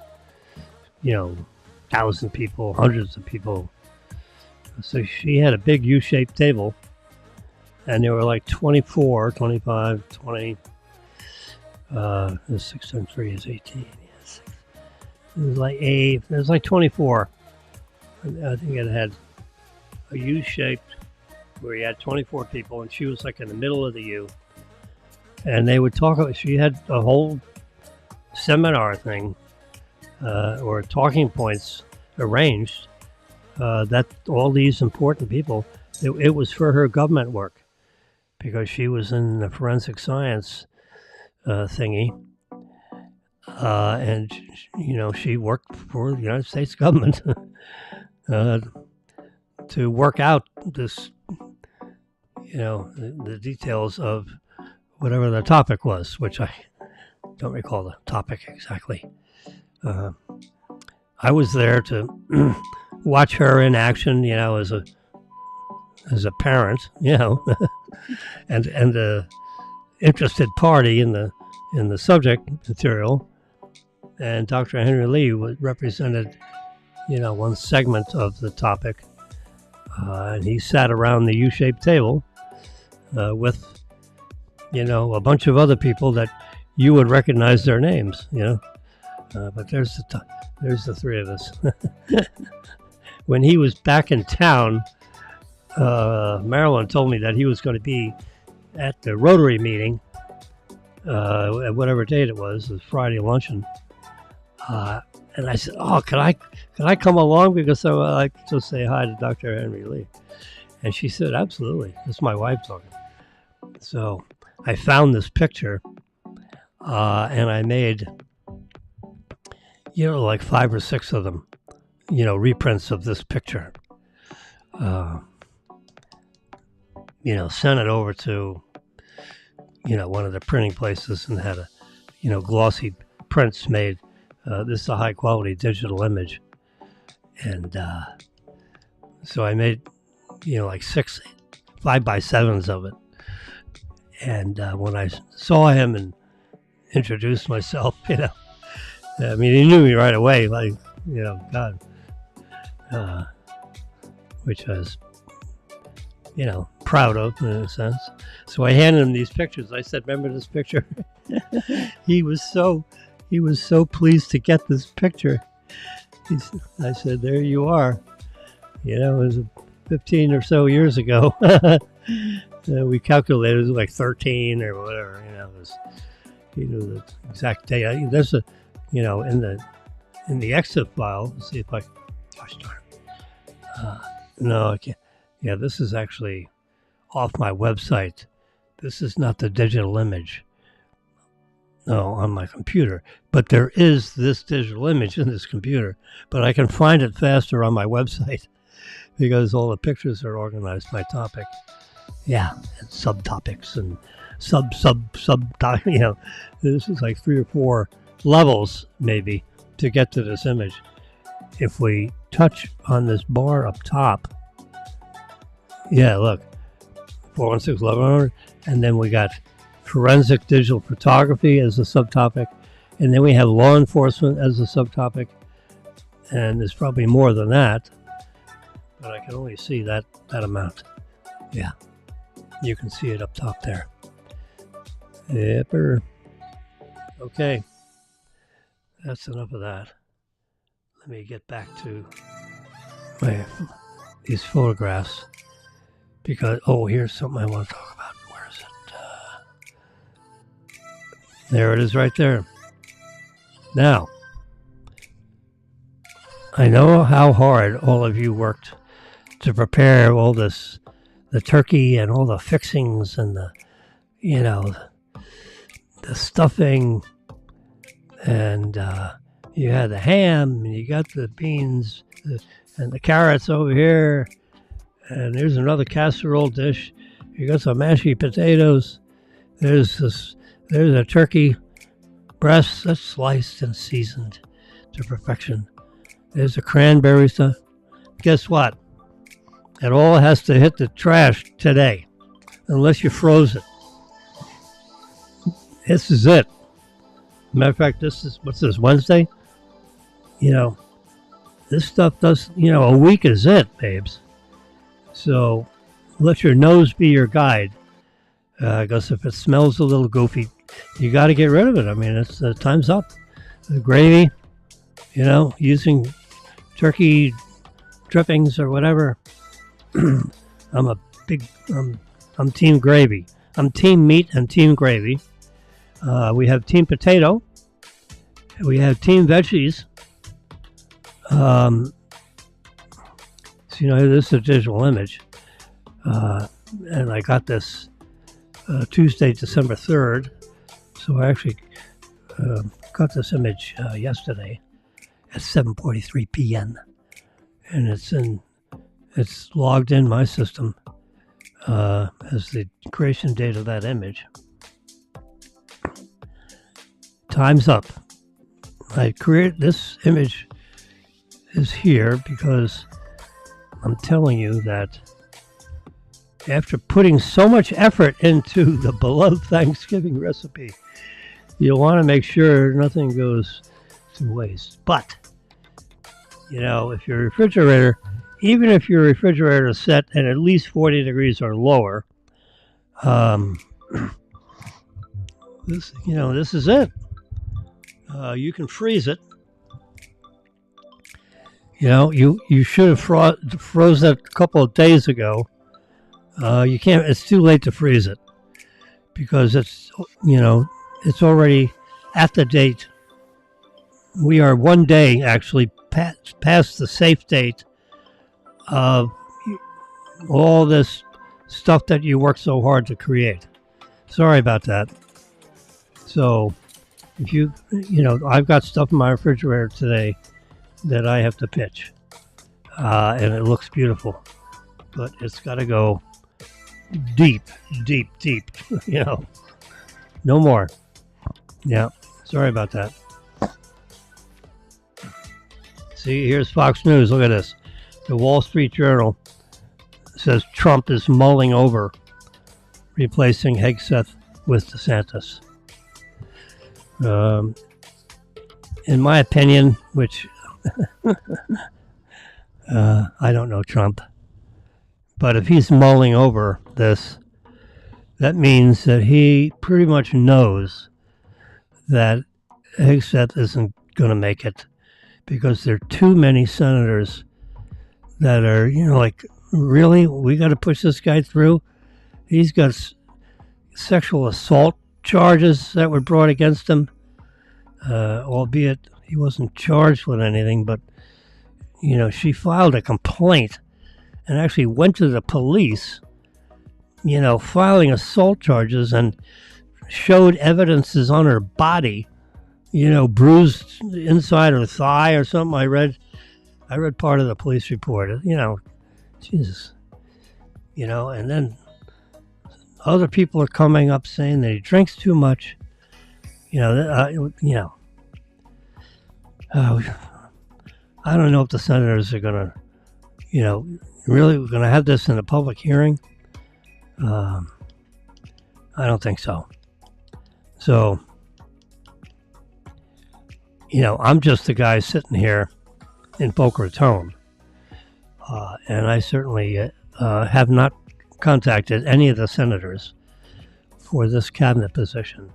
[SPEAKER 1] 1,000 people, hundreds of people. So she had a big U-shaped table, and there were like 24, 25, 20. 6 times 3 is 18. Yes. It was like 24. I think it had a U-shaped where you had 24 people, and she was like in the middle of the U. And they would talk. She had a whole seminar thing or talking points arranged that all these important people. It was for her government work because she was in the forensic science thingy, and she worked for the United States government to work out this, the details of whatever the topic was, which I don't recall the topic exactly. I was there to watch her in action, as a parent, and the interested party in the subject material, and Dr. Henry Lee represented, one segment of the topic, and he sat around the U-shaped table with, a bunch of other people that you would recognize their names, but there's the three of us. When he was back in town, Marilyn told me that he was going to be at the Rotary meeting, at whatever date it was Friday luncheon. And I said, "Oh, can I come along because I like to say hi to Dr. Henry Lee?" And she said, "Absolutely." This is my wife talking. So I found this picture, and I made, like 5 or 6 of them, reprints of this picture. Sent it over to, one of the printing places and had glossy prints made. This is a high quality digital image. And so I made, like 6 5x7s of it. And when I saw him and introduced myself, he knew me right away, like, God, which I was, proud of in a sense. So I handed him these pictures. I said, "Remember this picture?" He was so pleased to get this picture. I said, "There you are." It was 15 or so years ago. We calculated it was like 13 or whatever. He knew the exact date. There's a, in the exit file. Let's see if I. Gosh darn it. No, I can't. Yeah, this is actually off my website. This is not the digital image. No, on my computer. But there is this digital image in this computer. But I can find it faster on my website because all the pictures are organized by topic. Yeah, and subtopics and sub. This is like 3 or 4 levels maybe to get to this image. If we touch on this bar up top, yeah, look, 416-1100, and then we got forensic digital photography as a subtopic, and then we have law enforcement as a subtopic, and there's probably more than that. but I can only see that amount. Yeah, you can see it up top there. Yepper. Okay, that's enough of that. Let me get back to these photographs, because here's something I want to talk about. Where is it? There it is, right there. Now, I know how hard all of you worked to prepare all this, the turkey and all the fixings and the stuffing, and you had the ham, and you got the beans and the carrots over here, and there's another casserole dish. You got some mashed potatoes. There's a turkey breast that's sliced and seasoned to perfection. There's the cranberry stuff. Guess what? It all has to hit the trash today, unless you froze it. This is it. Matter of fact, what's this, Wednesday? This stuff does, a week is it, babes. So let your nose be your guide. Because if it smells a little goofy, you got to get rid of it. I mean, it's time's up. The gravy, using turkey drippings or whatever. I'm team gravy. I'm team meat and team gravy. We have team potato. We have team veggies. So this is a digital image, and I got this Tuesday, December 3rd. So I actually got this image yesterday at 7:43 p.m. and it's logged in my system as the creation date of that image. Time's up. I created this image is here because I'm telling you that after putting so much effort into the beloved Thanksgiving recipe, you want to make sure nothing goes to waste. But, if your refrigerator, even if your refrigerator is set at least 40 degrees or lower, this is it. You can freeze it. You should have froze it a couple of days ago. You can't. It's too late to freeze it because it's already at the date. We are one day actually past the safe date of all this stuff that you worked so hard to create. Sorry about that. So if I've got stuff in my refrigerator today that I have to pitch, and it looks beautiful, but it's got to go deep. No more. Yeah, sorry about that. See, here's Fox News. Look at this. The Wall Street Journal says Trump is mulling over replacing Hegseth with DeSantis. In my opinion, which I don't know Trump, but if he's mulling over this, that means that he pretty much knows that Hegseth isn't going to make it because there are too many senators that are, really, we got to push this guy through. He's got sexual assault charges that were brought against him, albeit he wasn't charged with anything, but, she filed a complaint and actually went to the police, filing assault charges and showed evidences on her body, bruised inside her thigh or something. I read part of the police report, Jesus, and then other people are coming up saying that he drinks too much, I don't know if the senators are going to, really going to have this in a public hearing. I don't think so. So, I'm just the guy sitting here in Boca Raton. And I certainly have not contacted any of the senators for this cabinet position,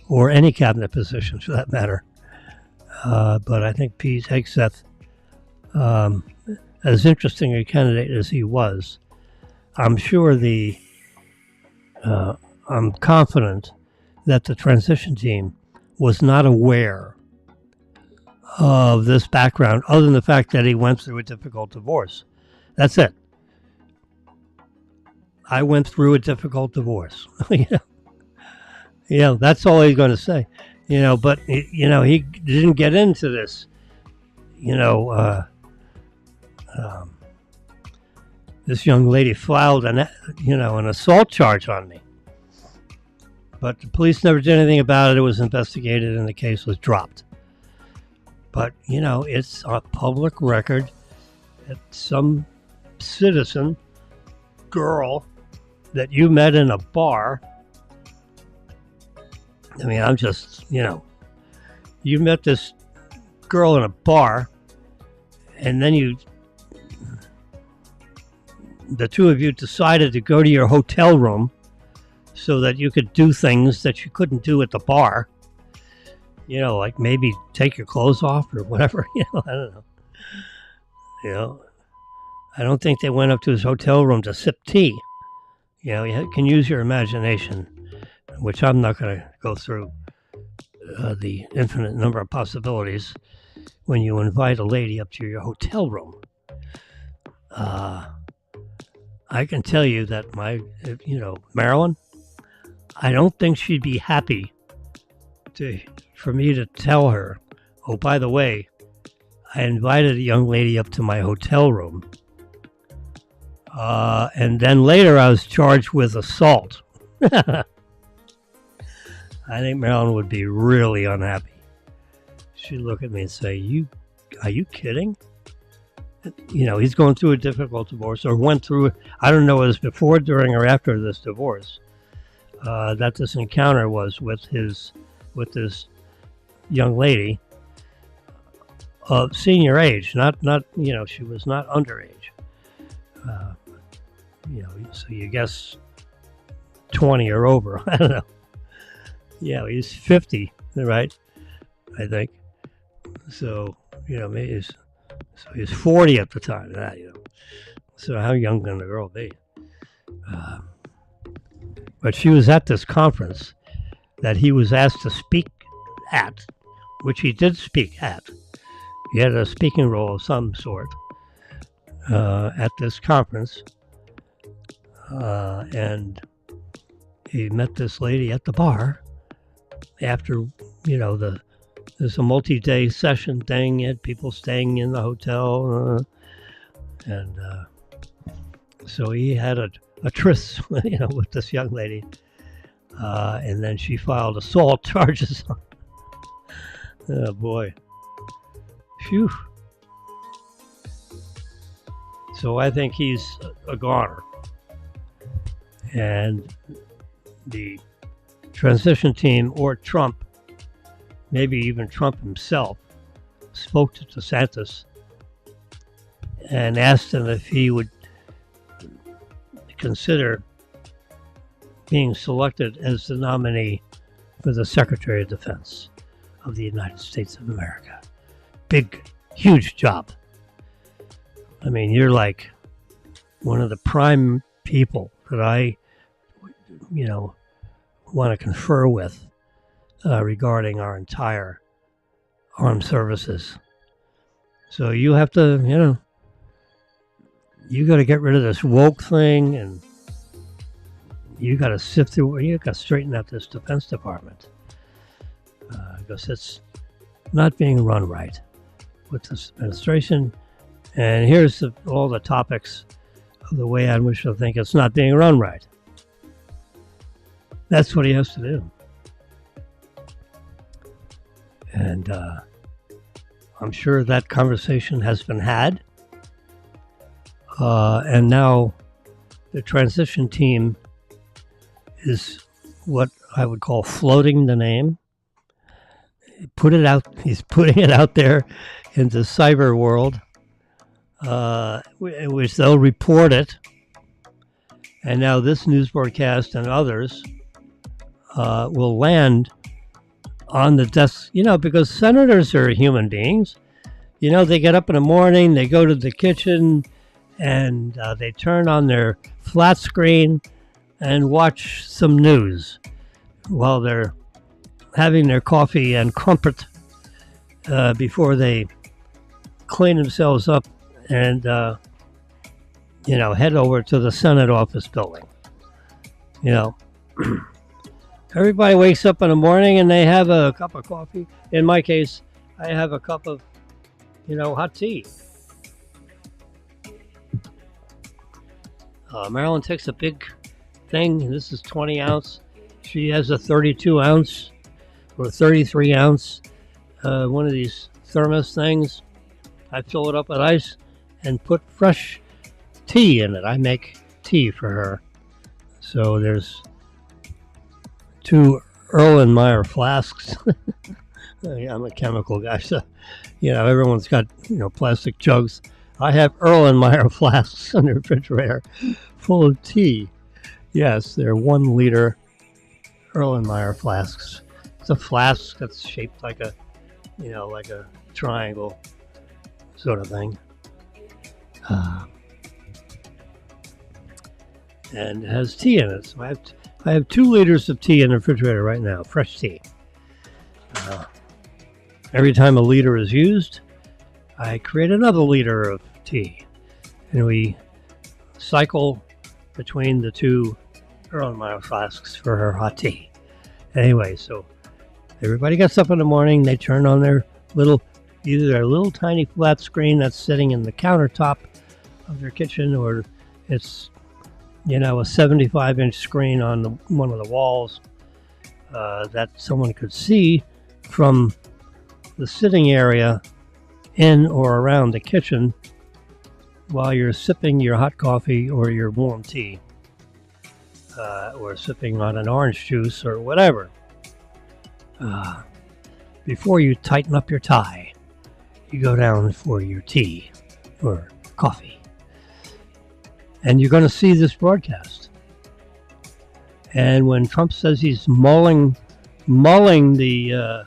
[SPEAKER 1] or any cabinet position for that matter. But I think Pete Hegseth, as interesting a candidate as he was, I'm confident that the transition team was not aware of this background, other than the fact that he went through a difficult divorce. That's it. I went through a difficult divorce. That's all he's going to say. But he didn't get into this. This young lady filed an assault charge on me, but the police never did anything about it. It was investigated, and the case was dropped. But it's a public record that some citizen girl that you met in a bar. I mean, I'm just, you met this girl in a bar, and then the two of you decided to go to your hotel room so that you could do things that you couldn't do at the bar. Like maybe take your clothes off or whatever, I don't know. I don't think they went up to his hotel room to sip tea. You can use your imagination, which I'm not going to go through the infinite number of possibilities when you invite a lady up to your hotel room. I can tell you that Marilyn, I don't think she'd be happy for me to tell her, oh, by the way, I invited a young lady up to my hotel room. And then later I was charged with assault. I think Marilyn would be really unhappy. She'd look at me and say, are you kidding? He's going through a difficult divorce, or went through it. I don't know if it was before, during, or after this divorce, that this encounter was with this young lady of senior age, not she was not underage. So you guess 20 or over. I don't know. Yeah, he's 50, right? I think. So maybe he's 40 at the time. So how young can the girl be? But she was at this conference that he was asked to speak at, which he did speak at. He had a speaking role of some sort at this conference. And he met this lady at the bar after, there's a multi-day session thing. You had people staying in the hotel. And so he had a tryst, with this young lady. And then she filed assault charges on him. Oh, boy. Phew. So I think he's a goner. And the transition team, or Trump, maybe even Trump himself, spoke to DeSantis and asked him if he would consider being selected as the nominee for the Secretary of Defense of the United States of America. Big, huge job. I mean, you're like one of the prime people that I want to confer with regarding our entire armed services. So you have to, you got to get rid of this woke thing, and you got to sift through, you got to straighten out this Defense Department. Because it's not being run right with this administration. And here's all the topics of the way in which I think it's not being run right. That's what he has to do. And I'm sure that conversation has been had. And now the transition team is what I would call floating the name. He's putting it out there in the cyber world. which they'll report it. And now this news broadcast and others will land on the desk, because senators are human beings. They get up in the morning, they go to the kitchen, and they turn on their flat screen and watch some news while they're having their coffee and crumpet before they clean themselves up and head over to the Senate office building. Everybody wakes up in the morning and they have a cup of coffee. In my case, I have a cup of hot tea. Marilyn takes a big thing. This is 20 ounce. She has a 32 ounce or 33 ounce one of these thermos things. I fill it up with ice and put fresh tea in it. I make tea for her. So there's 2 Erlenmeyer flasks. I'm a chemical guy, so everyone's got plastic jugs. I have Erlenmeyer flasks in the refrigerator full of tea. Yes, they're 1 liter Erlenmeyer flasks. It's a flask that's shaped like a triangle sort of thing. And it has tea in it. So I have 2 liters of tea in the refrigerator right now, fresh tea. Every time a liter is used, I create another liter of tea. And we cycle between the 2 Erlenmeyer flasks for her hot tea. Anyway, so everybody gets up in the morning, they turn on their either their little tiny flat screen that's sitting in the countertop of their kitchen, or it's a 75-inch screen on one of the walls that someone could see from the sitting area in or around the kitchen while you're sipping your hot coffee or your warm tea, or sipping on an orange juice or whatever. Before you tighten up your tie, you go down for your tea or coffee. And you're going to see this broadcast. And when Trump says he's mulling the,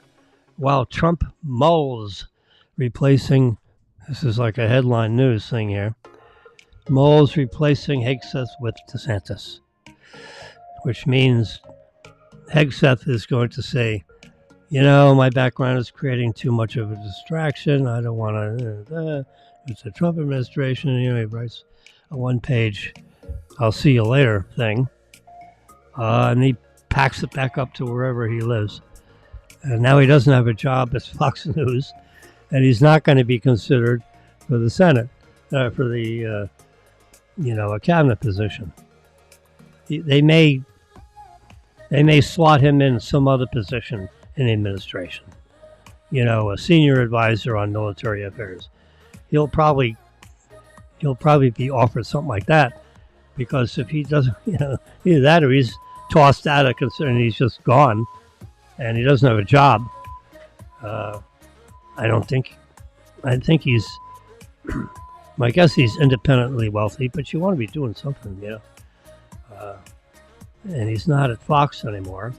[SPEAKER 1] while Trump mulls replacing, this is like a headline news thing here, mulls replacing Hegseth with DeSantis, which means Hegseth is going to say, my background is creating too much of a distraction. I don't want to, it's the Trump administration. He writes a 1-page, I'll see you later thing. And he packs it back up to wherever he lives. And now he doesn't have a job at Fox News, and he's not going to be considered for the Senate, for the, a cabinet position. They may slot him in some other position in the administration, a senior advisor on military affairs. He'll probably be offered something like that, because if he doesn't, either that or he's tossed out of concern, he's just gone, and he doesn't have a job. I think he's, I guess he's independently wealthy, but you want to be doing something, and he's not at Fox anymore.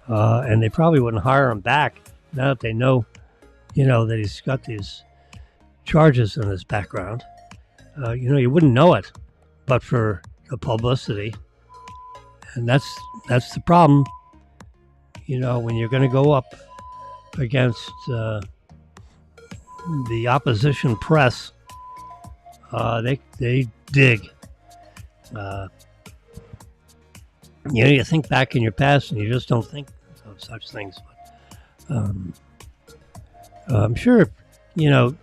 [SPEAKER 1] And they probably wouldn't hire him back now that they know, that he's got these charges in his background. You wouldn't know it, but for the publicity. And that's the problem, when you're going to go up against the opposition press. They dig. You think back in your past and you just don't think of such things. But I'm sure, you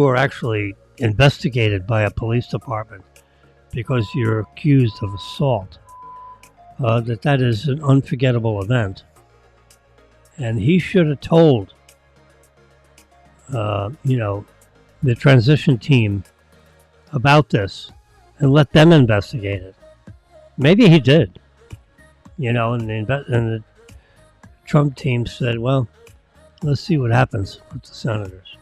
[SPEAKER 1] are actually investigated by a police department because you're accused of assault. That is an unforgettable event. And he should have told, the transition team about this and let them investigate it. Maybe he did, and the Trump team said, well, let's see what happens with the senators.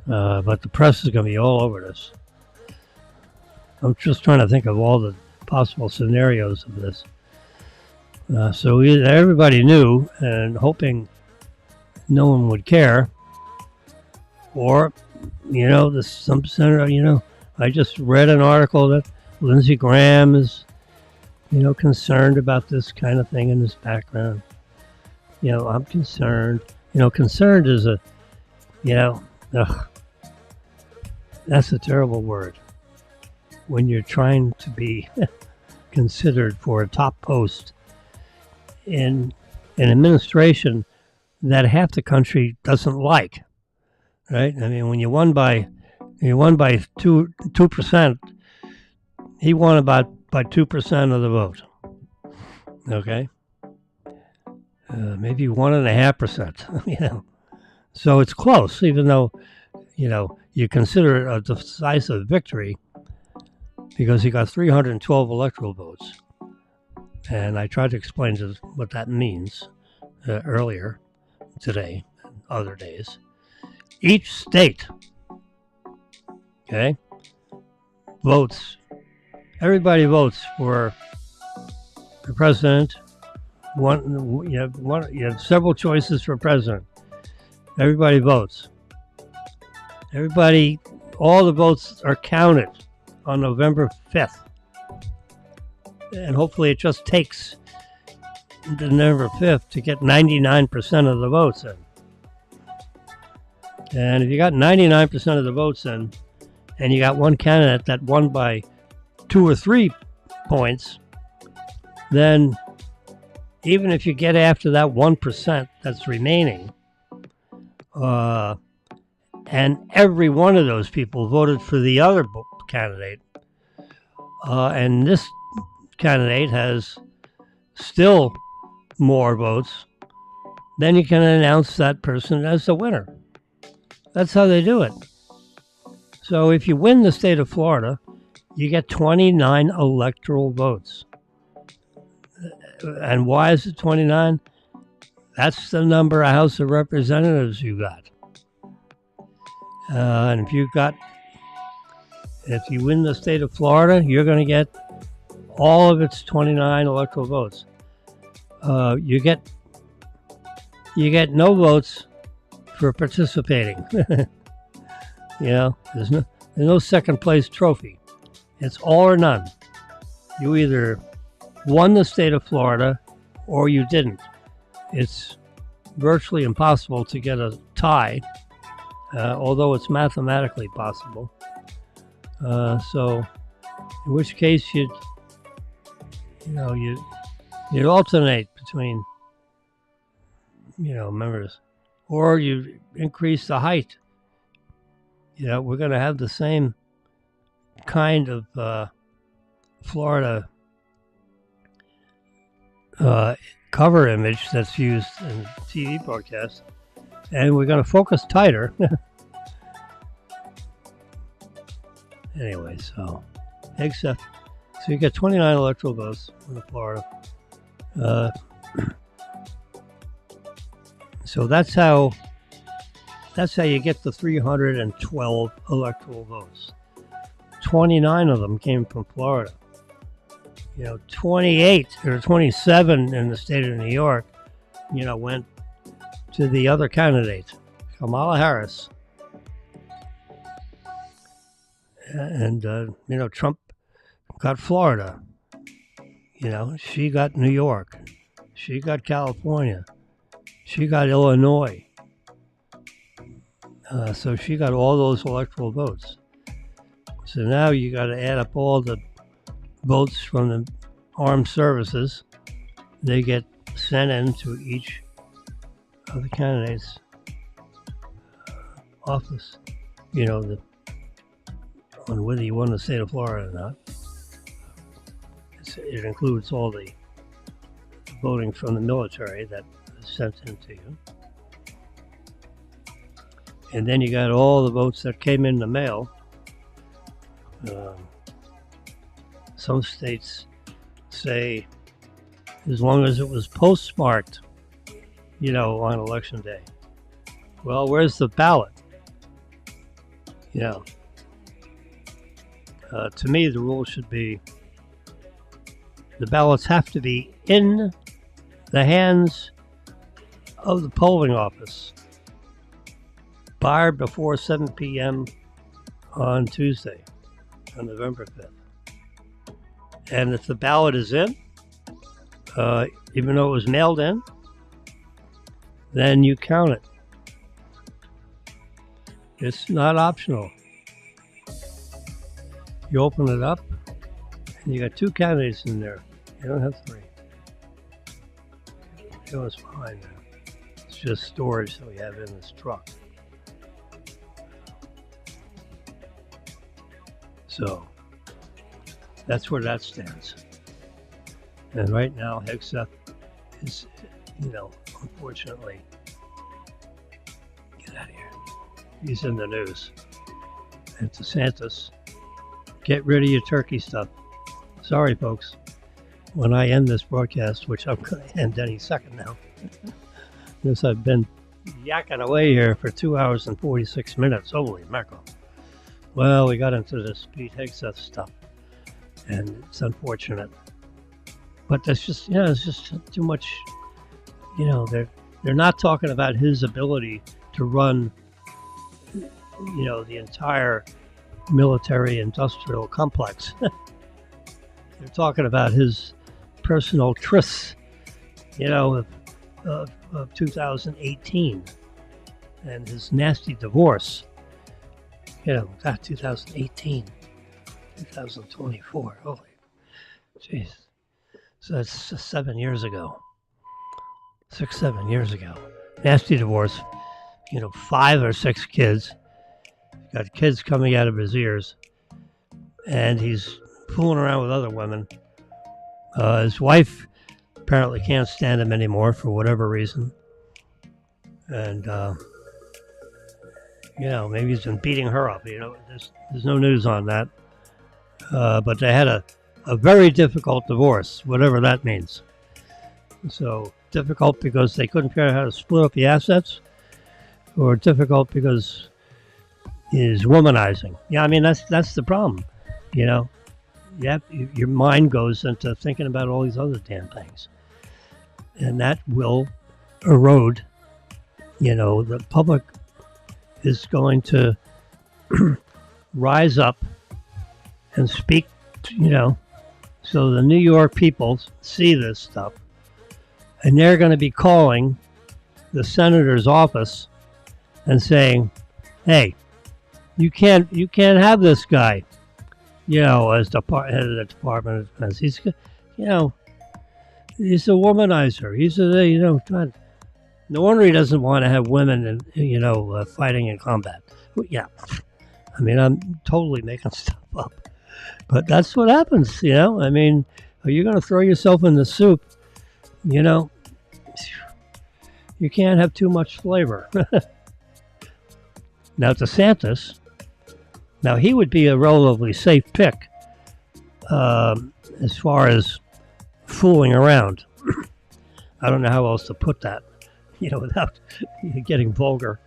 [SPEAKER 1] But the press is going to be all over this. I'm just trying to think of all the possible scenarios of this. So either everybody knew and hoping no one would care, or, some senator, I just read an article that Lindsey Graham is, concerned about this kind of thing in his background. I'm concerned. Concerned is that's a terrible word. When you're trying to be considered for a top post in an administration that half the country doesn't like, right? I mean, when you won by 2%, he won by 2% of the vote. Okay, maybe 1.5%. So it's close, even though you consider it a decisive victory because he got 312 electoral votes. And I tried to explain what that means earlier today and other days. Each state, votes. Everybody votes for the president. You have several choices for president. Everybody votes. All the votes are counted on November 5th. And hopefully it just takes the November 5th to get 99% of the votes in. And if you got 99% of the votes in, and you got one candidate that won by 2 or 3 points, then even if you get after that 1% that's remaining, and every one of those people voted for the other candidate, and this candidate has still more votes, then you can announce that person as the winner. That's how they do it. So if you win the state of Florida, you get 29 electoral votes. And why is it 29? That's the number of House of Representatives you got. And if you win the state of Florida, you're going to get all of its 29 electoral votes. You get no votes for participating. There's no second place trophy. It's all or none. You either won the state of Florida or you didn't. It's virtually impossible to get a tie, although it's mathematically possible. So, in which case you'd alternate between, members, or you increase the height. We're going to have the same kind of Florida cover image that's used in TV broadcasts, and we're going to focus tighter. Anyway, so you get 29 electoral votes in Florida. So that's how you get the 312 electoral votes. 29 of them came from Florida. 28 or 27 in the state of New York, went to the other candidate, Kamala Harris. And, Trump got Florida. She got New York. She got California. She got Illinois. So she got all those electoral votes. So now you got to add up all the votes from the armed services. They get sent into each of the candidates' office. On whether you won the state of Florida or not. It includes all the voting from the military that is sent into you. And then you got all the votes that came in the mail. Some states say as long as it was postmarked, on election day. Well, where's the ballot? You know, to me, the rule should be the ballots have to be in the hands of the polling office by before 7 p.m. on Tuesday, on November 5th. And if the ballot is in, even though it was mailed in, then you count it. It's not optional. You open it up, and you got 2 candidates in there. You don't have 3. It was fine now. It's just storage that we have in this truck. So that's where that stands. And right now, Hegseth is, unfortunately, get out of here. He's in the news. And DeSantis, get rid of your turkey stuff. Sorry, folks. When I end this broadcast, which I'm going to end any second now, because I've been yakking away here for 2 hours and 46 minutes. Holy mackerel. Well, we got into this Pete Hegseth stuff, and it's unfortunate. But that's just, it's just too much. They're not talking about his ability to run, the entire military-industrial complex. They're talking about his personal trysts, of 2018 and his nasty divorce. 2018, 2024. Holy, jeez. So that's 7 years ago. 7 years ago. Nasty divorce. 5 or 6 kids. Got kids coming out of his ears. And he's fooling around with other women. His wife apparently can't stand him anymore for whatever reason. And, maybe he's been beating her up. There's no news on that. But they had a very difficult divorce, whatever that means. So difficult because they couldn't figure out how to split up the assets, or difficult because he's womanizing. Yeah, I mean, that's the problem. Your mind goes into thinking about all these other damn things. And that will erode, the public is going to rise up and speak, so the New York people see this stuff, and they're going to be calling the senator's office and saying, "Hey, you can't have this guy, as the head of the Department of Defense. He's a womanizer. He's God, no wonder he doesn't want to have women, fighting in combat." Yeah, I mean, I'm totally making stuff up, but that's what happens. I mean, are you going to throw yourself in the soup? You can't have too much flavor. Now, DeSantis, he would be a relatively safe pick as far as fooling around. I don't know how else to put that, without getting vulgar,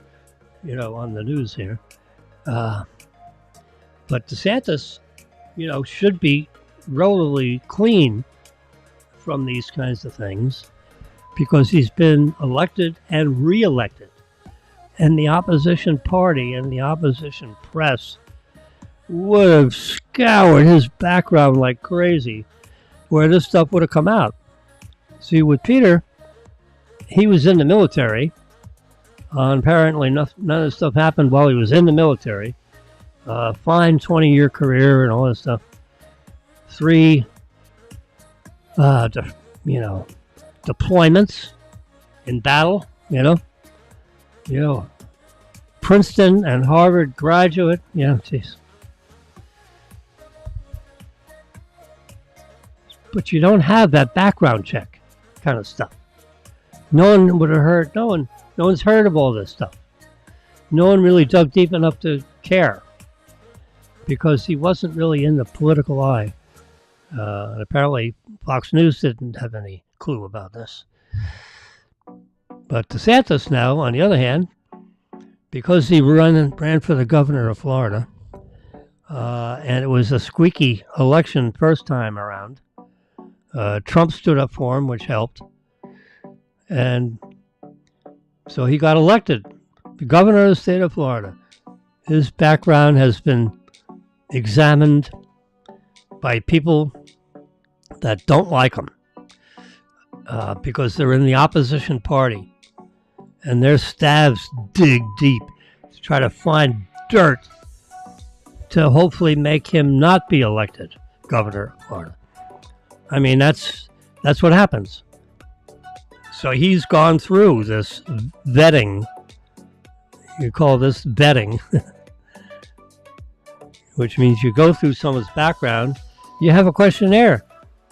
[SPEAKER 1] on the news here. But DeSantis, should be relatively clean from these kinds of things because he's been elected and reelected. And the opposition party and the opposition press would have scoured his background like crazy where this stuff would have come out. See, with Peter, he was in the military. Apparently, none of this stuff happened while he was in the military. Fine 20-year career and all this stuff. 3, deployments in battle, Princeton and Harvard graduate, geez. But you don't have that background check kind of stuff. No one would have heard, no one's heard of all this stuff. No one really dug deep enough to care because he wasn't really in the political eye. And apparently Fox News didn't have any clue about this. But DeSantis now, on the other hand, because he ran for the governor of Florida, and it was a squeaky election first time around. Trump stood up for him, which helped. And so he got elected, the governor of the state of Florida. His background has been examined by people that don't like him because they're in the opposition party. And their staffs dig deep to try to find dirt to hopefully make him not be elected governor of Florida. I mean, that's what happens. So he's gone through this vetting. You call this vetting, which means you go through someone's background. You have a questionnaire,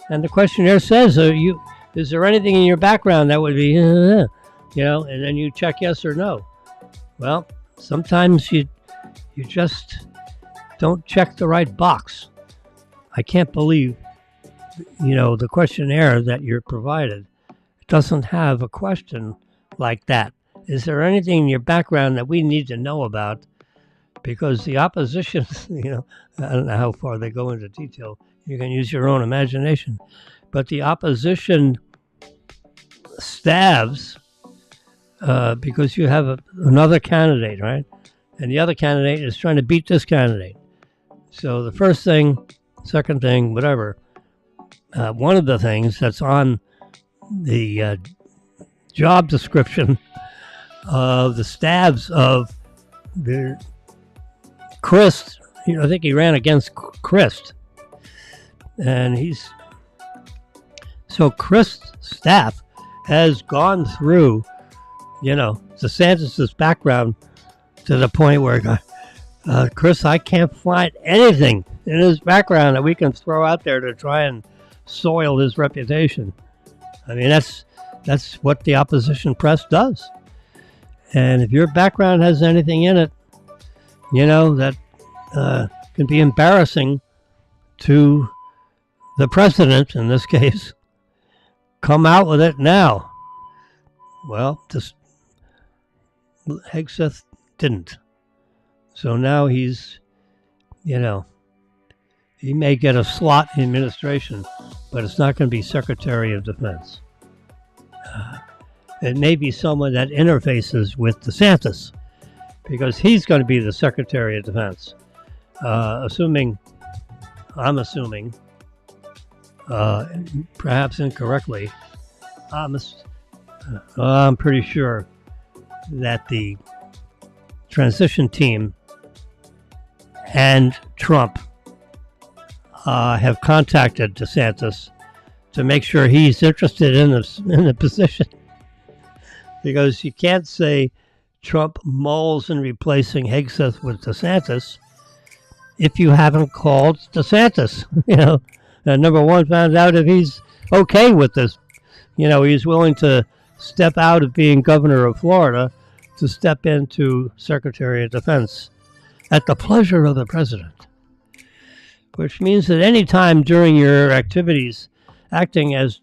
[SPEAKER 1] and the questionnaire says, is there anything in your background that would be, and then you check yes or no. Well, sometimes you just don't check the right box. I can't believe, the questionnaire that you're provided doesn't have a question like that. Is there anything in your background that we need to know about? Because the opposition, I don't know how far they go into detail. You can use your own imagination. But the opposition stabs because you have another candidate, right? And the other candidate is trying to beat this candidate. So the first thing, second thing, whatever, one of the things that's on the job description of the stabs of the Christ, I think he ran against Christ. And so Christ's staff has gone through, DeSantis' background to the point where, Chris, I can't find anything in his background that we can throw out there to try and soil his reputation. I mean, that's what the opposition press does. And if your background has anything in it, that can be embarrassing to the president, in this case, come out with it now. Well, just Hegseth didn't. So now he's, he may get a slot in administration, but it's not going to be Secretary of Defense. It may be someone that interfaces with DeSantis, because he's going to be the Secretary of Defense. I'm assuming, perhaps incorrectly, I'm pretty sure that the transition team and Trump have contacted DeSantis to make sure he's interested in the position. Because you can't say Trump mulls in replacing Hegseth with DeSantis if you haven't called DeSantis. Number one, found out if he's okay with this. He's willing to step out of being governor of Florida to step into Secretary of Defense at the pleasure of the president. Which means that any time during your activities acting as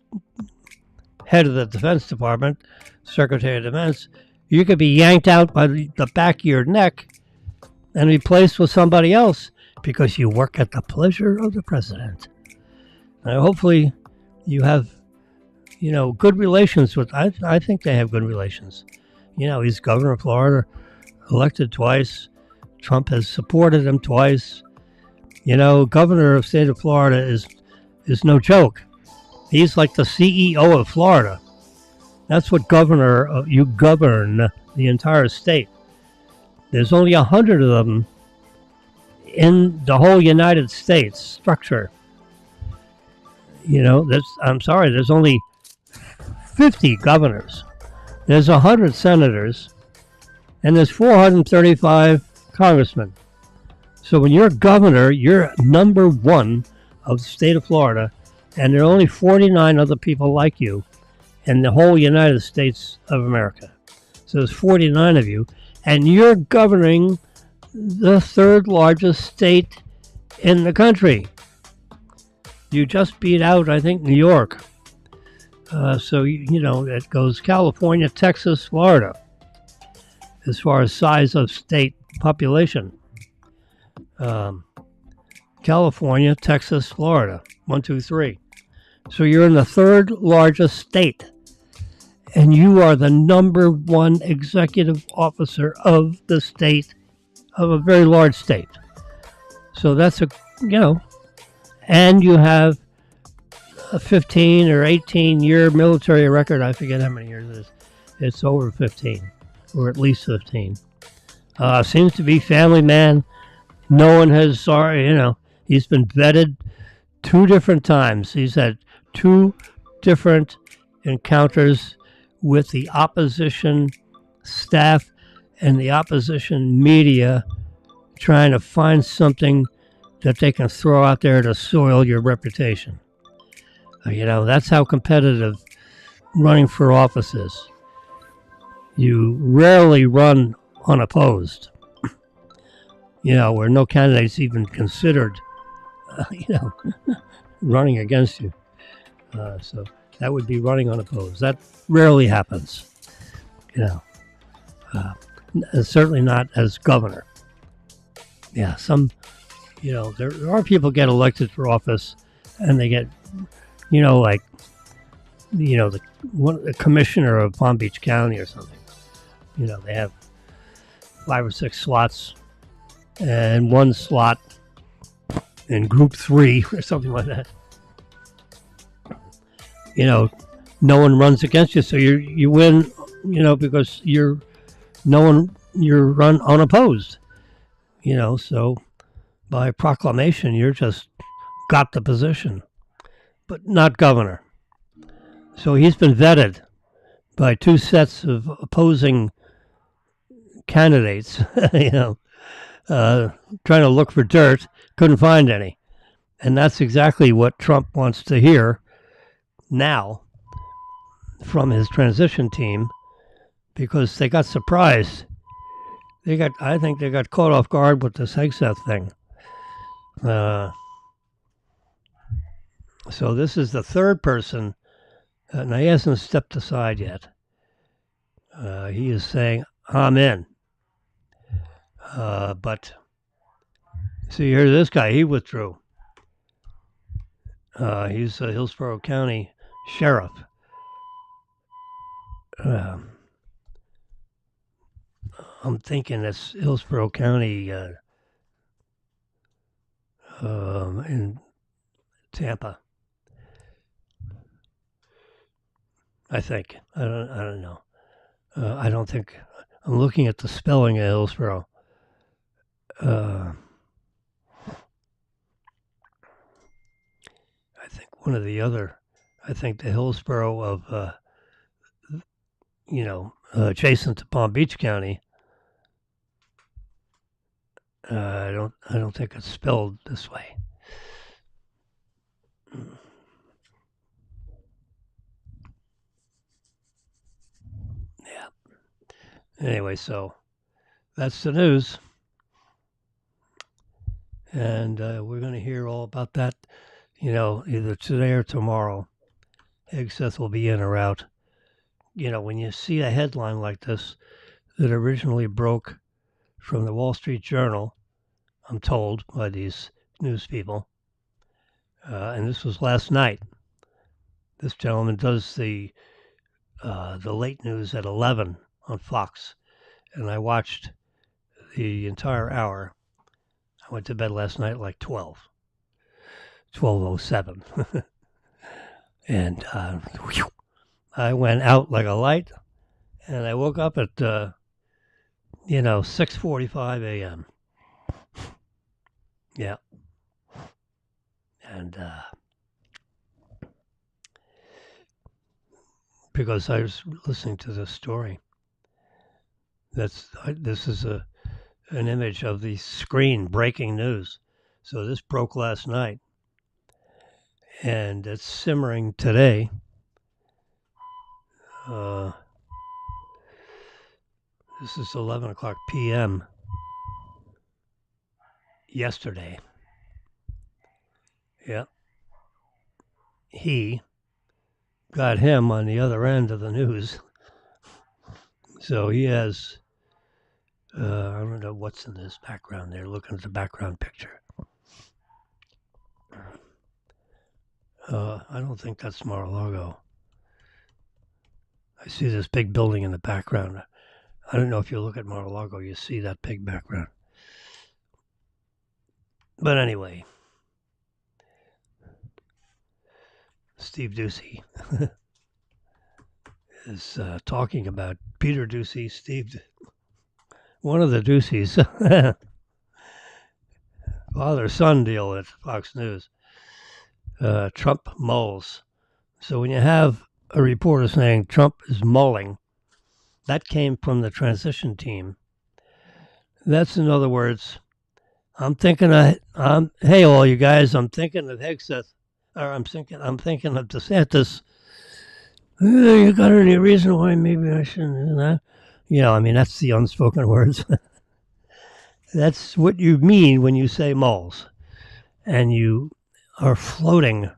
[SPEAKER 1] head of the Defense Department, Secretary of Defense, you could be yanked out by the back of your neck and replaced with somebody else because you work at the pleasure of the president. Now, hopefully you have, good relations with, I think they have good relations. He's governor of Florida, elected twice. Trump has supported him twice. Governor of the state of Florida is no joke. He's like the CEO of Florida. That's what you govern the entire state. There's only 100 of them in the whole United States structure. There's only 50 governors. There's 100 senators, and there's 435 congressmen. So when you're governor, you're number one of the state of Florida, and there are only 49 other people like you in the whole United States of America. So there's 49 of you, and you're governing the third largest state in the country. You just beat out, I think, New York. So it goes California, Texas, Florida. as far as size of state population. California, Texas, Florida, 1, 2, 3. So you're in the third largest state, and you are the number one executive officer of the state, of a very large state. So that's and you have a 15 or 18-year military record. I forget how many years it is. It's over 15, or at least 15. Seems to be family man. No one has, he's been vetted 2 different times. He's had 2 different encounters with the opposition staff and the opposition media, trying to find something that they can throw out there to soil your reputation. That's how competitive running for office is. You rarely run unopposed, where no candidate's even considered, running against you. So that would be running unopposed. That rarely happens, certainly not as governor. Yeah, there are people get elected for office and they get, the commissioner of Palm Beach County or something. They have 5 or 6 slots, and 1 slot in group 3 or something like that. No one runs against you, so you win, because you're run unopposed. So by proclamation, you're just got the position, but not governor. So he's been vetted by 2 sets of opposing candidates, trying to look for dirt, couldn't find any. And that's exactly what Trump wants to hear now from his transition team, because they got surprised. I think they got caught off guard with this Hegseth thing. So this is the 3rd person. Now, he hasn't stepped aside yet. He is saying, I'm in. But, see, here's this guy. He withdrew. He's a Hillsborough County sheriff. I'm thinking it's Hillsborough County in Tampa. I think. I don't know. I don't think. I'm looking at the spelling of Hillsborough. I think one of the other. I think the Hillsborough of, adjacent to Palm Beach County. I don't think it's spelled this way. Yeah. Anyway, so that's the news. And we're going to hear all about that, either today or tomorrow. Hegseth will be in or out. When you see a headline like this that originally broke from the Wall Street Journal, I'm told by these news people, and this was last night. This gentleman does the late news at 11 on Fox, and I watched the entire hour. I went to bed last night at like 12:07, and I went out like a light, and I woke up at 6:45 a.m. Yeah, and because I was listening to this story. This is an image of the screen breaking news. So this broke last night, and it's simmering today. This is 11 o'clock p.m. yesterday. Yeah. He got him on the other end of the news. So he has I don't know what's in this background there. Looking at the background picture. I don't think that's Mar-a-Lago. I see this big building in the background. I don't know if you look at Mar-a-Lago, you see that big background. But anyway, Steve Ducey is talking about Peter Ducey, Steve, one of the Duceys, father-son deal at Fox News. Trump mulls. So when you have a reporter saying Trump is mulling, that came from the transition team. That's, in other words, I'm thinking of, hey, all you guys, I'm thinking of Hegseth, or I'm thinking of DeSantis. You got any reason why maybe I shouldn't do that? You know, I mean, that's the unspoken words. That's what you mean when you say mulls. And you are floating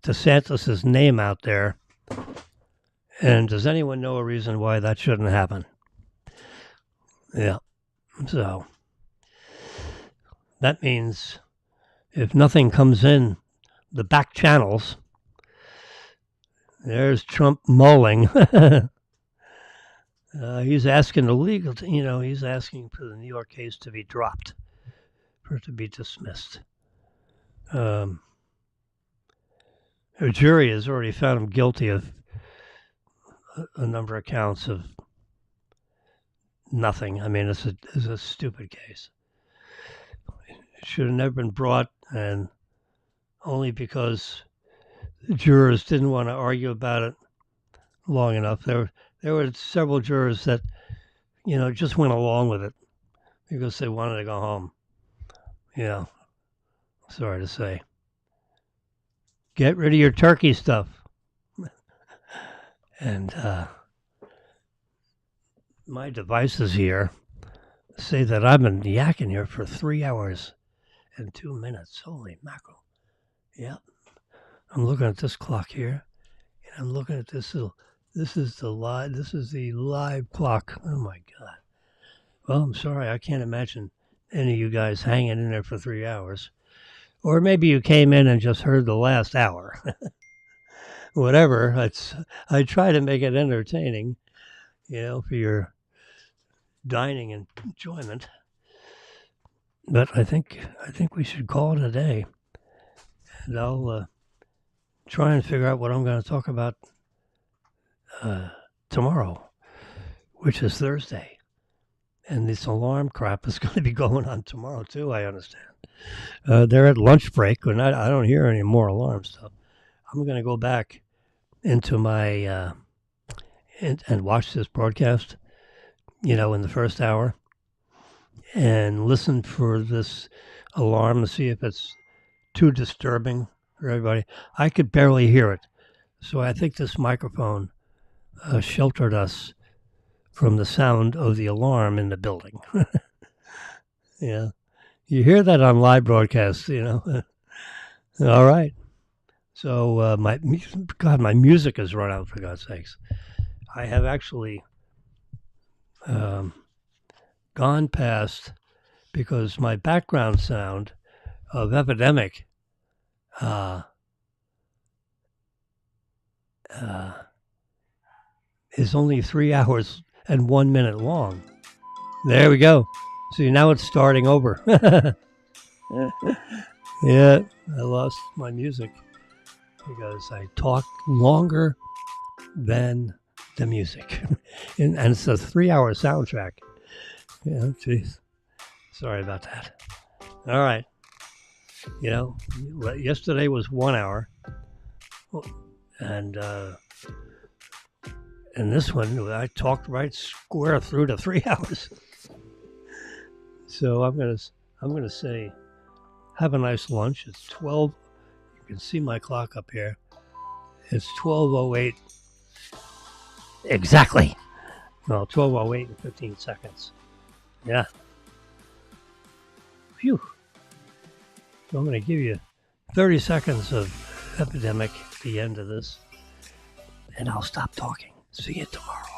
[SPEAKER 1] DeSantis' name out there. And does anyone know a reason why that shouldn't happen? Yeah. So that means if nothing comes in the back channels, there's Trump mulling. He's asking the legal, he's asking for the New York case to be dropped, for it to be dismissed. A jury has already found him guilty of a number of counts of nothing. I mean, it's a stupid case. It should have never been brought, and only because the jurors didn't want to argue about it long enough. There were several jurors that, just went along with it because they wanted to go home. Sorry to say. Get rid of your turkey stuff. And my devices here say that I've been yakking here for 3 hours and 2 minutes. Holy mackerel. Yep. I'm looking at this clock here, and I'm looking at this little. This is the live clock. Oh my God. Well, I'm sorry, I can't imagine any of you guys hanging in there for 3 hours. Or maybe you came in and just heard the last hour. Whatever. I try to make it entertaining, for your dining enjoyment. But I think we should call it a day. And I'll try and figure out what I'm going to talk about tomorrow, which is Thursday. And this alarm crap is going to be going on tomorrow too, I understand. They're at lunch break, and I don't hear any more alarms. So I'm going to go back into my and watch this broadcast, in the first hour, and listen for this alarm to see if it's too disturbing for everybody. I could barely hear it. So I think this microphone sheltered us from the sound of the alarm in the building. Yeah. You hear that on live broadcasts, All right. So my music has run out, for God's sakes. I have actually gone past, because my background sound of Epidemic is only 3 hours and 1 minute long. There we go. See, now it's starting over. Yeah, I lost my music because I talk longer than the music. and it's a 3-hour soundtrack. Yeah, geez. Sorry about that. All right. Yesterday was 1 hour. And this one, I talked right square through to 3 hours. So I'm gonna say, have a nice lunch. It's 12. You can see my clock up here. It's 12:08. Exactly. No, 12:08 and 15 seconds. Yeah. Phew. So I'm gonna give you 30 seconds of Epidemic at the end of this, and I'll stop talking. See you tomorrow.